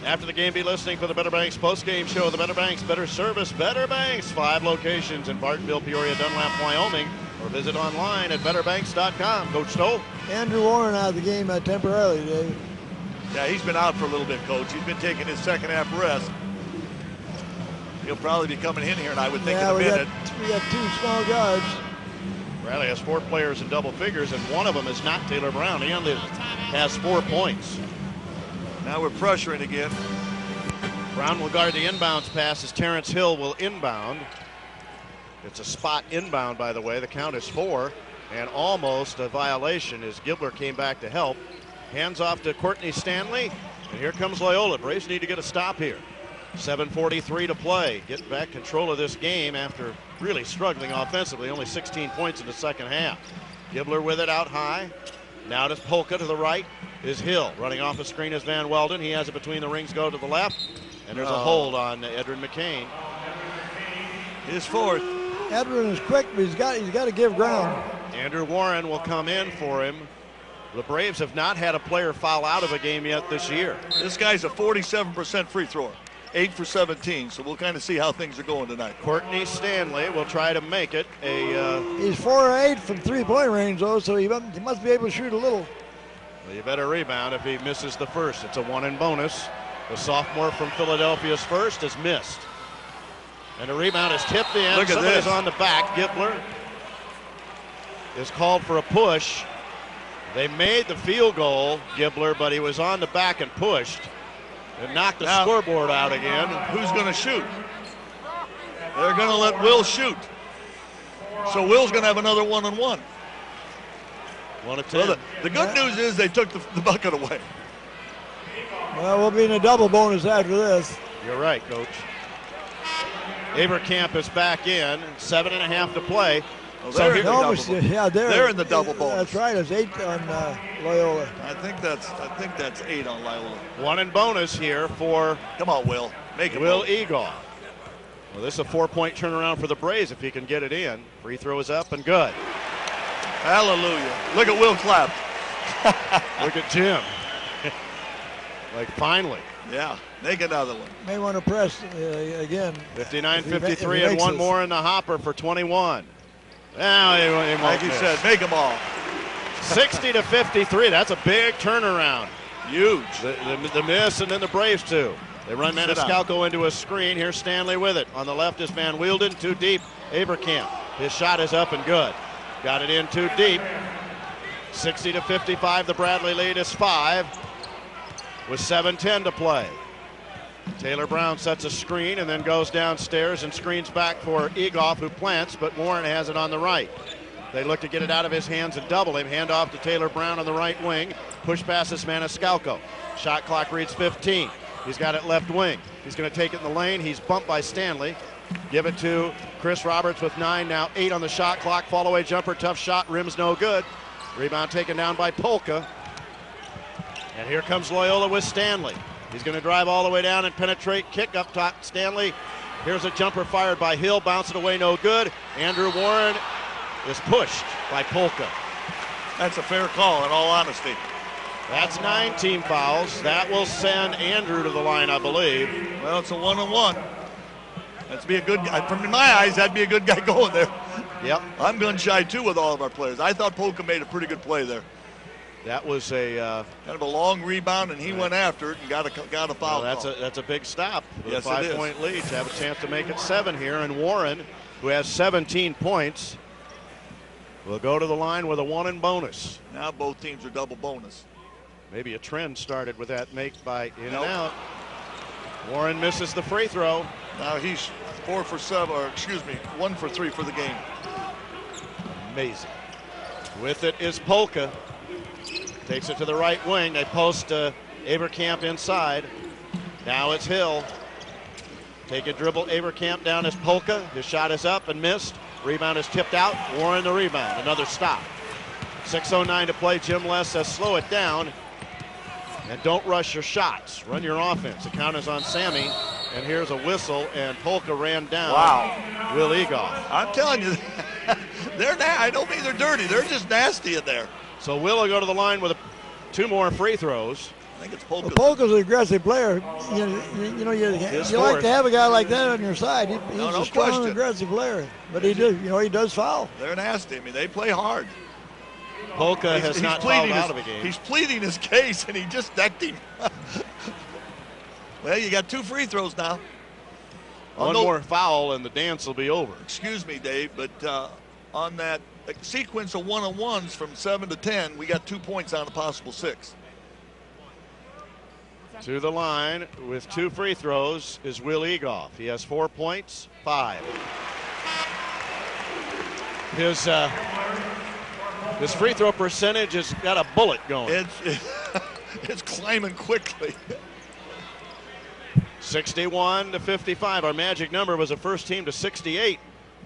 [SPEAKER 2] After the game, be listening for the Better Banks postgame show. The Better Banks, better service, Better Banks. 5 locations in Bartonville, Peoria, Dunlap, Wyoming. Or visit online at betterbanks.com. Coach Stoll.
[SPEAKER 11] Andrew Warren out of the game temporarily today.
[SPEAKER 5] Yeah, he's been out for a little bit, Coach. He's been taking his second half rest. He'll probably be coming in here, and I would think in a minute.
[SPEAKER 11] We got 2 small guards.
[SPEAKER 2] Bradley has 4 players in double figures, and one of them is not Taylor Brown. He only has 4 points.
[SPEAKER 5] Now we're pressuring again.
[SPEAKER 2] Brown will guard the inbounds pass as Terrence Hill will inbound. It's a spot inbound, by the way. The count is 4, and almost a violation as Gibler came back to help. Hands off to Courtney Stanley, and here comes Loyola. Braves need to get a stop here. 7:43 to play. Get back control of this game after really struggling offensively. Only 16 points in the second half. Gibler with it out high. Now to Polka to the right is Hill. Running off the screen is Van Welden. He has it between the rings, go to the left. And there's a hold on Edrin McCain.
[SPEAKER 5] His 4th.
[SPEAKER 11] Edrin is quick, but he's got to give ground.
[SPEAKER 2] Andrew Warren will come in for him. The Braves have not had a player foul out of a game yet this year.
[SPEAKER 5] This guy's a 47% free thrower. 8 for 17, so we'll kind of see how things are going tonight.
[SPEAKER 2] Courtney Stanley will try to make it a...
[SPEAKER 11] He's 4 or 8 from 3-point range, though, so he must be able to shoot a little.
[SPEAKER 2] Well, you better rebound if he misses the first. It's a 1 in bonus. The sophomore from Philadelphia's first is missed. And the rebound is tipped in.
[SPEAKER 5] Look at
[SPEAKER 2] Somebody's
[SPEAKER 5] this.
[SPEAKER 2] on the back. Gibler is called for a push. They made the field goal, Gibler, but he was on the back and pushed. And knocked the scoreboard out again.
[SPEAKER 5] Who's going to shoot? They're going to let Will shoot. So Will's going to have another 1-on-1.
[SPEAKER 2] 1 of 10.
[SPEAKER 5] Well, the good news is they took the bucket away.
[SPEAKER 11] Well, we'll be in a double bonus after this.
[SPEAKER 2] You're right, Coach. Abercamp is back in. 7.5 to play.
[SPEAKER 5] Well,
[SPEAKER 2] So here-
[SPEAKER 5] they're in the double bonus.
[SPEAKER 11] That's right. It's 8 on Loyola.
[SPEAKER 5] I think that's 8 on Loyola.
[SPEAKER 2] 1 in bonus here for
[SPEAKER 5] Come on, Will. Make it.
[SPEAKER 2] Will Eagle. Well, this is a 4-point turnaround for the Braves if he can get it in. Free throw is up and good.
[SPEAKER 5] Hallelujah. Look at Will clap.
[SPEAKER 2] Look at Jim. Like, finally.
[SPEAKER 5] Yeah, make another one.
[SPEAKER 11] May want to press again.
[SPEAKER 2] 59-53 and one more in the hopper for 21. Now he won't
[SPEAKER 5] Like he
[SPEAKER 2] miss.
[SPEAKER 5] said, make them all.
[SPEAKER 2] 60-53. That's a big turnaround.
[SPEAKER 5] Huge.
[SPEAKER 2] The miss and then the Braves too. They run
[SPEAKER 5] Sit down.
[SPEAKER 2] Maniscalco into a screen. Here's Stanley with it. On the left is Van Wielden. Too deep. Abercamp. His shot is up and good. Got it in too deep. 60-55. The Bradley lead is 5 with 7:10 to play. Taylor Brown sets a screen and then goes downstairs and screens back for Egoff, who plants, but Warren has it on the right. They look to get it out of his hands and double him. Hand off to Taylor Brown on the right wing. Push passes Maniscalco. Shot clock reads 15. He's got it left wing. He's going to take it in the lane. He's bumped by Stanley. Give it to Chris Roberts with 9, now 8 on the shot clock. Fall away jumper, tough shot, rims no good. Rebound taken down by Polka. And here comes Loyola with Stanley. He's going to drive all the way down and penetrate. Kick up top, Stanley. Here's a jumper fired by Hill, bounce it away, no good. Andrew Warren is pushed by Polka.
[SPEAKER 5] That's a fair call, in all honesty.
[SPEAKER 2] That's 9 team fouls. That will send Andrew to the line, I believe.
[SPEAKER 5] Well, it's a 1-on-1. That's be a good guy. From my eyes, that'd be a good guy going there.
[SPEAKER 2] Yep.
[SPEAKER 5] I'm gun shy too with all of our players. I thought Polka made a pretty good play there.
[SPEAKER 2] That was a
[SPEAKER 5] kind of a long rebound, and he went after it and got a foul.
[SPEAKER 2] Well, that's a big stop with
[SPEAKER 5] yes,
[SPEAKER 2] a 5-point lead to have a chance to make it 7 here. And Warren, who has 17 points, will go to the line with a 1 in bonus.
[SPEAKER 5] Now both teams are double bonus.
[SPEAKER 2] Maybe a trend started with that make by in and out. Warren misses the free throw.
[SPEAKER 5] Now he's 1 for 3 for the game.
[SPEAKER 2] Amazing. With it is Polka. Takes it to the right wing. They post Abercamp inside. Now it's Hill. Take a dribble. Abercamp down as Polka. His shot is up and missed. Rebound is tipped out. Warren the rebound. Another stop. 6:09 to play. Jim Les says slow it down. And don't rush your shots. Run your offense. The count is on Sammy. And here's a whistle, and Polka ran down.
[SPEAKER 5] Wow.
[SPEAKER 2] Will Egoff.
[SPEAKER 5] I'm telling you, I don't mean they're dirty. They're just nasty in there.
[SPEAKER 2] So Will go to the line with 2 more free throws.
[SPEAKER 5] I think it's Polka.
[SPEAKER 11] Well, Polka's an aggressive player. You like to have a guy like that on your side. He's a strong, aggressive player. But he does foul.
[SPEAKER 5] They're nasty. I mean, they play hard.
[SPEAKER 2] Polka has not fouled out of a game.
[SPEAKER 5] He's pleading his case, and he just decked him. Well, you got 2 free throws now.
[SPEAKER 2] One more foul, and the dance will be over.
[SPEAKER 5] Excuse me, Dave, but on that sequence of 1-on-1s from 7 to 10, we got 2 points on a possible 6.
[SPEAKER 2] To the line with 2 free throws is Will Egoff. He has 4 points, 5. His free throw percentage has got a bullet going.
[SPEAKER 5] It's climbing quickly.
[SPEAKER 2] 61 to 55. Our magic number was the first team to 68.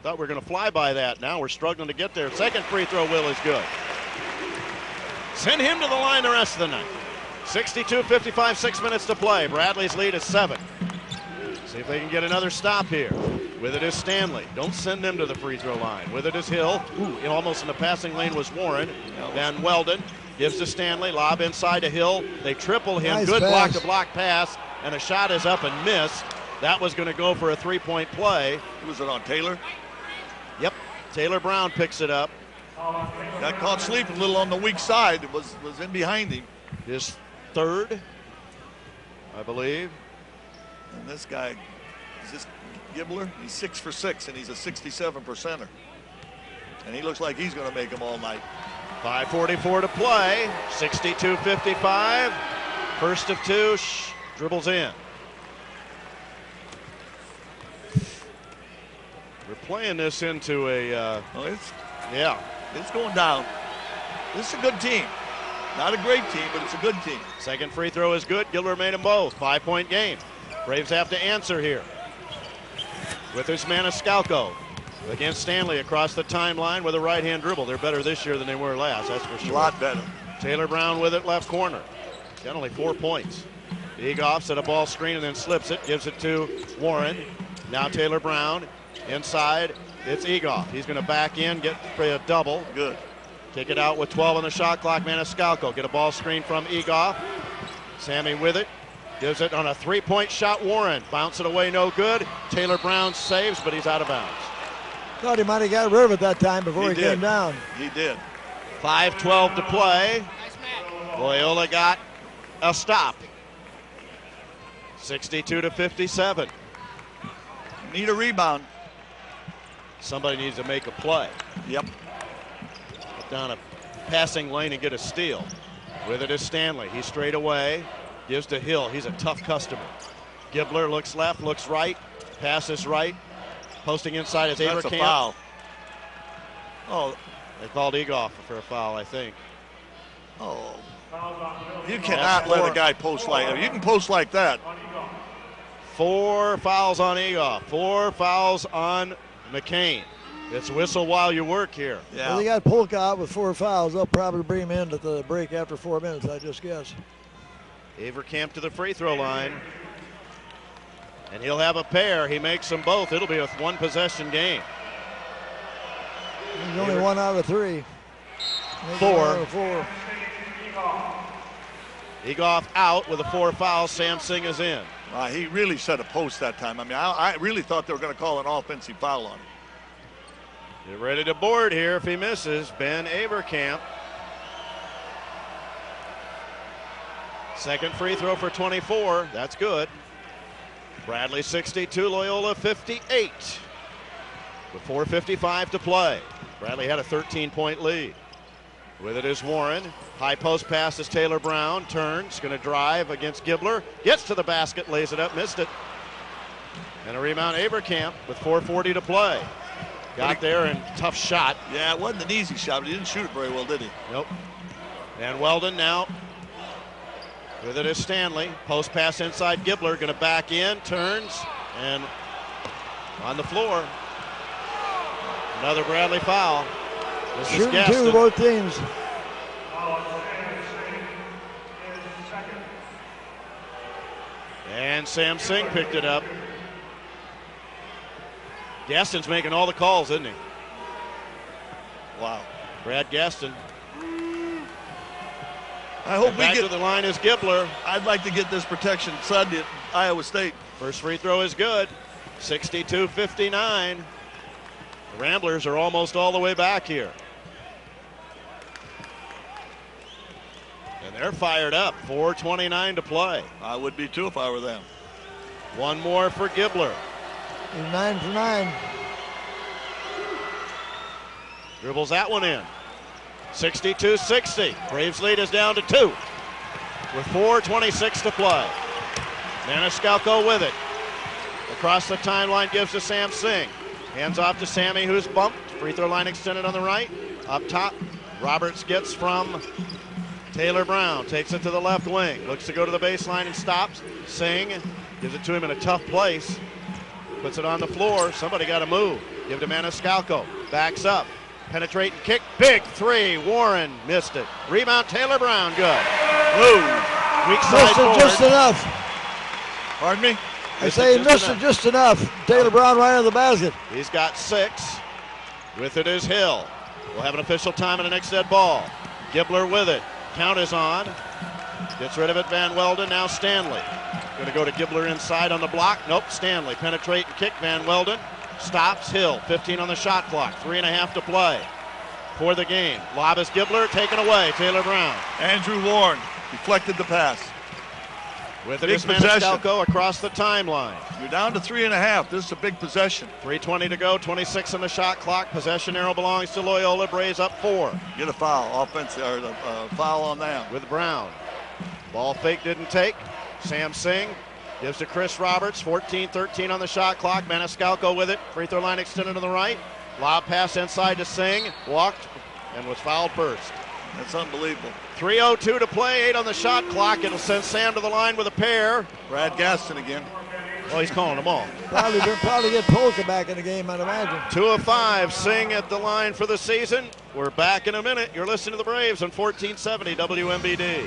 [SPEAKER 2] Thought we were going to fly by that. Now we're struggling to get there. Second free throw, Will, is good. Send him to the line the rest of the night. 62-55, 6 minutes to play. Bradley's lead is 7. See if they can get another stop here. With it is Stanley. Don't send them to the free throw line. With it is Hill. Almost in the passing lane was Warren. Van Weldon gives to Stanley. Lob inside to Hill. They triple him.
[SPEAKER 11] Nice
[SPEAKER 2] good
[SPEAKER 11] pass.
[SPEAKER 2] block-to-block pass. And a shot is up and missed. That was going to go for a 3-point play.
[SPEAKER 5] Was it on Taylor?
[SPEAKER 2] Yep. Taylor Brown picks it up.
[SPEAKER 5] Got caught sleeping a little on the weak side. It was in behind him.
[SPEAKER 2] His 3rd, I believe.
[SPEAKER 5] And this guy, is this Gibbler? He's 6 for 6, and he's a 67%er. And he looks like he's going to make them all night.
[SPEAKER 2] 5:44 to play. 62-55. First of 2. Dribbles in. We're playing this into a.
[SPEAKER 5] It's going down. This is a good team. Not a great team, but it's a good team.
[SPEAKER 2] Second free throw is good. Gilbert made them both. 5-point game. Braves have to answer here. With his Maniscalco against Stanley across the timeline with a right-hand dribble. They're better this year than they were last, that's for sure.
[SPEAKER 5] A lot better.
[SPEAKER 2] Taylor Brown with it, left corner. Got only 4 points. Egoff set a ball screen and then slips it, gives it to Warren. Now Taylor Brown inside. It's Egoff. He's going to back in, get a double.
[SPEAKER 5] Good.
[SPEAKER 2] Kick it out with 12 on the shot clock. Maniscalco get a ball screen from Egoff. Sammy with it. Gives it on a 3-point shot. Warren bounce it away, no good. Taylor Brown saves, but he's out of bounds.
[SPEAKER 11] Thought he might have got rid of it that time before he came down.
[SPEAKER 5] He did.
[SPEAKER 2] 5:12 to play. Loyola got a stop. 62-57.
[SPEAKER 5] Need a rebound.
[SPEAKER 2] Somebody needs to make a play.
[SPEAKER 5] Yep.
[SPEAKER 2] Get down a passing lane and get a steal. With it is Stanley. He's straight away. Gives to Hill. He's a tough customer. Gibbler looks left, looks right. Passes right. Posting inside is Abercamp.
[SPEAKER 5] That's a foul.
[SPEAKER 2] Oh, they called Egoff for a foul, I think.
[SPEAKER 5] Oh. You cannot let a guy post like that. You can post like that.
[SPEAKER 2] 4 fouls on Egoff. 4 fouls on McCain. It's whistle while you work here.
[SPEAKER 11] Yeah. Well, they got Polka out with 4 fouls. They'll probably bring him in at the break after 4 minutes, I just guess.
[SPEAKER 2] Avercamp to the free throw line. And he'll have a pair. He makes them both. It'll be a 1-possession game.
[SPEAKER 11] He's only 1 out of 3.
[SPEAKER 2] 4. Egoff out with a 4 foul. Sam Singh is in.
[SPEAKER 5] He really set a post that time. I mean, I really thought they were going to call an offensive foul on him.
[SPEAKER 2] Get ready to board here if he misses. Ben Avercamp. Second free throw for 24. That's good. Bradley 62, Loyola 58. With 4:55 to play. Bradley had a 13-point lead. With it is Warren. High post pass is Taylor Brown. Turns, going to drive against Gibbler. Gets to the basket, lays it up, missed it. And a rebound, Avercamp with 4:40 to play. Got there and tough shot.
[SPEAKER 5] Yeah, it wasn't an easy shot, but he didn't shoot it very well, did he?
[SPEAKER 2] Nope. And Weldon now. With it is Stanley. Post pass inside Gibbler. Going to back in. Turns. And on the floor. Another Bradley foul. This is
[SPEAKER 11] Shooting
[SPEAKER 2] Gaston.
[SPEAKER 11] 2, both teams.
[SPEAKER 2] And Sam Singh picked it up. Gaston's making all the calls, isn't he?
[SPEAKER 5] Wow.
[SPEAKER 2] Brad Gaston.
[SPEAKER 5] I hope
[SPEAKER 2] and
[SPEAKER 5] we
[SPEAKER 2] back
[SPEAKER 5] get
[SPEAKER 2] to the line is Gibbler.
[SPEAKER 5] I'd like to get this protection Sunday at Iowa State.
[SPEAKER 2] First free throw is good. 62-59. The Ramblers are almost all the way back here. And they're fired up. 4:29 to play.
[SPEAKER 5] I would be too if I were them.
[SPEAKER 2] One more for Gibbler.
[SPEAKER 11] He's 9 for 9.
[SPEAKER 2] Dribbles that one in. 62-60. Braves lead is down to 2. With 4:26 to play. Maniscalco with it. Across the timeline gives to Sam Singh. Hands off to Sammy, who's bumped. Free throw line extended on the right. Up top, Roberts gets from Taylor Brown. Takes it to the left wing. Looks to go to the baseline and stops. Singh gives it to him in a tough place. Puts it on the floor. Somebody got to move. Give it to Maniscalco. Backs up. Penetrate and kick. Big 3. Warren missed it. Rebound, Taylor Brown. Good. Move. Weak side
[SPEAKER 11] Missed it
[SPEAKER 2] forward.
[SPEAKER 11] just enough.
[SPEAKER 5] Pardon me?
[SPEAKER 11] I say he missed it just enough. Taylor Brown right on the basket.
[SPEAKER 2] He's got 6. With it is Hill. We'll have an official time on the next dead ball. Gibbler with it. Count is on. Gets rid of it, Van Weldon. Now Stanley. Going to go to Gibbler inside on the block. Nope, Stanley. Penetrate and kick, Van Weldon. Stops, Hill. 15 on the shot clock. 3.5 to play for the game. Lob is Gibbler. Taken away, Taylor Brown.
[SPEAKER 5] Andrew Warren deflected the pass.
[SPEAKER 2] With it is Maniscalco across the timeline.
[SPEAKER 5] You're down to 3.5. This is a big possession.
[SPEAKER 2] 3:20 to go, 26 on the shot clock. Possession arrow belongs to Loyola. Braves up 4.
[SPEAKER 5] Get a foul, offensive, or a foul on them.
[SPEAKER 2] With Brown. Ball fake didn't take. Sam Singh gives to Chris Roberts. 14-13 on the shot clock. Maniscalco with it. Free throw line extended to the right. Lob pass inside to Singh. Walked and was fouled first.
[SPEAKER 5] That's unbelievable.
[SPEAKER 2] 3:02 to play, 8 on the shot clock. It'll send Sam to the line with a pair.
[SPEAKER 5] Brad Gaston again.
[SPEAKER 2] Oh, he's calling them all.
[SPEAKER 11] Probably get Polka back in the game, I'd imagine.
[SPEAKER 2] 2 of 5. Singh at the line for the season. We're back in a minute. You're listening to the Braves on 1470 WMBD.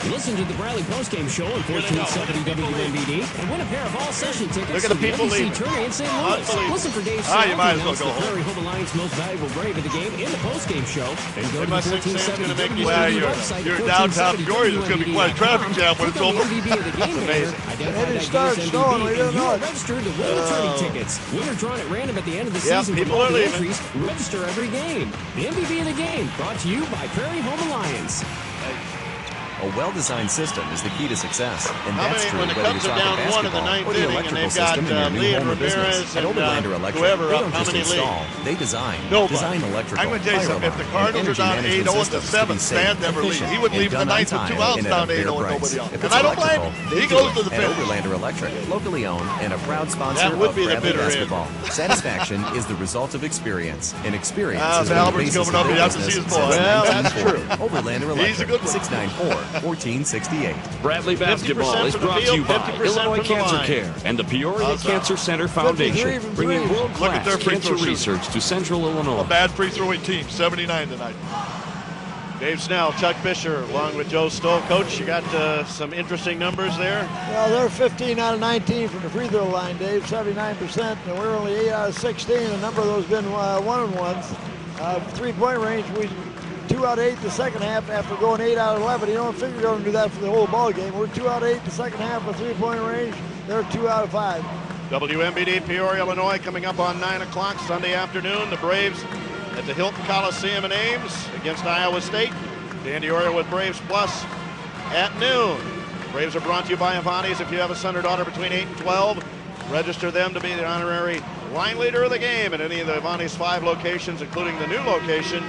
[SPEAKER 23] Listen to the Bradley postgame show on 1470 WMBD and win a pair of all-session tickets
[SPEAKER 2] Look at the
[SPEAKER 23] to
[SPEAKER 2] people
[SPEAKER 23] the
[SPEAKER 2] leaving.
[SPEAKER 23] SEC Tournament in St. Louis. Listen for Dave Sal
[SPEAKER 5] you might as well
[SPEAKER 23] announce
[SPEAKER 5] go
[SPEAKER 23] the
[SPEAKER 5] home.
[SPEAKER 23] Prairie Home Alliance most valuable Brave of the game in the postgame show. And go to the
[SPEAKER 2] must think Sam's
[SPEAKER 23] 1470
[SPEAKER 2] gonna make you-
[SPEAKER 23] WMBD
[SPEAKER 5] Well,
[SPEAKER 23] website.
[SPEAKER 5] you're downtown Peoria. There's going to be quite a traffic jam when it's over.
[SPEAKER 23] MVB of the game banner. Identify
[SPEAKER 11] Maybe it
[SPEAKER 23] that
[SPEAKER 11] starts
[SPEAKER 23] game's
[SPEAKER 11] snowing, we
[SPEAKER 23] MVP,
[SPEAKER 11] don't
[SPEAKER 23] and you
[SPEAKER 11] know
[SPEAKER 23] are
[SPEAKER 11] it.
[SPEAKER 23] registered to win attorney tickets. Winners drawn at random at the end of the
[SPEAKER 2] Yep,
[SPEAKER 23] season.
[SPEAKER 2] people
[SPEAKER 23] with all
[SPEAKER 2] are
[SPEAKER 23] the
[SPEAKER 2] leaving.
[SPEAKER 23] entries. Register every game. The MVP of the game brought to you by Prairie Home Alliance.
[SPEAKER 6] A well-designed system is the key to success, and
[SPEAKER 2] How
[SPEAKER 6] that's
[SPEAKER 2] many,
[SPEAKER 6] true
[SPEAKER 2] when the
[SPEAKER 6] whether
[SPEAKER 2] Cubs
[SPEAKER 6] you're
[SPEAKER 2] are
[SPEAKER 6] talking
[SPEAKER 2] down 1 in the
[SPEAKER 6] basketball
[SPEAKER 2] ninth
[SPEAKER 6] or the
[SPEAKER 2] inning, and
[SPEAKER 6] electrical
[SPEAKER 2] they've got
[SPEAKER 6] system in your new
[SPEAKER 2] Lee and
[SPEAKER 6] home or business.
[SPEAKER 2] Ramirez
[SPEAKER 6] At
[SPEAKER 2] and
[SPEAKER 6] Overlander Electric,
[SPEAKER 2] whoever
[SPEAKER 6] they
[SPEAKER 2] up,
[SPEAKER 6] don't
[SPEAKER 2] how
[SPEAKER 6] just
[SPEAKER 2] many
[SPEAKER 6] install,
[SPEAKER 2] lead?
[SPEAKER 6] they design.
[SPEAKER 2] Nobody.
[SPEAKER 6] Design electrical,
[SPEAKER 5] I'm going to tell you
[SPEAKER 6] fire
[SPEAKER 5] something. If the
[SPEAKER 6] alarm,
[SPEAKER 5] Cardinals
[SPEAKER 6] and
[SPEAKER 5] are down
[SPEAKER 6] energy
[SPEAKER 5] 8-0 in
[SPEAKER 6] management
[SPEAKER 5] the
[SPEAKER 6] systems to be
[SPEAKER 5] 7th,
[SPEAKER 6] safe,
[SPEAKER 5] Stan never leaves.
[SPEAKER 6] efficient,
[SPEAKER 5] He wouldn't
[SPEAKER 6] and
[SPEAKER 5] leave in the
[SPEAKER 6] done on
[SPEAKER 5] 9th with
[SPEAKER 6] time
[SPEAKER 5] 2 outs
[SPEAKER 6] and at
[SPEAKER 5] down
[SPEAKER 6] a
[SPEAKER 5] 8-0
[SPEAKER 6] fair
[SPEAKER 5] and
[SPEAKER 6] price.
[SPEAKER 5] nobody on.
[SPEAKER 6] If
[SPEAKER 5] And
[SPEAKER 6] it's
[SPEAKER 5] I don't blame
[SPEAKER 6] electrical,
[SPEAKER 5] him.
[SPEAKER 6] they
[SPEAKER 5] He
[SPEAKER 6] do
[SPEAKER 5] goes
[SPEAKER 6] it
[SPEAKER 5] to the
[SPEAKER 6] at
[SPEAKER 5] finish.
[SPEAKER 6] Overlander Electric, locally owned and a proud sponsor
[SPEAKER 2] That would
[SPEAKER 6] of
[SPEAKER 2] be the
[SPEAKER 6] Bradley
[SPEAKER 2] bitter end.
[SPEAKER 6] basketball. Satisfaction is the result of experience, and experience is
[SPEAKER 5] if
[SPEAKER 6] one of the
[SPEAKER 5] Albert's
[SPEAKER 6] basis
[SPEAKER 5] coming
[SPEAKER 6] of
[SPEAKER 5] up,
[SPEAKER 6] their
[SPEAKER 5] you have to
[SPEAKER 6] business
[SPEAKER 5] see his
[SPEAKER 6] since
[SPEAKER 5] boy.
[SPEAKER 2] Well, that's
[SPEAKER 6] 1904. Overlander Electric,
[SPEAKER 5] He's a good one.
[SPEAKER 6] 694-1468.
[SPEAKER 3] Bradley Basketball is
[SPEAKER 2] from the
[SPEAKER 3] brought to
[SPEAKER 2] field,
[SPEAKER 3] you by
[SPEAKER 2] 50%
[SPEAKER 3] Illinois
[SPEAKER 2] from the
[SPEAKER 3] Cancer
[SPEAKER 2] line.
[SPEAKER 3] Care and the Peoria
[SPEAKER 5] How's that?
[SPEAKER 3] Cancer Center
[SPEAKER 11] 53
[SPEAKER 3] Foundation,
[SPEAKER 11] from
[SPEAKER 3] bringing
[SPEAKER 11] three.
[SPEAKER 5] Look at
[SPEAKER 3] world-class
[SPEAKER 5] their free
[SPEAKER 3] cancer
[SPEAKER 5] throw shooting.
[SPEAKER 3] research to Central
[SPEAKER 5] A
[SPEAKER 3] Illinois.
[SPEAKER 5] bad free throwing team, 79 tonight.
[SPEAKER 2] Dave Snell, Chuck Fisher, along with Joe Stoll. Coach, you got some interesting numbers there?
[SPEAKER 11] Well, they're 15 out of 19 from the free throw line, Dave, 79%, and we're only 8 out of 16. A number of those been one-and-ones. Three-point range, we 2 out of 8 the second half after going 8 out of 11. You don't figure you're going to do that for the whole ball game. We're 2 out of 8 the second half with three-point range. They're 2 out of 5.
[SPEAKER 2] WMBD Peoria, Illinois, coming up on 9 o'clock Sunday afternoon. The Braves at the Hilton Coliseum in Ames against Iowa State. Dan Diorio with Braves Plus at noon. Braves are brought to you by Avanti's. If you have a son or daughter between 8 and 12, register them to be the honorary line leader of the game at any of the Avanti's 5 locations, including the new location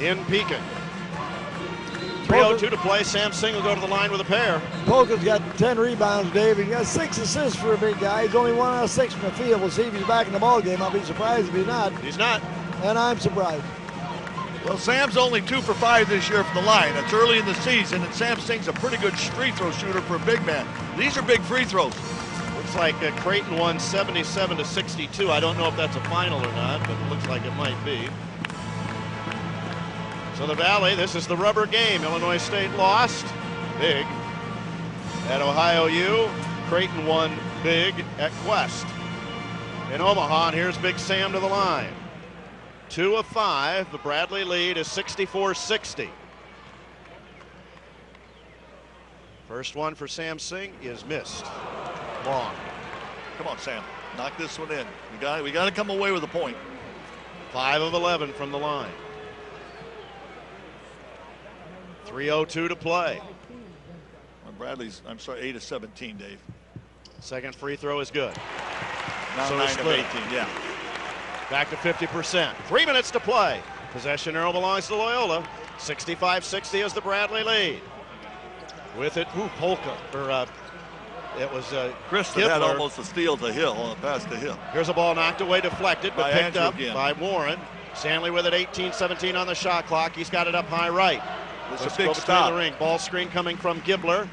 [SPEAKER 2] in Pekin. 3:02 to play. Sam Singh will go to the line with a pair.
[SPEAKER 11] Polka's got 10 rebounds, Dave. He got 6 assists for a big guy. He's only 1 out of 6 from the field. We'll see if he's back in the ball game. I'll be surprised if he's not.
[SPEAKER 2] He's not.
[SPEAKER 11] And I'm surprised.
[SPEAKER 5] Well, Sam's only 2 for 5 this year from the line. That's early in the season, and Sam Singh's a pretty good free throw shooter for a big man. These are big free throws.
[SPEAKER 2] Looks like Creighton won 77-62. I don't know if that's a final or not, but it looks like it might be. So the Valley, this is the rubber game. Illinois State lost big at Ohio U. Creighton won big at Quest in Omaha, and here's Big Sam to the line. 2 of 5. The Bradley lead is 64-60. First one for Sam Singh is missed. Long.
[SPEAKER 5] Come on, Sam. Knock this one in. We got to come away with a point.
[SPEAKER 2] 5 of 11 from the line. 3:02 to play.
[SPEAKER 5] Bradley's, 8 of 17, Dave.
[SPEAKER 2] Second free throw is good.
[SPEAKER 5] Now
[SPEAKER 2] so
[SPEAKER 5] 9
[SPEAKER 2] is
[SPEAKER 5] of
[SPEAKER 2] Splitter.
[SPEAKER 5] 18, yeah.
[SPEAKER 2] Back to 50%. 3 minutes to play. Possession arrow belongs to Loyola. 65-60 is the Bradley lead. With it, Polka. It was
[SPEAKER 5] Kristen had almost a steal to Hill on a pass to Hill.
[SPEAKER 2] Here's a ball knocked away, deflected, but
[SPEAKER 5] By
[SPEAKER 2] picked
[SPEAKER 5] Andrew
[SPEAKER 2] up
[SPEAKER 5] again.
[SPEAKER 2] by Warren. Stanley with it, 18-17 on the shot clock. He's got it up high right.
[SPEAKER 5] It's
[SPEAKER 2] Let's
[SPEAKER 5] a big
[SPEAKER 2] go between
[SPEAKER 5] stop.
[SPEAKER 2] the ring. Ball screen coming from Gibler.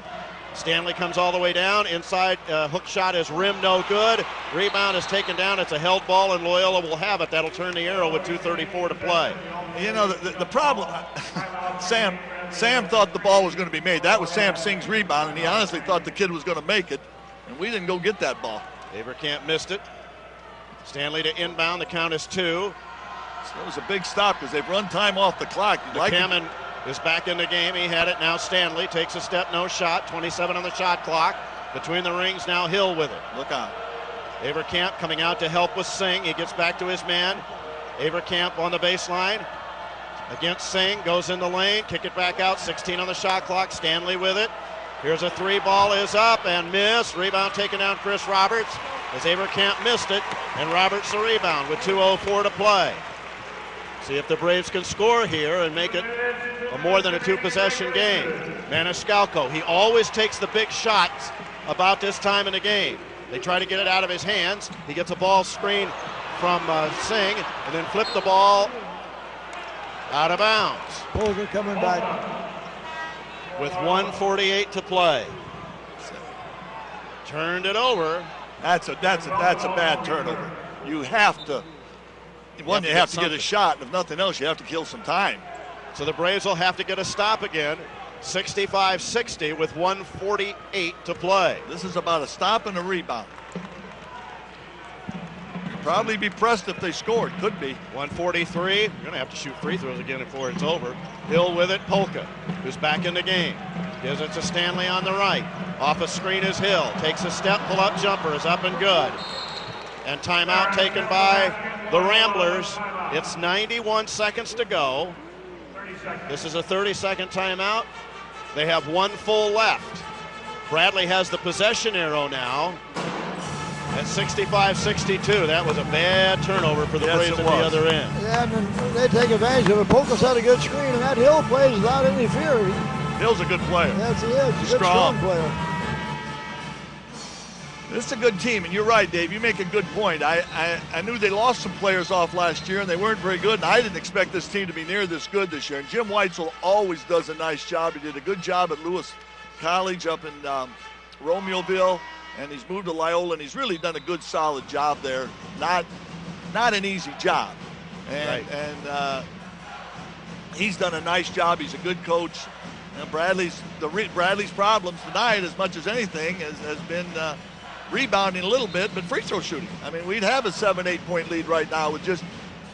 [SPEAKER 2] Stanley comes all the way down. Inside hook shot is rim, no good. Rebound is taken down. It's a held ball, and Loyola will have it. That'll turn the arrow with 2:34 to play.
[SPEAKER 5] You know, the problem, Sam thought the ball was going to be made. That was Sam Singh's rebound, and he honestly thought the kid was going to make it, and we didn't go get that ball.
[SPEAKER 2] Avercamp missed it. Stanley to inbound. The count is 2.
[SPEAKER 5] That was a big stop because they've run time off the clock.
[SPEAKER 2] Hammond is back in the game. He had it. Now Stanley takes a step, no shot. 27 on the shot clock. Between the rings, now Hill with it.
[SPEAKER 5] Look out.
[SPEAKER 2] Avercamp coming out to help with Singh. He gets back to his man. Avercamp on the baseline against Singh. Goes in the lane. Kick it back out. 16 on the shot clock. Stanley with it. Here's a 3. Ball is up and missed. Rebound taken down Chris Roberts as Avercamp missed it. And Roberts the rebound with 2:04 to play. See if the Braves can score here and make it a more than a 2-possession game. Maniscalco, he always takes the big shots about this time in the game. They try to get it out of his hands. He gets a ball screen from Singh and then flip the ball out of bounds.
[SPEAKER 11] Polka coming back.
[SPEAKER 2] With 1:48 to play. Turned it over.
[SPEAKER 5] That's a bad turnover. You have to. One, you have to get a shot. If nothing else, you have to kill some time.
[SPEAKER 2] So the Braves will have to get a stop again. 65-60 with 1:48 to play.
[SPEAKER 5] This is about a stop and a rebound. You'd probably be pressed if they scored. Could be.
[SPEAKER 2] 1:43. You're going to have to shoot free throws again before it's over. Hill with it. Polka, who's back in the game. Gives it to Stanley on the right. Off a screen is Hill. Takes a step. Pull-up jumper is up and good. And timeout taken by the Ramblers. It's 91 seconds to go. This is a 30-second timeout. They have one full left. Bradley has the possession arrow now at 65-62. That was a bad turnover for the Braves at the other end.
[SPEAKER 11] Yeah, and then they take advantage of it. Pokus had a good screen, and that Hill plays without any fear.
[SPEAKER 5] Hill's a good player.
[SPEAKER 11] Yes, he is. He's a good, strong player.
[SPEAKER 5] This is a good team, and you're right, Dave. You make a good point. I knew they lost some players off last year, and they weren't very good, and I didn't expect this team to be near this good this year. And Jim Weitzel always does a nice job. He did a good job at Lewis College up in Romeoville, and he's moved to Loyola, and he's really done a good, solid job there. Not an easy job. And he's done a nice job. He's a good coach. And Bradley's problems tonight, as much as anything, has been rebounding a little bit, but free throw shooting. I mean, we'd have a 7-8 point lead right now with just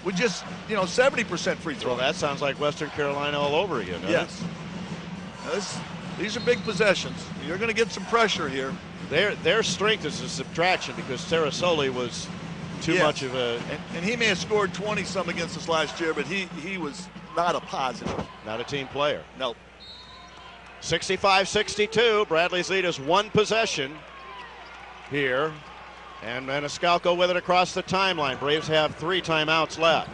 [SPEAKER 5] 70% free throw.
[SPEAKER 2] Well, that sounds like Western Carolina all over again.
[SPEAKER 5] Yes. These are big possessions. You're going to get some pressure here.
[SPEAKER 2] Their strength is a subtraction because Sarasoli was too much of a...
[SPEAKER 5] And he may have scored 20-some against us last year, but he was not a positive.
[SPEAKER 2] Not a team player.
[SPEAKER 5] No.
[SPEAKER 2] 65-62. Bradley's lead is one possession here. And Maniscalco with it across the timeline. Braves have 3 timeouts left.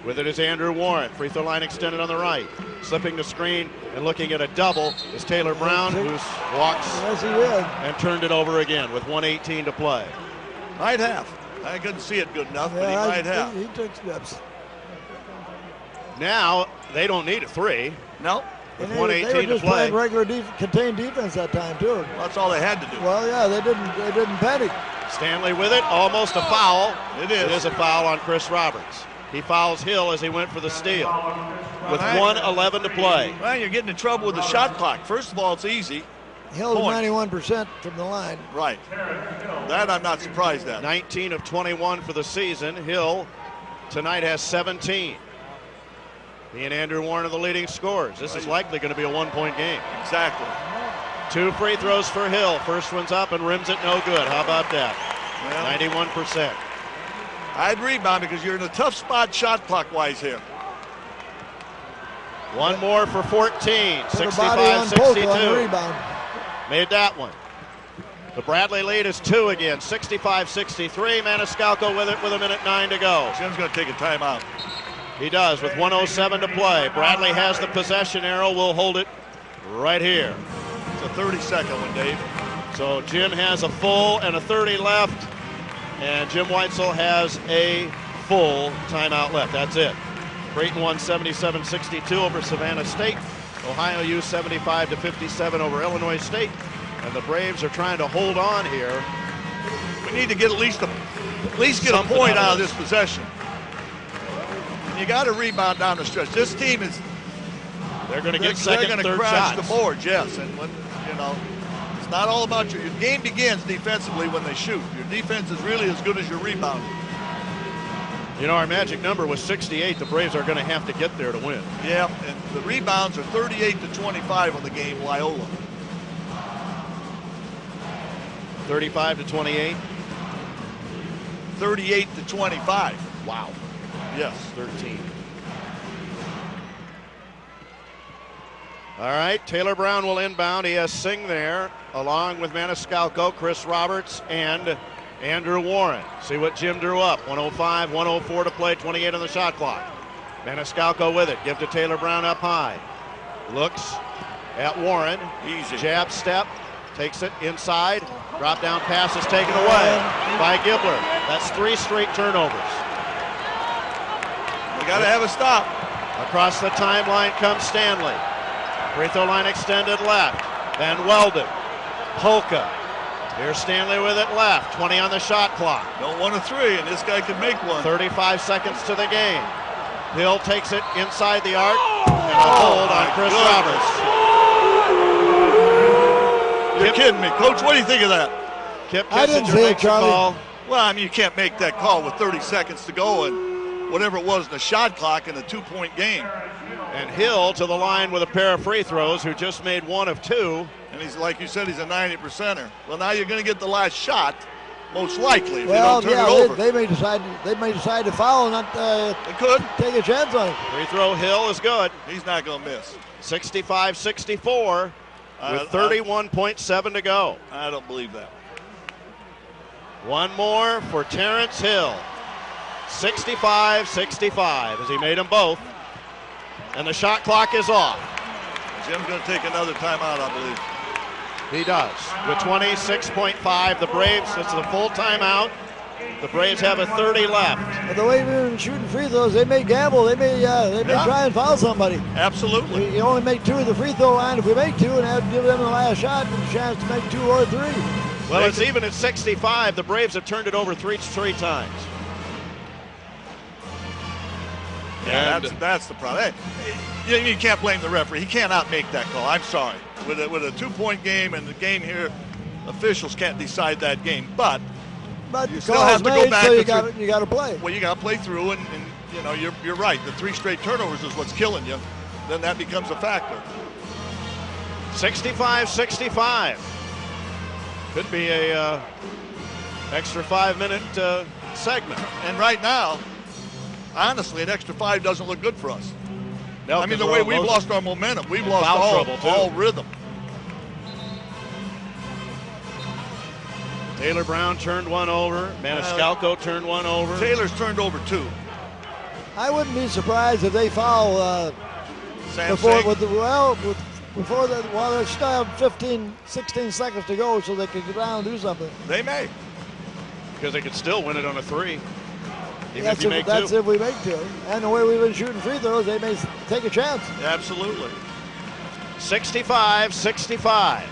[SPEAKER 2] With it is Andrew Warren. Free throw line extended on the right. Slipping the screen and looking at a double is Taylor Brown, who walks and turned it over again with 1:18 to play.
[SPEAKER 5] Might have. I couldn't see it good enough, but he might have.
[SPEAKER 11] He took steps.
[SPEAKER 2] Now they don't need a 3.
[SPEAKER 5] No.
[SPEAKER 2] With
[SPEAKER 11] they
[SPEAKER 2] 1:18
[SPEAKER 11] were
[SPEAKER 2] to
[SPEAKER 11] just
[SPEAKER 2] play.
[SPEAKER 11] playing regular contained defense that time too.
[SPEAKER 5] Well, that's all they had to do.
[SPEAKER 11] Well, yeah, they didn't panic.
[SPEAKER 2] Stanley with it, almost a foul.
[SPEAKER 5] It is.
[SPEAKER 2] It is a foul on Chris Roberts. He fouls Hill as he went for the steal. With 1:11 to play.
[SPEAKER 5] Well, you're getting in trouble with the shot clock. First of all, it's easy.
[SPEAKER 11] Hill's 91% from the line.
[SPEAKER 5] Right. That I'm not surprised at.
[SPEAKER 2] 19 of 21 for the season. Hill tonight has 17. He and Andrew Warren are the leading scorers. This is likely going to be a 1-point game.
[SPEAKER 5] Exactly.
[SPEAKER 2] 2 free throws for Hill. First one's up and rims it no good. How about that? Well, 91%.
[SPEAKER 5] I'd rebound because you're in a tough spot shot clock-wise here.
[SPEAKER 2] One more for 14. 65-62. Made that one. The Bradley lead is 2 again. 65-63. Maniscalco with it with 1:09 to go.
[SPEAKER 5] Jim's going to take a timeout.
[SPEAKER 2] He does with 1:07 to play. Bradley has the possession arrow. We'll hold it right here.
[SPEAKER 5] It's a 30-second one, Dave.
[SPEAKER 2] So Jim has a full and a 30 left. And Jim Weitzel has a full timeout left. That's it. Creighton won 77-62 over Savannah State. Ohio U 75-57 over Illinois State. And the Braves are trying to hold on here.
[SPEAKER 5] We need to get at least get a point out of this possession. And you got to rebound down the stretch. This team is.
[SPEAKER 2] They're going to get second,
[SPEAKER 5] third shots. They're going to crash the board, yes. And when it's not all about your game begins defensively when they shoot. Your defense is really as good as your rebound.
[SPEAKER 2] Our magic number was 68. The Braves are going to have to get there to win.
[SPEAKER 5] Yeah, and the rebounds are 38-25 on the game, Loyola.
[SPEAKER 2] 35-28.
[SPEAKER 5] 38-25.
[SPEAKER 2] Wow.
[SPEAKER 5] Yes.
[SPEAKER 2] 13. All right, Taylor Brown will inbound. He has Singh there, along with Maniscalco, Chris Roberts, and Andrew Warren. See what Jim drew up. 1:05, 1:04 to play, 28 on the shot clock. Maniscalco with it. Give to Taylor Brown up high. Looks at Warren.
[SPEAKER 5] Easy.
[SPEAKER 2] Jab step. Takes it inside. Drop down pass is taken away by Gibbler. That's 3 straight turnovers.
[SPEAKER 5] You got to have a stop.
[SPEAKER 2] Across the timeline comes Stanley. Free throw line extended left. Van Weldon. Polka. Here's Stanley with it left. 20 on the shot clock.
[SPEAKER 5] Don't want a 3, and this guy can make one.
[SPEAKER 2] 35 seconds to the game. Hill takes it inside the arc. And a hold on Chris Roberts.
[SPEAKER 5] You're kidding me. Coach, what do you think of that?
[SPEAKER 2] Kip
[SPEAKER 11] I didn't see it, Charlie.
[SPEAKER 2] call.
[SPEAKER 5] Well, I mean, you can't make that call with 30 seconds to go and whatever it was in the shot clock in a 2-point game.
[SPEAKER 2] And Hill to the line with a pair of free throws, who just made 1 of 2.
[SPEAKER 5] And he's, like you said, he's a 90%er. Well, now you're going to get the last shot. most likely. If
[SPEAKER 11] well,
[SPEAKER 5] you don't turn it over.
[SPEAKER 11] They may decide to foul and not
[SPEAKER 5] they could
[SPEAKER 11] take a chance on it.
[SPEAKER 2] Free throw Hill is good.
[SPEAKER 5] He's not going to miss.
[SPEAKER 2] 65-64 with 31.7 to go.
[SPEAKER 5] I don't believe that.
[SPEAKER 2] One more for Terrence Hill. 65-65 as he made them both. And the shot clock is off.
[SPEAKER 5] Jim's going to take another timeout, I believe.
[SPEAKER 2] He does. With 26.5, the Braves, it's a full timeout. The Braves have a 30 left.
[SPEAKER 11] And the way we've been shooting free throws, they may gamble. They may try and foul somebody.
[SPEAKER 5] Absolutely.
[SPEAKER 11] You only make 2 at the free throw line. If we make 2 and have to give them the last shot, there's a chance to make 2 or 3.
[SPEAKER 2] Well, it's even at 65. The Braves have turned it over three times.
[SPEAKER 5] Yeah, that's the problem. Hey, you can't blame the referee. He cannot make that call. I'm sorry. With a 2-point game and the game here, officials can't decide that game. But you still have to go back.
[SPEAKER 11] So you got to play.
[SPEAKER 5] Well, you got to play through, and you know you're right. The 3 straight turnovers is what's killing you. Then that becomes a factor.
[SPEAKER 2] 65-65. Could be a extra 5-minute segment.
[SPEAKER 5] And right now, honestly, an extra 5 doesn't look good for us.
[SPEAKER 2] No,
[SPEAKER 5] I mean, the way we've lost our momentum, we've lost all rhythm.
[SPEAKER 2] Taylor Brown turned one over. Maniscalco turned one over.
[SPEAKER 5] Taylor's turned over 2.
[SPEAKER 11] I wouldn't be surprised if they foul while they still have 15, 16 seconds to go, so they can get down and do something.
[SPEAKER 5] They may,
[SPEAKER 2] because they could still win it on a 3.
[SPEAKER 11] That's if we make 2. And the way we've been shooting free throws, they may take a chance.
[SPEAKER 5] Absolutely.
[SPEAKER 2] 65-65.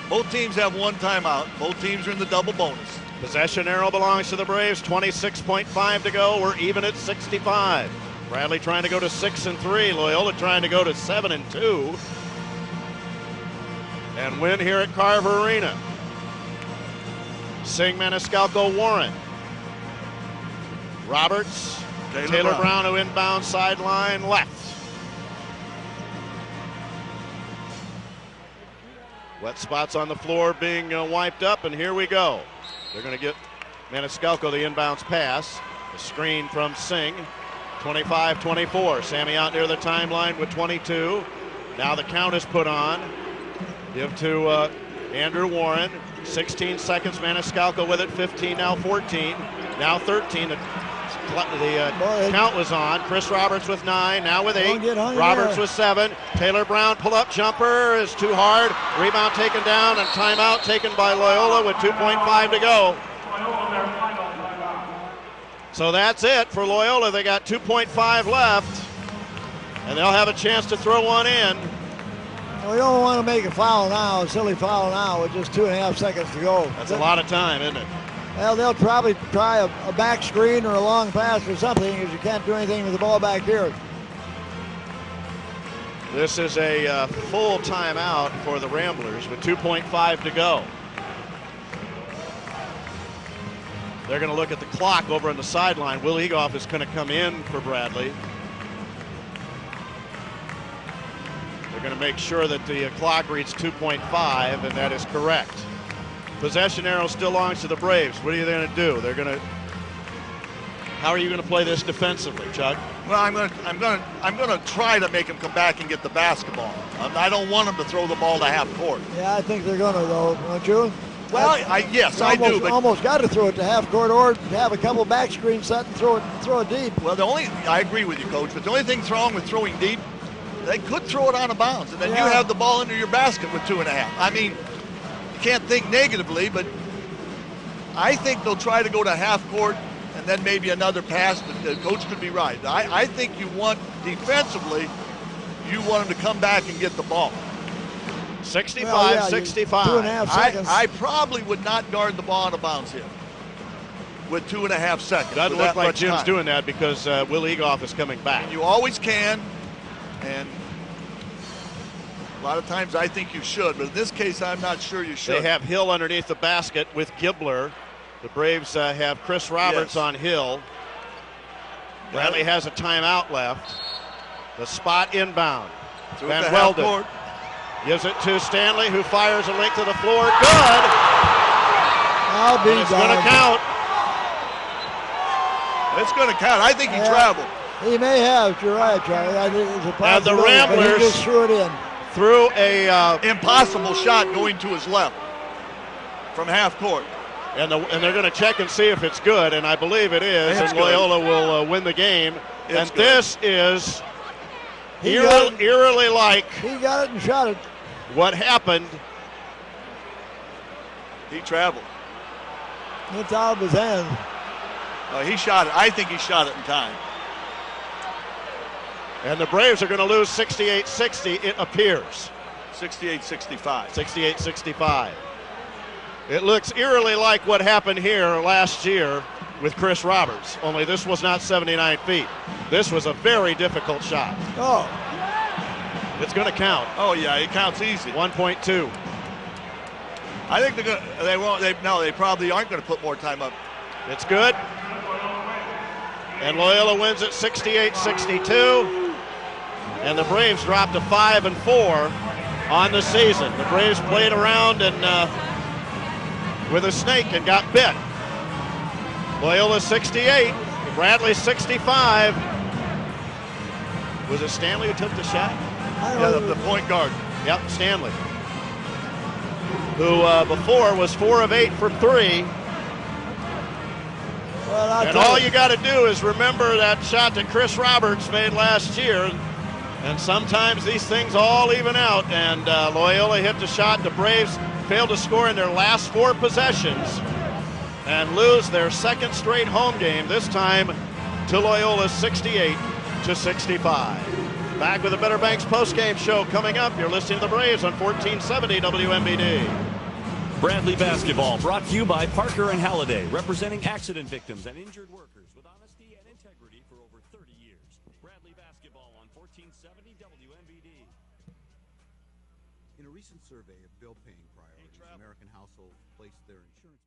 [SPEAKER 5] Both teams have 1 timeout. Both teams are in the double bonus.
[SPEAKER 2] Possession arrow belongs to the Braves. 26.5 to go. We're even at 65. Bradley trying to go to 6-3. Loyola trying to go to 7-2. And win here at Carver Arena. Singh, Maniscalco, Warren. Roberts, Taylor Brown who inbound sideline left. Wet spots on the floor being wiped up, and here we go. They're going to get Maniscalco the inbounds pass. The screen from Singh. 25-24. Sammy out near the timeline with 22. Now the count is put on. Give to Andrew Warren. 16 seconds. Maniscalco with it. 15, now 14. Now 13. The count was on. Chris Roberts with 9, now with 8. Roberts with 7. Taylor Brown pull-up jumper is too hard. Rebound taken down and timeout taken by Loyola with 2.5 to go. So that's it for Loyola. They got 2.5 left, and they'll have a chance to throw one in.
[SPEAKER 11] We don't want to make a foul now, a silly foul now with just 2.5 seconds to go.
[SPEAKER 2] That's a lot of time, isn't it?
[SPEAKER 11] Well, they'll probably try a back screen or a long pass or something, because you can't do anything with the ball back here.
[SPEAKER 2] This is a full timeout for the Ramblers with 2.5 to go. They're going to look at the clock over on the sideline. Will Egoff is going to come in for Bradley. They're going to make sure that the clock reads 2.5, and that is correct. Possession arrow still belongs to the Braves. What are you going to do? They're going to. How are you going to play this defensively, Chuck?
[SPEAKER 5] Well, I'm going to try to make him come back and get the basketball. I don't want him to throw the ball to half court.
[SPEAKER 11] Yeah, I think they're going to, though, don't you?
[SPEAKER 5] Well, yes, I do. But
[SPEAKER 11] almost got to throw it to half court, or have a couple back screens set and throw it deep.
[SPEAKER 5] Well, I agree with you, Coach. But the only thing wrong with throwing deep, they could throw it out of bounds, and then you have the ball under your basket with 2.5. I mean, you can't think negatively, but I think they'll try to go to half court and then maybe another pass. But the coach could be right. I think you want defensively, you want them to come back and get the ball.
[SPEAKER 2] 65-65.
[SPEAKER 11] 2.5 seconds.
[SPEAKER 5] I probably would not guard the ball out of bounds here with 2.5 seconds.
[SPEAKER 2] Doesn't look like Jim's doing that because Will Egoff is coming back.
[SPEAKER 5] And you always can, and a lot of times I think you should, but in this case I'm not sure you should.
[SPEAKER 2] They have Hill underneath the basket with Gibbler. The Braves have Chris Roberts on Hill. Bradley has a timeout left. The spot inbound. Van Welden gives it to Stanley, who fires a length of the floor. Good.
[SPEAKER 11] I'll be
[SPEAKER 2] It's going to count.
[SPEAKER 5] It's going to count. I think he traveled.
[SPEAKER 11] He may have. You're right, Charlie. I think it's a
[SPEAKER 2] And the
[SPEAKER 11] possibility, but he
[SPEAKER 2] Ramblers
[SPEAKER 11] just threw it in.
[SPEAKER 2] threw a
[SPEAKER 5] impossible shot going to his left from half court.
[SPEAKER 2] And they're going to check and see if it's good, and I believe it is,
[SPEAKER 5] It's
[SPEAKER 2] and Loyola will win the game.
[SPEAKER 5] It's
[SPEAKER 2] and
[SPEAKER 5] good.
[SPEAKER 2] This is eerily like
[SPEAKER 11] he got it and shot it.
[SPEAKER 2] What happened.
[SPEAKER 5] He traveled.
[SPEAKER 11] It's out of his hand.
[SPEAKER 5] He shot it. I think he shot it in time.
[SPEAKER 2] And the Braves are going to lose 68-60, it appears.
[SPEAKER 5] 68-65.
[SPEAKER 2] 68-65. It looks eerily like what happened here last year with Chris Roberts, only this was not 79 feet. This was a very difficult shot.
[SPEAKER 11] Oh.
[SPEAKER 2] It's going to count.
[SPEAKER 5] Oh, yeah, it counts easy.
[SPEAKER 2] 1.2.
[SPEAKER 5] I think they probably aren't going to put more time up.
[SPEAKER 2] It's good. And Loyola wins it 68-62. And the Braves dropped to 5-4 on the season. The Braves played around and with a snake and got bit. Loyola 68, Bradley 65. Was it Stanley who took the shot?
[SPEAKER 5] Yeah, the point guard.
[SPEAKER 2] Yep, Stanley. Who before was 4 of 8 for 3.
[SPEAKER 11] Well,
[SPEAKER 2] and all you got to do is remember that shot that Chris Roberts made last year. And sometimes these things all even out. And Loyola hit the shot. The Braves failed to score in their last 4 possessions and lose their second straight home game, this time to Loyola 68-65. Back with the Better Banks postgame show coming up. You're listening to the Braves on 1470 WMBD.
[SPEAKER 3] Bradley Basketball brought to you by Parker and Halliday, representing accident victims and injured workers with honesty and integrity for over 30 years. Bradley Basketball on 1470 WMBD.
[SPEAKER 9] In a recent survey of bill-paying priorities, American households placed their insurance